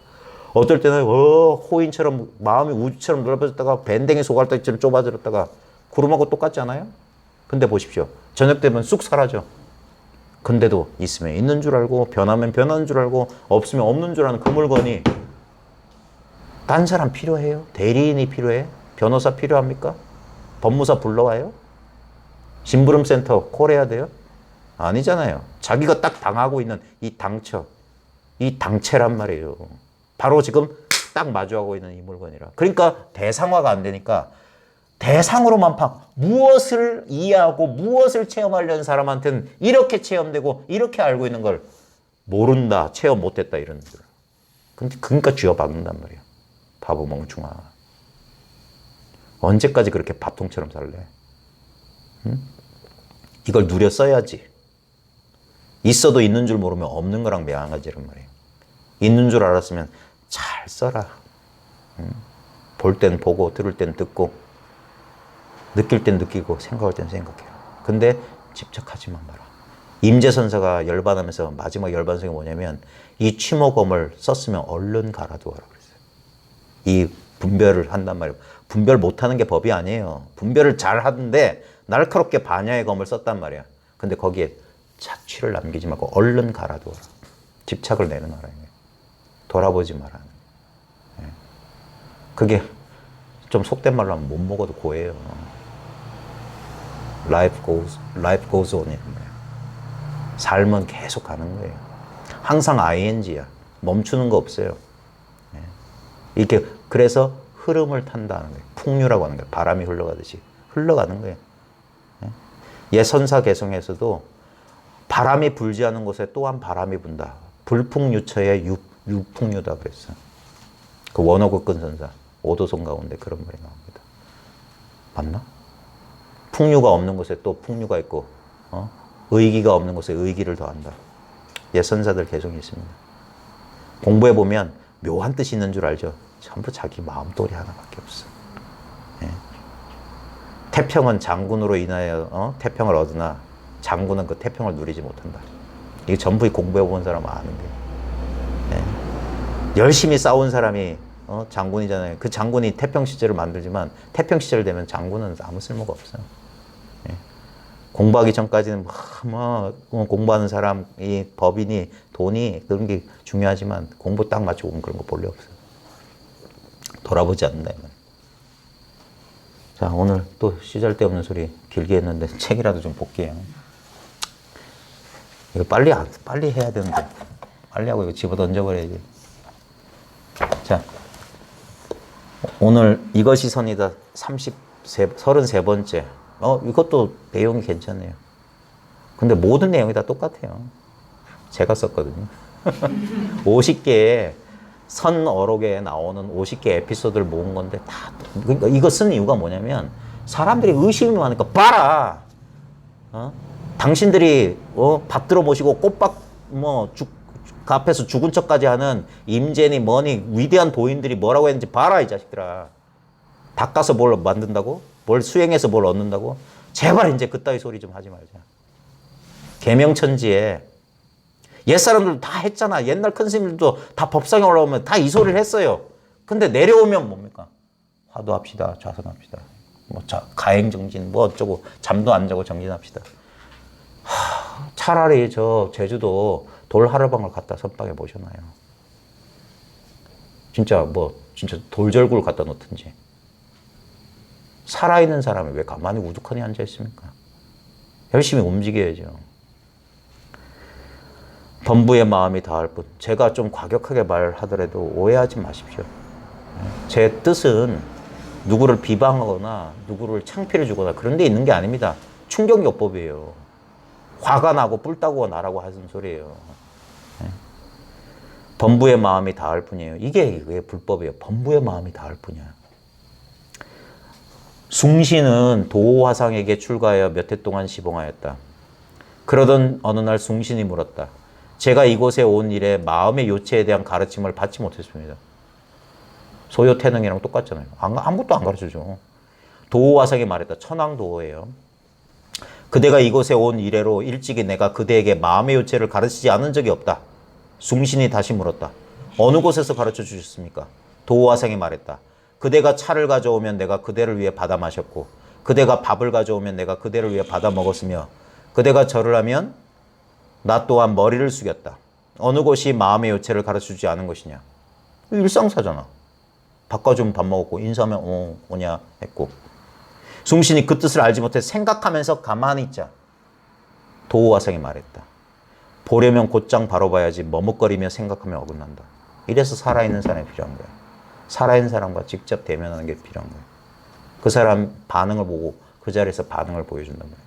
어떨 때는 호인처럼 마음이 우주처럼 넓어졌다가 밴댕이 소갈딱지로 좁아졌다가 구름하고 똑같지 않아요? 근데 보십시오. 저녁 되면 쑥 사라져. 근데도 있으면 있는 줄 알고 변하면 변하는 줄 알고 없으면 없는 줄 아는 그 물건이 딴 사람 필요해요? 대리인이 필요해? 변호사 필요합니까? 법무사 불러와요? 심부름센터 콜해야 돼요? 아니잖아요. 자기가 딱 당하고 있는 이 당처, 이 당체란 말이에요. 바로 지금 딱 마주하고 있는 이 물건이라. 그러니까 대상화가 안 되니까 대상으로만 무엇을 이해하고 무엇을 체험하려는 사람한테는 이렇게 체험되고 이렇게 알고 있는 걸 모른다, 체험 못했다 이런 들. 그러니까 쥐어박는단 말이에요. 바보 멍충아. 언제까지 그렇게 밥통처럼 살래? 응? 이걸 누려 써야지. 있어도 있는 줄 모르면 없는 거랑 매한가지란 말이에요. 있는 줄 알았으면 잘 써라. 응? 볼 땐 보고, 들을 땐 듣고, 느낄 땐 느끼고, 생각할 땐 생각해요. 근데 집착하지만 마라. 임재선사가 열반하면서 마지막 열반성이 뭐냐면 이 취모검을 썼으면 얼른 갈아두어라 그랬어요. 이 분별을 한단 말이에요. 분별 못하는 게 법이 아니에요. 분별을 잘 하는데 날카롭게 반야의 검을 썼단 말이야. 근데 거기에 착취를 남기지 말고 얼른 갈아두어라. 집착을 내려놔라. 돌아보지 마라. 그게 좀 속된 말로 하면 못 먹어도 고해요. Life goes on이란 말이야. 삶은 계속 가는 거예요. 항상 ing야. 멈추는 거 없어요. 이렇게 그래서 흐름을 탄다는 거예요. 풍류라고 하는 거예요. 바람이 흘러가듯이 흘러가는 거예요. 옛 선사 개성에서도 바람이 불지 않은 곳에 또한 바람이 분다. 불풍유처의 유풍유다 그랬어. 그 원어국근 선사 오도송 가운데 그런 말이 나옵니다. 맞나? 풍류가 없는 곳에 또 풍류가 있고, 의기가 없는 곳에 의기를 더한다. 옛 선사들 개성이 있습니다. 공부해 보면 묘한 뜻이 있는 줄 알죠. 전부 자기 마음돌이 하나밖에 없어. 예. 태평은 장군으로 인하여 태평을 얻으나 장군은 그 태평을 누리지 못한다. 이게 전부 공부해 본 사람은 아는데. 예. 열심히 싸운 사람이 장군이잖아요. 그 장군이 태평 시절을 만들지만 태평 시절 되면 장군은 아무 쓸모가 없어요. 예. 공부하기 전까지는 공부하는 사람이 법인이 돈이 그런 게 중요하지만 공부 딱 맞추고 오면 그런 거 볼래 없어요. 돌아보지 않는다. 자, 오늘 또 시잘데없는 소리 길게 했는데 책이라도 좀 볼게요. 이거 빨리 해야 되는데 빨리 하고 이거 집어 던져버려야지. 자, 오늘 이것이 선이다 33번째. 이것도 내용이 괜찮네요. 근데 모든 내용이 다 똑같아요. 제가 썼거든요. 50개의 선어록에 나오는 50개 에피소드를 모은 건데 다 그러니까 이거 쓴 이유가 뭐냐면 사람들이 의심이 많으니까 봐라. 당신들이 받들어 모시고 꽃밭 그 앞에서 죽은 척까지 하는 임재니 뭐니 위대한 도인들이 뭐라고 했는지 봐라 이 자식들아. 닦아서 뭘 만든다고? 뭘 수행해서 뭘 얻는다고? 제발 이제 그따위 소리 좀 하지 말자. 계명천지에 옛사람들도 다 했잖아. 옛날 큰 스님들도 다 법상에 올라오면 다 이 소리를 했어요. 근데 내려오면 뭡니까? 화도합시다. 좌선합시다. 가행정진 어쩌고 잠도 안 자고 정진합시다. 차라리 저 제주도 돌하르방을 갖다 선방에 모셔놔요. 진짜 돌절구를 갖다 놓든지. 살아있는 사람이 왜 가만히 우두커니 앉아 있습니까? 열심히 움직여야죠. 범부의 마음이 닿을 뿐. 제가 좀 과격하게 말하더라도 오해하지 마십시오. 제 뜻은 누구를 비방하거나 누구를 창피를 주거나 그런 데 있는 게 아닙니다. 충격요법이에요. 화가 나고 뿔 따고 나라고 하는 소리예요. 범부의 마음이 닿을 뿐이에요. 이게 왜 불법이에요? 범부의 마음이 닿을 뿐이야. 숭신은 도화상에게 출가하여 몇 해 동안 시봉하였다. 그러던 어느 날 숭신이 물었다. 제가 이곳에 온 일에 마음의 요체에 대한 가르침을 받지 못했습니다. 소요태능이랑 똑같잖아요. 아무것도 안 가르쳐줘. 도화상이 말했다. 천왕도호예요. 그대가 이곳에 온 이래로 일찍이 내가 그대에게 마음의 요체를 가르치지 않은 적이 없다. 숭신이 다시 물었다. 어느 곳에서 가르쳐 주셨습니까? 도화상이 말했다. 그대가 차를 가져오면 내가 그대를 위해 받아 마셨고 그대가 밥을 가져오면 내가 그대를 위해 받아 먹었으며 그대가 절을 하면 나 또한 머리를 숙였다. 어느 곳이 마음의 요체를 가르쳐주지 않은 것이냐. 일상사잖아. 바꿔주면 밥 먹었고 인사하면 오냐 했고. 숭신이 그 뜻을 알지 못해 생각하면서 가만히 있자. 도화상이 말했다. 보려면 곧장 바로 봐야지 머뭇거리며 생각하면 어긋난다. 이래서 살아있는 사람이 필요한 거야. 살아있는 사람과 직접 대면하는 게 필요한 거야. 그 사람 반응을 보고 그 자리에서 반응을 보여준단 말이야.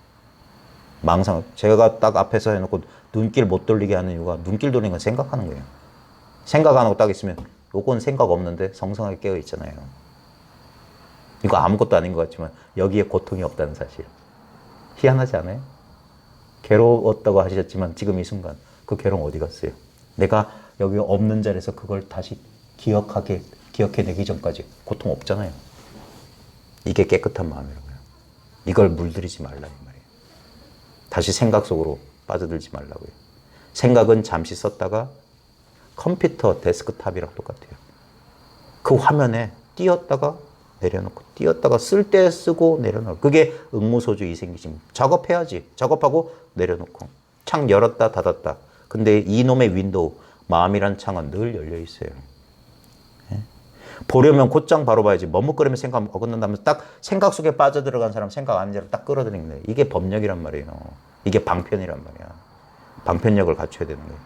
망상. 제가 딱 앞에서 해놓고 눈길 못 돌리게 하는 이유가 눈길 돌리는 건 생각하는 거예요. 생각 안 하고 딱 있으면 요건 생각 없는데 성성하게 깨어 있잖아요. 이거 아무것도 아닌 것 같지만 여기에 고통이 없다는 사실. 희한하지 않아요? 괴로웠다고 하셨지만 지금 이 순간 그 괴로움 어디 갔어요? 내가 여기 없는 자리에서 그걸 다시 기억해내기 전까지 고통 없잖아요. 이게 깨끗한 마음이라고요. 이걸 물들이지 말라 이 말이에요. 다시 생각 속으로 빠져들지 말라고요. 생각은 잠시 썼다가 컴퓨터 데스크탑이랑 똑같아요. 그 화면에 띄었다가 내려놓고 띄었다가 쓸 때 쓰고 내려놓고 그게 응무소주 이생기심. 작업해야지. 작업하고 내려놓고 창 열었다 닫았다. 근데 이놈의 윈도우 마음이란 창은 늘 열려 있어요. 예? 보려면 곧장 바로 봐야지. 머뭇거리면 생각 어긋난다면 딱 생각 속에 빠져들어간 사람 생각 아닌 자를 딱 끌어들이는 거예요. 이게 법력이란 말이에요. 이게 방편이란 말이야. 방편력을 갖춰야 되는 거예요.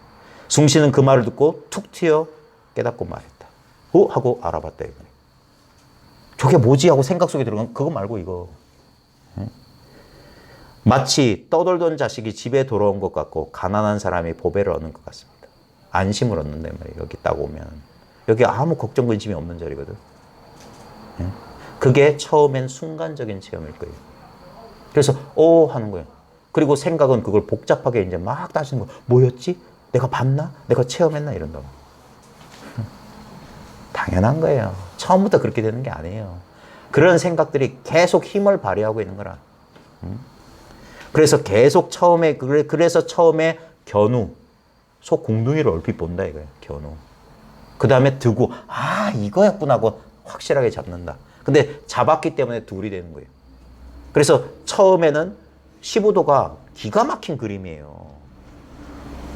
숭씨는 그 말을 듣고 툭 튀어 깨닫고 말했다. 하고 알아봤다 이거예요. 저게 뭐지 하고 생각 속에 들어간 그거 말고 이거. 마치 떠돌던 자식이 집에 돌아온 것 같고 가난한 사람이 보배를 얻는 것 같습니다. 안심을 얻는다 말이에요. 여기 딱 오면. 여기 아무 걱정 근심이 없는 자리거든. 그게 처음엔 순간적인 체험일 거예요. 그래서 하는 거예요. 그리고 생각은 그걸 복잡하게 이제 막 따지는 거예요. 뭐였지? 내가 봤나? 내가 체험했나? 이런다고. 당연한 거예요. 처음부터 그렇게 되는 게 아니에요. 그런 생각들이 계속 힘을 발휘하고 있는 거라. 그래서 계속 그래서 처음에 견우, 속 공둥이를 얼핏 본다 이거예요. 견우. 그 다음에 드고, 이거였구나 하고 확실하게 잡는다. 근데 잡았기 때문에 둘이 되는 거예요. 그래서 처음에는 15도가 기가 막힌 그림이에요.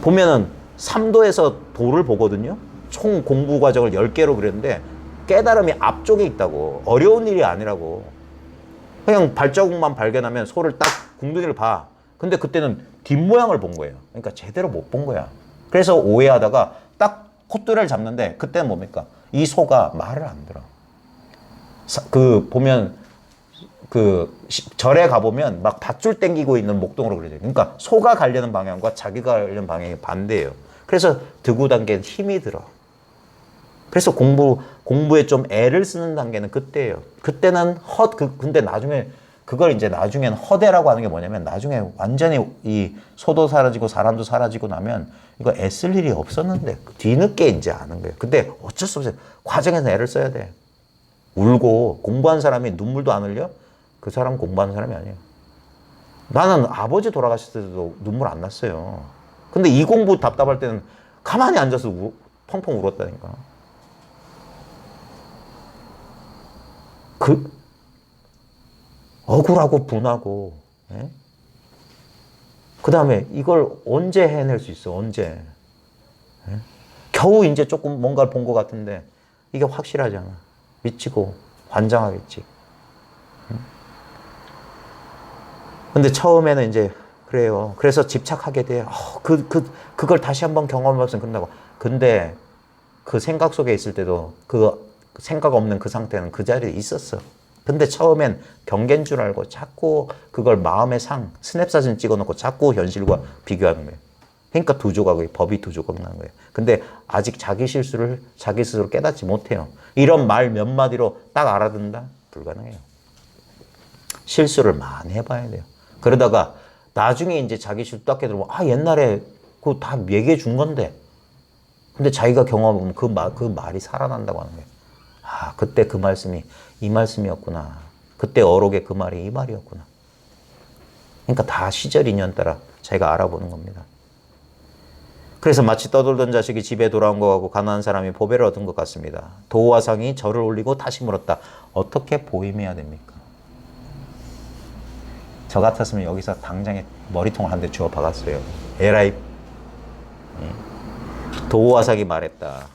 보면은 3도에서 도를 보거든요. 총 공부 과정을 10개로 그렸는데 깨달음이 앞쪽에 있다고. 어려운 일이 아니라고. 그냥 발자국만 발견하면 소를 딱 궁둥이를 봐. 근데 그때는 뒷모양을 본 거예요. 그러니까 제대로 못 본 거야. 그래서 오해하다가 딱 콧대를 잡는데 그때는 뭡니까? 이 소가 말을 안 들어. 보면 절에 가보면 막 밧줄 땡기고 있는 목동으로 그려져요. 그러니까 소가 가려는 방향과 자기가 가려는 방향이 반대예요. 그래서 드구 단계는 힘이 들어. 그래서 공부에 좀 애를 쓰는 단계는 그때예요. 그때는 근데 나중에 나중엔 허대라고 하는 게 뭐냐면 나중에 완전히 이 소도 사라지고 사람도 사라지고 나면 이거 애쓸 일이 없었는데 뒤늦게 이제 아는 거예요. 근데 어쩔 수 없어요. 과정에서 애를 써야 돼. 울고 공부한 사람이 눈물도 안 흘려? 그 사람 공부하는 사람이 아니에요. 나는 아버지 돌아가셨을 때도 눈물 안 났어요. 근데 이 공부 답답할 때는 가만히 앉아서 펑펑 울었다니까. 억울하고 분하고, 예? 그 다음에 이걸 언제 해낼 수 있어, 언제? 예? 겨우 이제 조금 뭔가를 본 것 같은데 이게 확실하지 않아. 미치고 환장하겠지. 근데 처음에는 이제 그래요. 그래서 집착하게 돼. 그걸 다시 한번 경험해봤으면 끝나고. 근데 그 생각 속에 있을 때도 그 생각 없는 그 상태는 그 자리에 있었어. 근데 처음엔 경계인 줄 알고 자꾸 그걸 마음의 스냅 사진 찍어놓고 자꾸 현실과 비교하는 거예요. 그러니까 두 조각의 법이 두 조각 나는 거예요. 근데 아직 자기 실수를 자기 스스로 깨닫지 못해요. 이런 말 몇 마디로 딱 알아듣는다? 불가능해요. 실수를 많이 해봐야 돼요. 그러다가 나중에 이제 자기 실수 딱 깨달으면 옛날에 그거 다 얘기해 준 건데. 근데 자기가 경험하면 그 말이 살아난다고 하는 거예요. 그때 그 말씀이 이 말씀이었구나. 그때 어록의 그 말이 이 말이었구나. 그러니까 다 시절 인연 따라 자기가 알아보는 겁니다. 그래서 마치 떠돌던 자식이 집에 돌아온 것 같고 가난한 사람이 보배를 얻은 것 같습니다. 도화상이 절을 올리고 다시 물었다. 어떻게 보임해야 됩니까? 저 같았으면 여기서 당장에 머리통을 한 대 주워 박았어요. 에라이. 도화상이 말했다.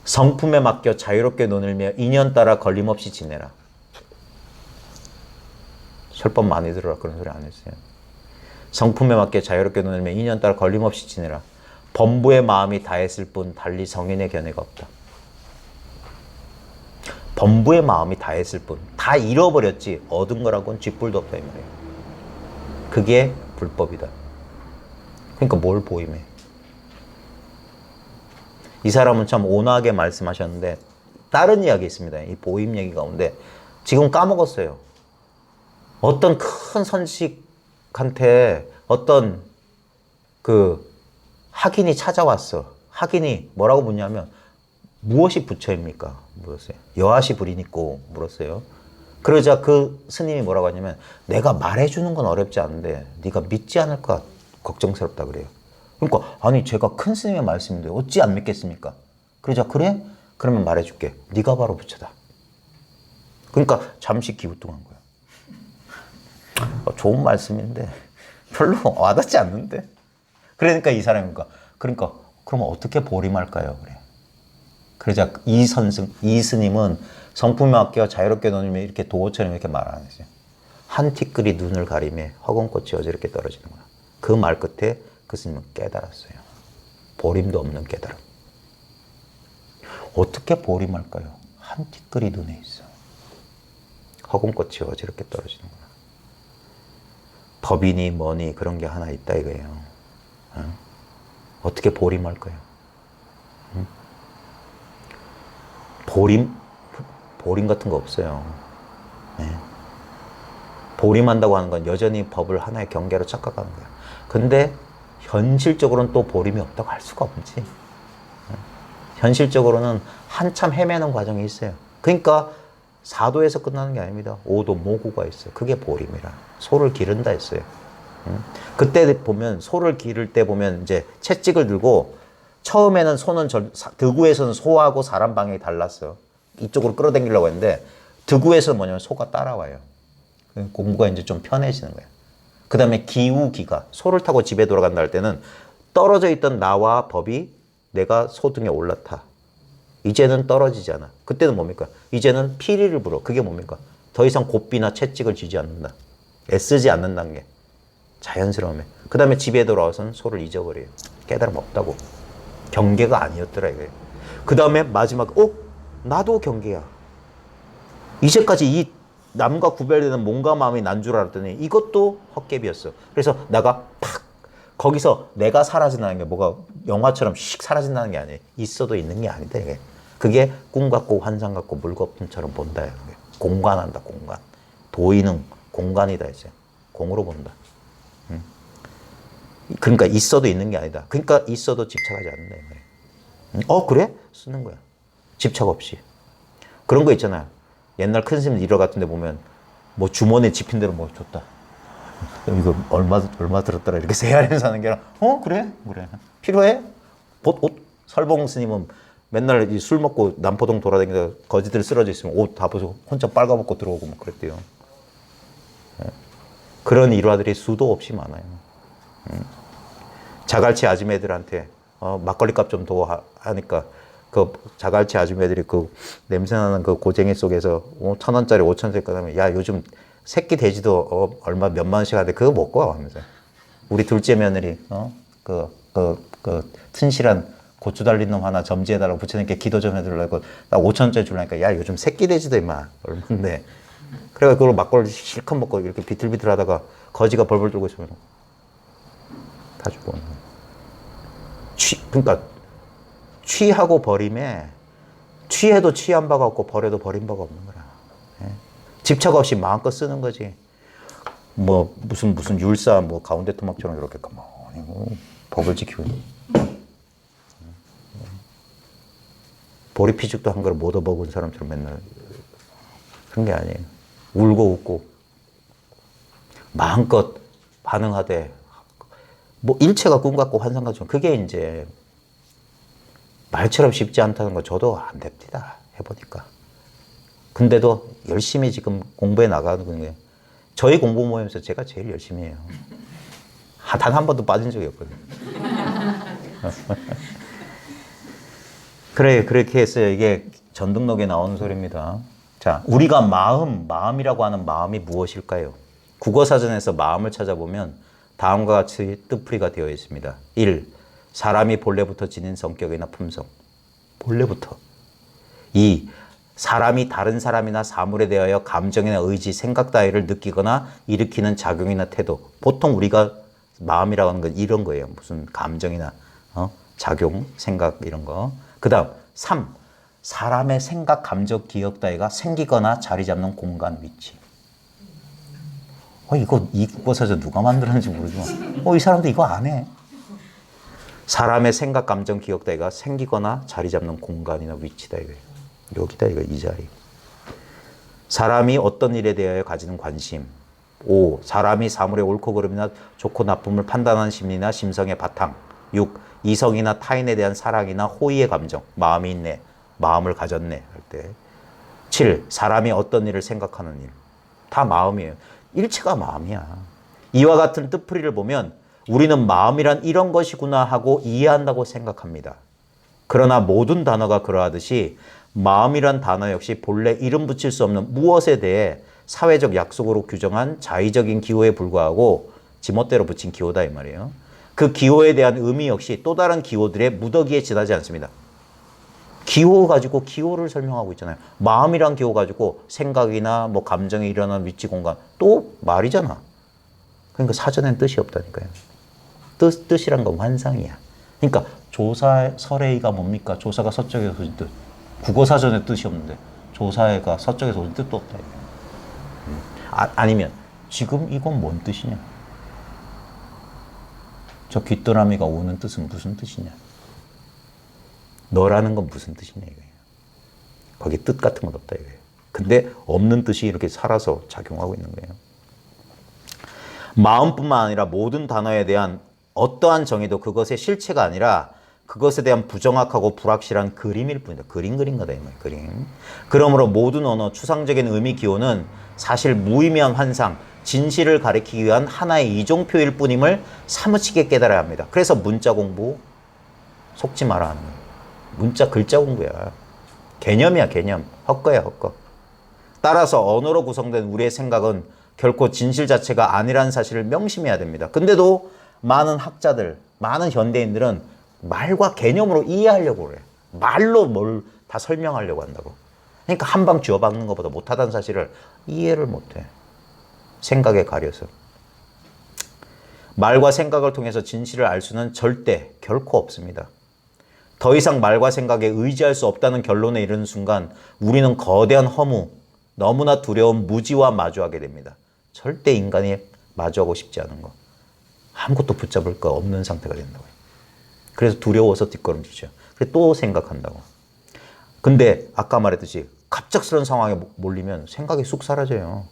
성품에 맡겨 자유롭게 논을며 인연 따라 걸림없이 지내라. 설법 많이 들어라 그런 소리 안 했어요. 성품에 맡겨 자유롭게 논을며 인연 따라 걸림없이 지내라. 범부의 마음이 다했을 뿐 달리 성인의 견해가 없다. 범부의 마음이 다했을 뿐 다 잃어버렸지 얻은 거라고는 쥐뿔도 없다 이 말이에요. 그게 불법이다. 그러니까 뭘 보임해? 이 사람은 참 온화하게 말씀하셨는데 다른 이야기 있습니다. 이 보임 얘기 가운데 지금 까먹었어요. 어떤 큰 선식한테 어떤 그 학인이 찾아왔어. 학인이 뭐라고 묻냐면 무엇이 부처입니까? 물었어요. 여하시 불이니까 물었어요. 그러자 그 스님이 뭐라고 하냐면 내가 말해주는 건 어렵지 않은데 네가 믿지 않을까 걱정스럽다 그래요. 그러니까 아니 제가 큰 스님의 말씀인데 어찌 안 믿겠습니까? 그러자 그래? 그러면 말해줄게. 네가 바로 부처다. 그러니까 잠시 기우뚱한 거야. 좋은 말씀인데 별로 와닿지 않는데. 그러니까 이 사람이 그러니까 그러면 어떻게 보림할까요? 그래. 그러자 이 스님은 성품에 맡겨 자유롭게 노니면 이렇게 도어처럼 이렇게 말 안 했어요. 한 티끌이 눈을 가리며 허공꽃이 어지럽게 떨어지는구나. 그 말 끝에 그 스님은 깨달았어요. 보림도 없는 깨달음. 어떻게 보림할까요? 한 티끌이 눈에 있어. 허공꽃이 어지럽게 떨어지는구나. 법이니 뭐니 그런 게 하나 있다 이거예요. 어떻게 보림할까요? 보림 같은 거 없어요. 네. 보림한다고 하는 건 여전히 법을 하나의 경계로 착각하는 거야. 근데 현실적으로는 또 보림이 없다고 할 수가 없지. 현실적으로는 한참 헤매는 과정이 있어요. 그러니까 4도에서 끝나는 게 아닙니다. 5도 모구가 있어요. 그게 보림이라. 소를 기른다 했어요. 그때 보면 소를 기를 때 보면 이제 채찍을 들고 처음에는 소는 득우에서는 소하고 사람 방향이 달랐어요. 이쪽으로 끌어당기려고 했는데 득우에서는 뭐냐면 소가 따라와요. 공부가 이제 좀 편해지는 거예요. 그 다음에 기우기가 소를 타고 집에 돌아간다 할 때는 떨어져 있던 나와 법이 내가 소 등에 올라타. 이제는 떨어지잖아. 그때는 뭡니까? 이제는 피리를 불어. 그게 뭡니까? 더 이상 곱비나 채찍을 쥐지 않는다. 애쓰지 않는다는 게 자연스러움에. 그 다음에 집에 돌아와서는 소를 잊어버려요. 깨달음 없다고. 경계가 아니었더라 이거예요. 그 다음에 마지막 나도 경계야. 이제까지 이 남과 구별되는 몸과 마음이 난 줄 알았더니 이것도 헛개비였어. 그래서 나가 팍 거기서 내가 사라진다는 게 뭐가 영화처럼 씩 사라진다는 게 아니에요. 있어도 있는 게 아니다 이게. 그게 꿈 같고 환상 같고 물거품처럼 본다. 공간한다 공간. 도의는 공간이다 이제. 공으로 본다. 그러니까 있어도 있는 게 아니다. 그러니까 있어도 집착하지 않는다 이 말이에요. 그래? 쓰는 거야. 집착 없이. 그런 거 있잖아요. 옛날 큰 스님 일화 같은 데 보면 뭐 주머니에 집힌 대로 뭐 줬다. 이거 얼마 들었더라 이렇게 세알에 사는 게 아니라 그래 필요해? 설봉 스님은 맨날 술 먹고 남포동 돌아다니다가 거지들 쓰러져 있으면 옷 다 벗고 혼자 빨가벗고 들어오고 막 그랬대요. 그런 일화들이 수도 없이 많아요. 자갈치 아줌매들한테 막걸리 값 좀 더 하니까 그 자갈치 아줌매들이 그 냄새나는 그 고쟁이 속에서 1,000원짜리 5,000원짜리 하면 야 요즘 새끼 돼지도 얼마 몇만 원씩 하는데 그거 먹고 와 하면서 우리 둘째 며느리 튼실한 고추 달린 놈 하나 점지해달라고 부처님께 기도 좀 해달라고 나 5,000원짜리 주려니까 야 요즘 새끼 돼지도 임마 얼마인데 그래가 그걸 막걸리 실컷 먹고 이렇게 비틀비틀하다가 거지가 벌벌 떨고 있으면 다 주고 그러니까 취하고 버림에 취해도 취한 바가 없고 버려도 버린 바가 없는 거라. 집착 없이 마음껏 쓰는 거지. 뭐 무슨 율사 뭐 가운데 토막처럼 이렇게 가만히 법을 지키고 보리피죽도 한 그릇 못 얻어먹은 사람처럼 맨날 그런 게 아니에요. 울고 웃고 마음껏 반응하되 뭐 일체가 꿈 같고 환상 같지만 그게 이제 말처럼 쉽지 않다는 거 저도 안 됩니다. 해보니까. 근데도 열심히 지금 공부해 나가는 게 저희 공부 모임에서 제가 제일 열심히 해요. 단 한 번도 빠진 적이 없거든요. 그렇게 했어요. 이게 전등록에 나오는 소리입니다. 자, 우리가 마음이라고 하는 마음이 무엇일까요? 국어사전에서 마음을 찾아보면 다음과 같이 뜻풀이가 되어 있습니다. 1. 사람이 본래부터 지닌 성격이나 품성. 본래부터. 2. 사람이 다른 사람이나 사물에 대하여 감정이나 의지, 생각 따위를 느끼거나 일으키는 작용이나 태도. 보통 우리가 마음이라고 하는 건 이런 거예요. 무슨 감정이나 작용, 생각 이런 거. 그 다음 3. 사람의 생각, 감정, 기억 따위가 생기거나 자리 잡는 공간, 위치. 이거 이 국어사전 누가 만들었는지 모르지만 이 사람도 이거 안 해. 사람의 생각, 감정, 기억 따위가 생기거나 자리 잡는 공간이나 위치다 이거예요. 여기다 이거 이 자리. 사람이 어떤 일에 대하여 가지는 관심. 5. 사람이 사물의 옳고 그름이나 좋고 나쁨을 판단하는 심리나 심성의 바탕. 6. 이성이나 타인에 대한 사랑이나 호의의 감정. 마음이 있네. 마음을 가졌네. 할 때. 7. 사람이 어떤 일을 생각하는 일. 다 마음이에요. 일체가 마음이야. 이와 같은 뜻풀이를 보면 우리는 마음이란 이런 것이구나 하고 이해한다고 생각합니다. 그러나 모든 단어가 그러하듯이 마음이란 단어 역시 본래 이름 붙일 수 없는 무엇에 대해 사회적 약속으로 규정한 자의적인 기호에 불과하고 지멋대로 붙인 기호다 이 말이에요. 그 기호에 대한 의미 역시 또 다른 기호들의 무더기에 지나지 않습니다. 기호 가지고 기호를 설명하고 있잖아요. 마음이란 기호 가지고 생각이나 뭐 감정이 일어나는 위치 공간 또 말이잖아. 그러니까 사전엔 뜻이 없다니까요. 뜻이란 건 환상이야. 그러니까 조사 설의가 뭡니까? 조사가 서쪽에서 오신 뜻. 국어사전에 뜻이 없는데 조사가 서쪽에서 오신 뜻도 없다. 아니면 지금 이건 뭔 뜻이냐? 저 귀뚜라미가 우는 뜻은 무슨 뜻이냐? 너라는 건 무슨 뜻이냐 이거예요. 거기 뜻 같은 건 없다 이거예요. 근데 없는 뜻이 이렇게 살아서 작용하고 있는 거예요. 마음뿐만 아니라 모든 단어에 대한 어떠한 정의도 그것의 실체가 아니라 그것에 대한 부정확하고 불확실한 그림일 뿐이다. 그린 거다 이 말이에요. 그림. 그러므로 모든 언어, 추상적인 의미 기호는 사실 무의미한 환상, 진실을 가리키기 위한 하나의 이종표일 뿐임을 사무치게 깨달아야 합니다. 그래서 문자 공부 속지 마라 하는 거예요. 문자 글자 공부야. 개념이야 개념. 헛거야 헛거. 따라서 언어로 구성된 우리의 생각은 결코 진실 자체가 아니라는 사실을 명심해야 됩니다. 근데도 많은 학자들, 많은 현대인들은 말과 개념으로 이해하려고 그래. 말로 뭘 다 설명하려고 한다고. 그러니까 한방 쥐어박는 것보다 못하다는 사실을 이해를 못해. 생각에 가려서. 말과 생각을 통해서 진실을 알 수는 절대 결코 없습니다. 더 이상 말과 생각에 의지할 수 없다는 결론에 이르는 순간 우리는 거대한 허무, 너무나 두려운 무지와 마주하게 됩니다. 절대 인간이 마주하고 싶지 않은 거. 아무것도 붙잡을 거 없는 상태가 된다고요. 그래서 두려워서 뒷걸음질죠. 그래서 또 생각한다고. 근데 아까 말했듯이 갑작스러운 상황에 몰리면 생각이 쑥 사라져요.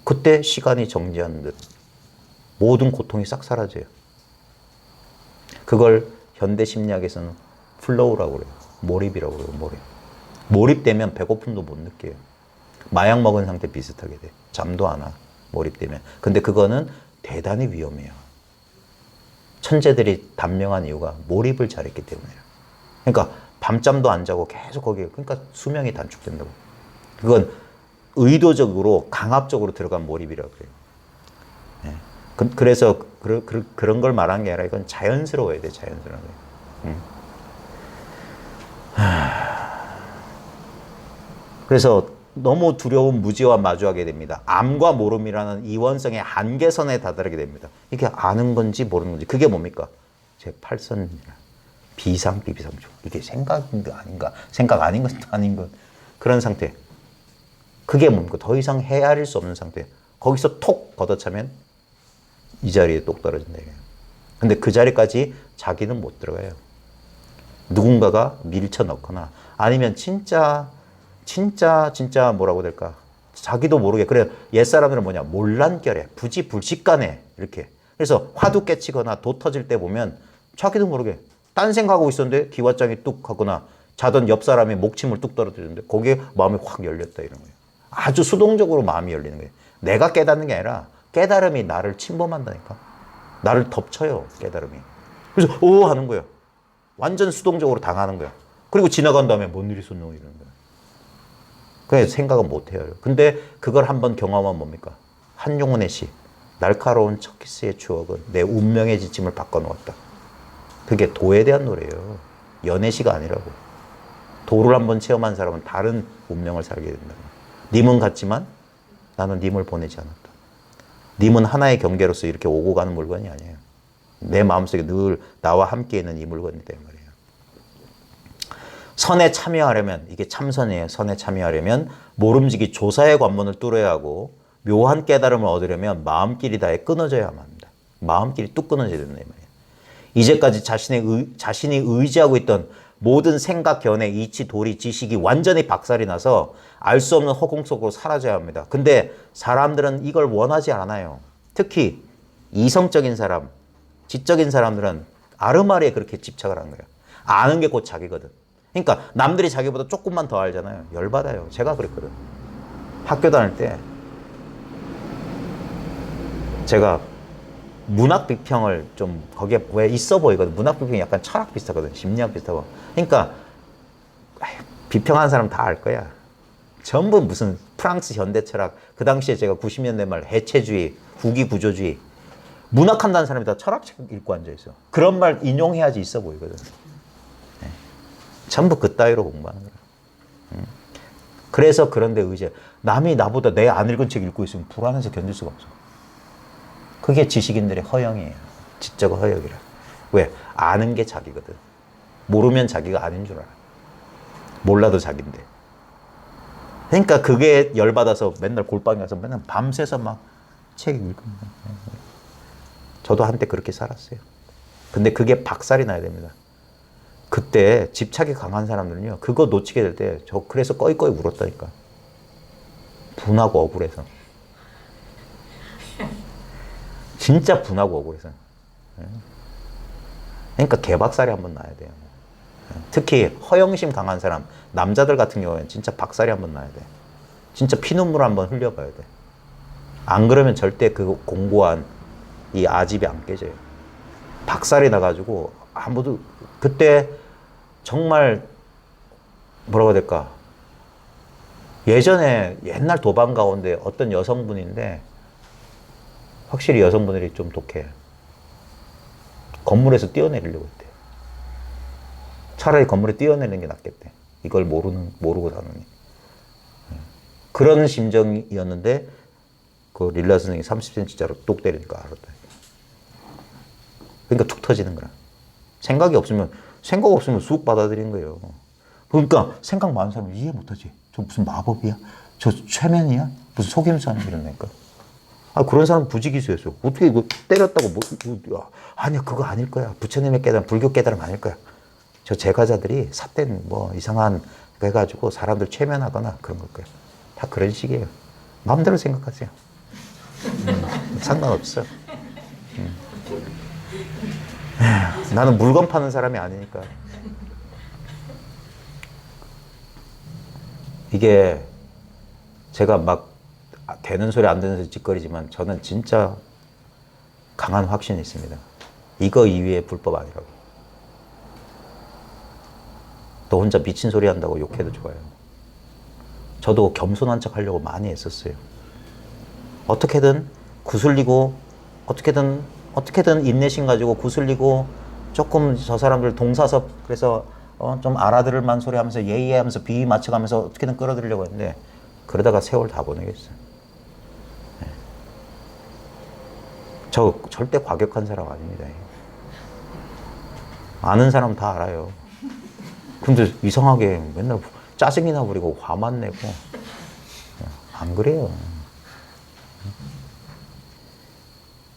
그때 시간이 정지하는 듯 모든 고통이 싹 사라져요. 그걸 현대 심리학에서는 플로우라고 그래요. 몰입이라고 그래요. 몰입. 몰입되면 배고픔도 못 느껴요. 마약 먹은 상태 비슷하게 돼. 잠도 안 와. 몰입되면. 근데 그거는 대단히 위험해요. 천재들이 단명한 이유가 몰입을 잘했기 때문이에요. 그러니까 밤잠도 안 자고 계속 거기에 그러니까 수명이 단축된다고. 그건 의도적으로 강압적으로 들어간 몰입이라고 그래요. 네. 그래서 그런 걸 말한 게 아니라 이건 자연스러워야 돼. 자연스러워야 돼. 그래서 너무 두려운 무지와 마주하게 됩니다. 암과 모름이라는 이원성의 한계선에 다다르게 됩니다. 이게 아는 건지 모르는 건지 그게 뭡니까? 제 팔선이라 비상비비상조. 이게 생각인 거 아닌가? 생각 아닌 것도 아닌 것. 그런 상태. 그게 뭡니까? 더 이상 헤아릴 수 없는 상태. 거기서 톡 걷어차면 이 자리에 똑 떨어진다. 근데 그 자리까지 자기는 못 들어가요. 누군가가 밀쳐 넣거나 아니면 진짜 뭐라고 될까? 자기도 모르게. 그래, 옛사람들은 뭐냐? 몰란결에, 부지불식간에 이렇게. 그래서 화두 깨치거나 도 터질 때 보면 자기도 모르게 딴 생각하고 있었는데 기왓장이 뚝 하거나 자던 옆 사람이 목침을 뚝 떨어뜨리는데 거기에 마음이 확 열렸다 이런 거예요. 아주 수동적으로 마음이 열리는 거예요. 내가 깨닫는 게 아니라 깨달음이 나를 침범한다니까. 나를 덮쳐요, 깨달음이. 그래서 오 하는 거예요. 완전 수동적으로 당하는 거예요. 그리고 지나간 다음에 뭔 일이 있었노 이러는 거예요. 그래서 생각은 못 해요. 근데 그걸 한번 경험하면 뭡니까? 한용운의 시. 날카로운 첫 키스의 추억은 내 운명의 지침을 바꿔놓았다. 그게 도에 대한 노래예요. 연애시가 아니라고. 도를 한번 체험한 사람은 다른 운명을 살게 된다. 님은 같지만 나는 님을 보내지 않았다. 님은 하나의 경계로서 이렇게 오고 가는 물건이 아니에요. 내 마음속에 늘 나와 함께 있는 이 물건이다 이 말이에요. 선에 참여하려면, 이게 참선이에요. 선에 참여하려면 모름지기 조사의 관문을 뚫어야 하고 묘한 깨달음을 얻으려면 마음길이 다해 끊어져야만 합니다. 마음길이 뚝 끊어져야 된다 이 말이에요. 이제까지 자신이 의지하고 있던 모든 생각, 견해, 이치, 도리, 지식이 완전히 박살이 나서 알 수 없는 허공 속으로 사라져야 합니다. 근데 사람들은 이걸 원하지 않아요. 특히 이성적인 사람, 지적인 사람들은 아르마리에 그렇게 집착을 하는 거예요. 아는 게 곧 자기거든. 그러니까 남들이 자기보다 조금만 더 알잖아요. 열받아요. 제가 그랬거든. 학교 다닐 때 제가 문학 비평을 좀 거기에 왜 있어 보이거든. 문학 비평이 약간 철학 비슷하거든. 심리학 비슷하고. 그러니까 비평하는 사람 다 알 거야. 전부 무슨 프랑스 현대 철학. 그 당시에 제가 90년대 말 해체주의, 후기 구조주의. 문학한다는 사람이 다 철학책 읽고 앉아있어. 그런 말 인용해야지 있어 보이거든. 네. 전부 그따위로 공부하는 거야. 그래서 그런데 의지. 남이 나보다 내 안 읽은 책 읽고 있으면 불안해서 견딜 수가 없어. 그게 지식인들의 허영이에요. 지적 허영이라. 왜? 아는 게 자기거든. 모르면 자기가 아닌 줄 알아. 몰라도 자기인데. 그러니까 그게 열받아서 맨날 골방에 가서 맨날 밤새서 막 책 읽고. 저도 한때 그렇게 살았어요. 근데 그게 박살이 나야 됩니다. 그때 집착이 강한 사람들은요, 그거 놓치게 될 때, 저 그래서 꺼이꺼이 울었다니까. 분하고 억울해서. 진짜 분하고 억울해서. 그러니까 개박살이 한번 나야 돼요. 특히 허영심 강한 사람, 남자들 같은 경우에는 진짜 박살이 한번 나야 돼. 진짜 피눈물 한번 흘려봐야 돼. 안 그러면 절대 그 공고한 이 아집이 안 깨져요. 박살이 나가지고 아무도 그때 정말 뭐라고 해야 될까? 예전에 옛날 도방 가운데 어떤 여성분인데 확실히 여성분들이 좀 독해. 건물에서 뛰어내리려고 했대. 차라리 건물에 뛰어내리는 게 낫겠대. 이걸 모르고 사느니. 그런 심정이었는데 그 릴라 선생이 30cm짜리 똑 때리니까 알았다. 그러니까 툭 터지는 거야. 생각 없으면 쑥 받아들이는 거예요. 그러니까 생각 많은 사람은 이해 못하지. 저 무슨 마법이야? 저 최면이야? 무슨 속임수 하는 이러니까. 아, 그런 사람 부지기수였어. 어떻게 이거 때렸다고 아니야, 그거 아닐 거야. 부처님의 깨달음, 불교 깨달음 아닐 거야. 저 제가자들이 삿된 뭐 이상한 거 해가지고 사람들 최면하거나 그런 걸 거야. 다 그런 식이에요. 마음대로 생각하세요. 상관없어. 나는 물건 파는 사람이 아니니까. 이게 제가 막 되는 소리 안 되는 소리 짓거리지만 저는 진짜 강한 확신이 있습니다. 이거 이외에 불법 아니라고. 너 혼자 미친 소리 한다고 욕해도 좋아요. 저도 겸손한 척 하려고 많이 했었어요. 어떻게든 구슬리고 어떻게든 인내심 가지고 구슬리고 조금 저 사람들 동사섭 그래서 좀 알아들을 만 소리 하면서 예의하면서 비위 맞춰가면서 어떻게든 끌어들이려고 했는데 그러다가 세월 다 보내겠어요. 네. 저 절대 과격한 사람 아닙니다. 아는 사람 다 알아요. 근데 이상하게 맨날 짜증이나 부리고 화만 내고 안 그래요.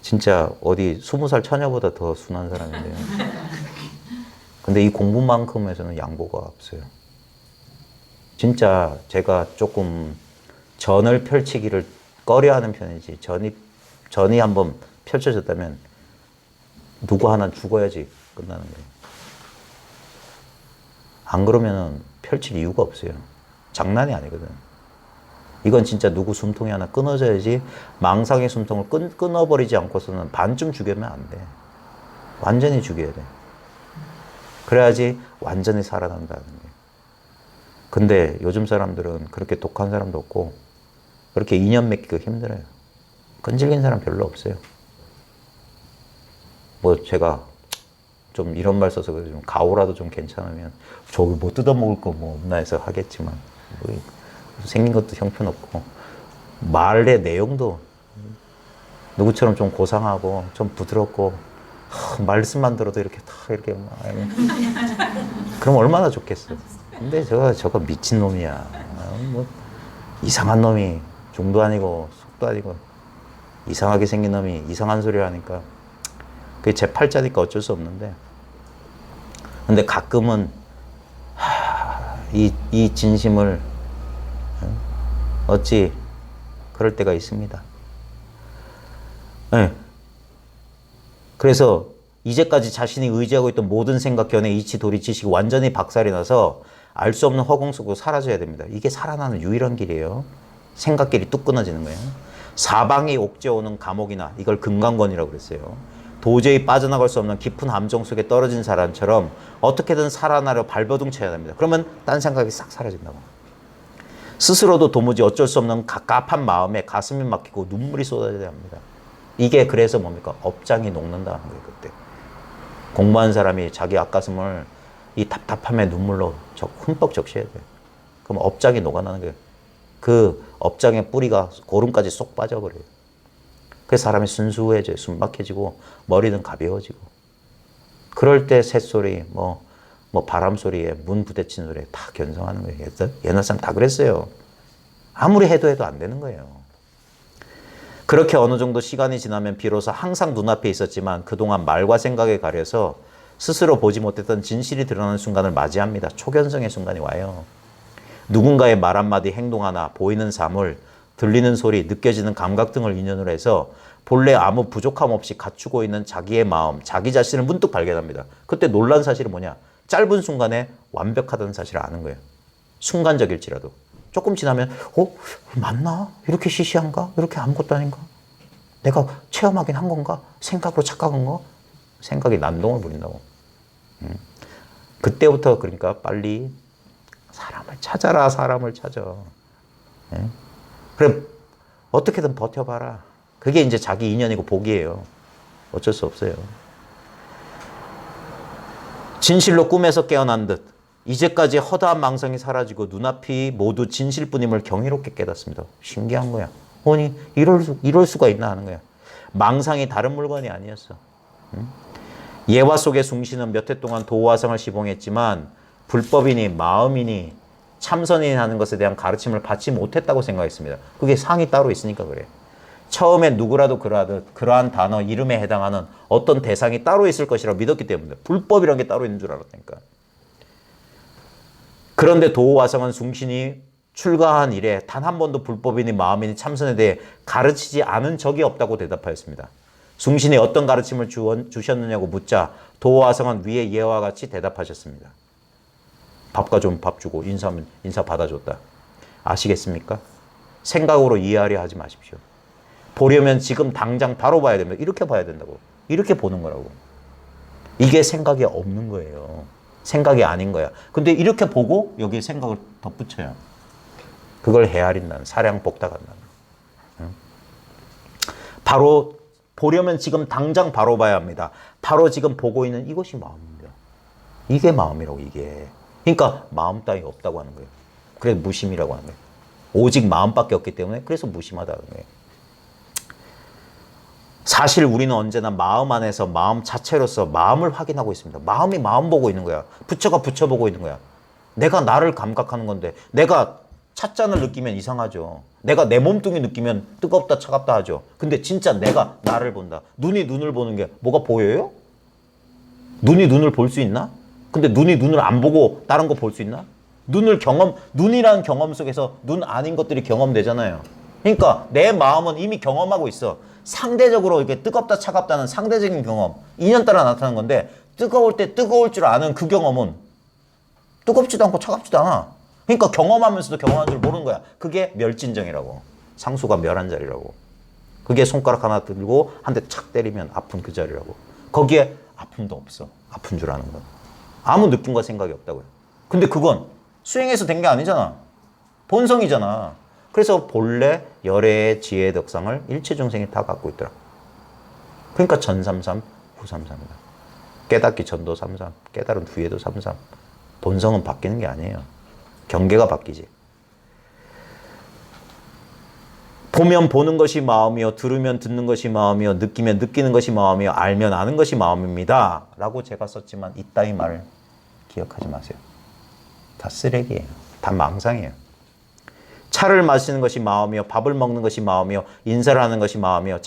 진짜 어디 20살 처녀보다 더 순한 사람인데요. 근데 이 공부만큼에서는 양보가 없어요. 진짜 제가 조금 전을 펼치기를 꺼려하는 편이지 전이 한번 펼쳐졌다면 누구 하나 죽어야지 끝나는 거예요. 안 그러면 펼칠 이유가 없어요. 장난이 아니거든. 이건 진짜 누구 숨통이 하나 끊어져야지 망상의 숨통을 끊어버리지 않고서는 반쯤 죽이면 안 돼. 완전히 죽여야 돼. 그래야지 완전히 살아난다는 거예요. 근데 요즘 사람들은 그렇게 독한 사람도 없고 그렇게 인연 맺기가 힘들어요. 끈질긴 사람 별로 없어요. 뭐 제가 좀 이런 말 써서 좀 가오라도 좀 괜찮으면 저기 뭐 뜯어먹을 거 뭐 없나 해서 하겠지만 뭐 생긴 것도 형편없고 말의 내용도 누구처럼 좀 고상하고 좀 부드럽고 말씀만 들어도 이렇게 다 이렇게 막 그럼 얼마나 좋겠어. 근데 저거 미친놈이야. 뭐 이상한 놈이 중도 아니고 속도 아니고 이상하게 생긴 놈이 이상한 소리를 하니까 그게 제 팔자니까 어쩔 수 없는데, 근데 가끔은 이 진심을 어찌 그럴 때가 있습니다. 네. 그래서 이제까지 자신이 의지하고 있던 모든 생각, 견해, 이치, 도리, 지식이 완전히 박살이 나서 알 수 없는 허공 속으로 사라져야 됩니다. 이게 살아나는 유일한 길이에요. 생각길이 뚝 끊어지는 거예요. 사방이 옥죄오는 감옥이나, 이걸 금강건이라고 그랬어요. 도저히 빠져나갈 수 없는 깊은 함정 속에 떨어진 사람처럼 어떻게든 살아나려 발버둥 쳐야 됩니다. 그러면 딴 생각이 싹 사라진다고. 스스로도 도무지 어쩔 수 없는 갑갑한 마음에 가슴이 막히고 눈물이 쏟아져야 합니다. 이게 그래서 뭡니까? 업장이 녹는다는 거예요. 그때 공부한 사람이 자기 앞가슴을 이 답답함의 눈물로 흠뻑 적셔야 돼요. 그럼 업장이 녹아나는 거예요. 그 업장의 뿌리가 고름까지 쏙 빠져버려요. 그래서 사람이 순수해져요. 순박해지고 머리는 가벼워지고. 그럴 때 새소리, 뭐 바람 소리에 문 부대치는 소리에 다 견성하는 거예요. 옛날 사람 다 그랬어요. 아무리 해도 안 되는 거예요. 그렇게 어느 정도 시간이 지나면 비로소 항상 눈앞에 있었지만 그동안 말과 생각에 가려서 스스로 보지 못했던 진실이 드러나는 순간을 맞이합니다. 초견성의 순간이 와요. 누군가의 말 한마디, 행동 하나, 보이는 사물, 들리는 소리, 느껴지는 감각 등을 인연으로 해서 본래 아무 부족함 없이 갖추고 있는 자기의 마음, 자기 자신을 문득 발견합니다. 그때 놀란 사실은 뭐냐? 짧은 순간에 완벽하다는 사실을 아는 거예요. 순간적일지라도. 조금 지나면 맞나? 이렇게 시시한가? 이렇게 아무것도 아닌가? 내가 체험하긴 한 건가? 생각으로 착각한 거? 생각이 난동을 부린다고. 그때부터 그러니까 빨리 사람을 찾아라. 사람을 찾아. 그래 어떻게든 버텨봐라. 그게 이제 자기 인연이고 복이에요. 어쩔 수 없어요. 진실로 꿈에서 깨어난 듯 이제까지 허다한 망상이 사라지고 눈앞이 모두 진실뿐임을 경이롭게 깨닫습니다. 신기한 거야. 아니 이럴 수가 있나 하는 거야. 망상이 다른 물건이 아니었어. 예화 속의 숭신은 몇 해 동안 도화상을 시봉했지만 불법이니 마음이니 참선이니 하는 것에 대한 가르침을 받지 못했다고 생각했습니다. 그게 상이 따로 있으니까 그래. 처음에 누구라도 그러한 단어 이름에 해당하는 어떤 대상이 따로 있을 것이라고 믿었기 때문에 불법이라는 게 따로 있는 줄 알았다니까. 그런데 도화상은 숭신이 출가한 이래 단 한 번도 불법이니 마음이니 참선에 대해 가르치지 않은 적이 없다고 대답하였습니다. 숭신이 어떤 가르침을 주셨느냐고 묻자 도화상은 위의 예와 같이 대답하셨습니다. 밥과 좀 밥 주고 인사하면 인사 받아줬다. 아시겠습니까? 생각으로 이해하려 하지 마십시오. 보려면 지금 당장 바로 봐야 됩니다. 이렇게 봐야 된다고. 이렇게 보는 거라고. 이게 생각이 없는 거예요. 생각이 아닌 거야. 근데 이렇게 보고 여기에 생각을 덧붙여요. 그걸 헤아린다는, 사량복닥한다는. 바로 보려면 지금 당장 바로 봐야 합니다. 바로 지금 보고 있는 이것이 마음입니다. 이게 마음이라고, 이게. 그러니까 마음 따위 없다고 하는 거예요. 그래서 무심이라고 하는 거예요. 오직 마음밖에 없기 때문에 그래서 무심하다는 거예요. 사실 우리는 언제나 마음 안에서 마음 자체로서 마음을 확인하고 있습니다. 마음이 마음 보고 있는 거야. 부처가 부처 보고 있는 거야. 내가 나를 감각하는 건데 내가 찻잔을 느끼면 이상하죠. 내가 내 몸뚱이 느끼면 뜨겁다 차갑다 하죠. 근데 진짜 내가 나를 본다. 눈이 눈을 보는 게 뭐가 보여요? 눈이 눈을 볼 수 있나? 근데 눈이 눈을 안 보고 다른 거 볼 수 있나? 눈이라는 경험 속에서 눈 아닌 것들이 경험되잖아요. 그러니까 내 마음은 이미 경험하고 있어. 상대적으로 이렇게 뜨겁다 차갑다는 상대적인 경험, 인연 따라 나타나는 건데 뜨거울 때 뜨거울 줄 아는 그 경험은 뜨겁지도 않고 차갑지도 않아. 그러니까 경험하면서도 경험한 줄 모르는 거야. 그게 멸진정이라고. 상수가 멸한 자리라고. 그게 손가락 하나 들고 한 대 착 때리면 아픈 그 자리라고. 거기에 아픔도 없어. 아픈 줄 아는 건. 아무 느낌과 생각이 없다고요. 근데 그건 수행해서 된 게 아니잖아. 본성이잖아. 그래서 본래 열애의 지혜의 덕상을 일체중생이 다 갖고 있더라. 그러니까 전삼삼, 후삼삼이다. 깨닫기 전도 삼삼, 깨달은 후에도 삼삼. 본성은 바뀌는 게 아니에요. 경계가 바뀌지. 보면 보는 것이 마음이요, 들으면 듣는 것이 마음이요, 느끼면 느끼는 것이 마음이요, 알면 아는 것이 마음입니다. 라고 제가 썼지만 이따위 말을 기억하지 마세요. 다 쓰레기예요. 다 망상이에요. 차를 마시는 것이 마음이요, 밥을 먹는 것이 마음이요, 인사를 하는 것이 마음이요,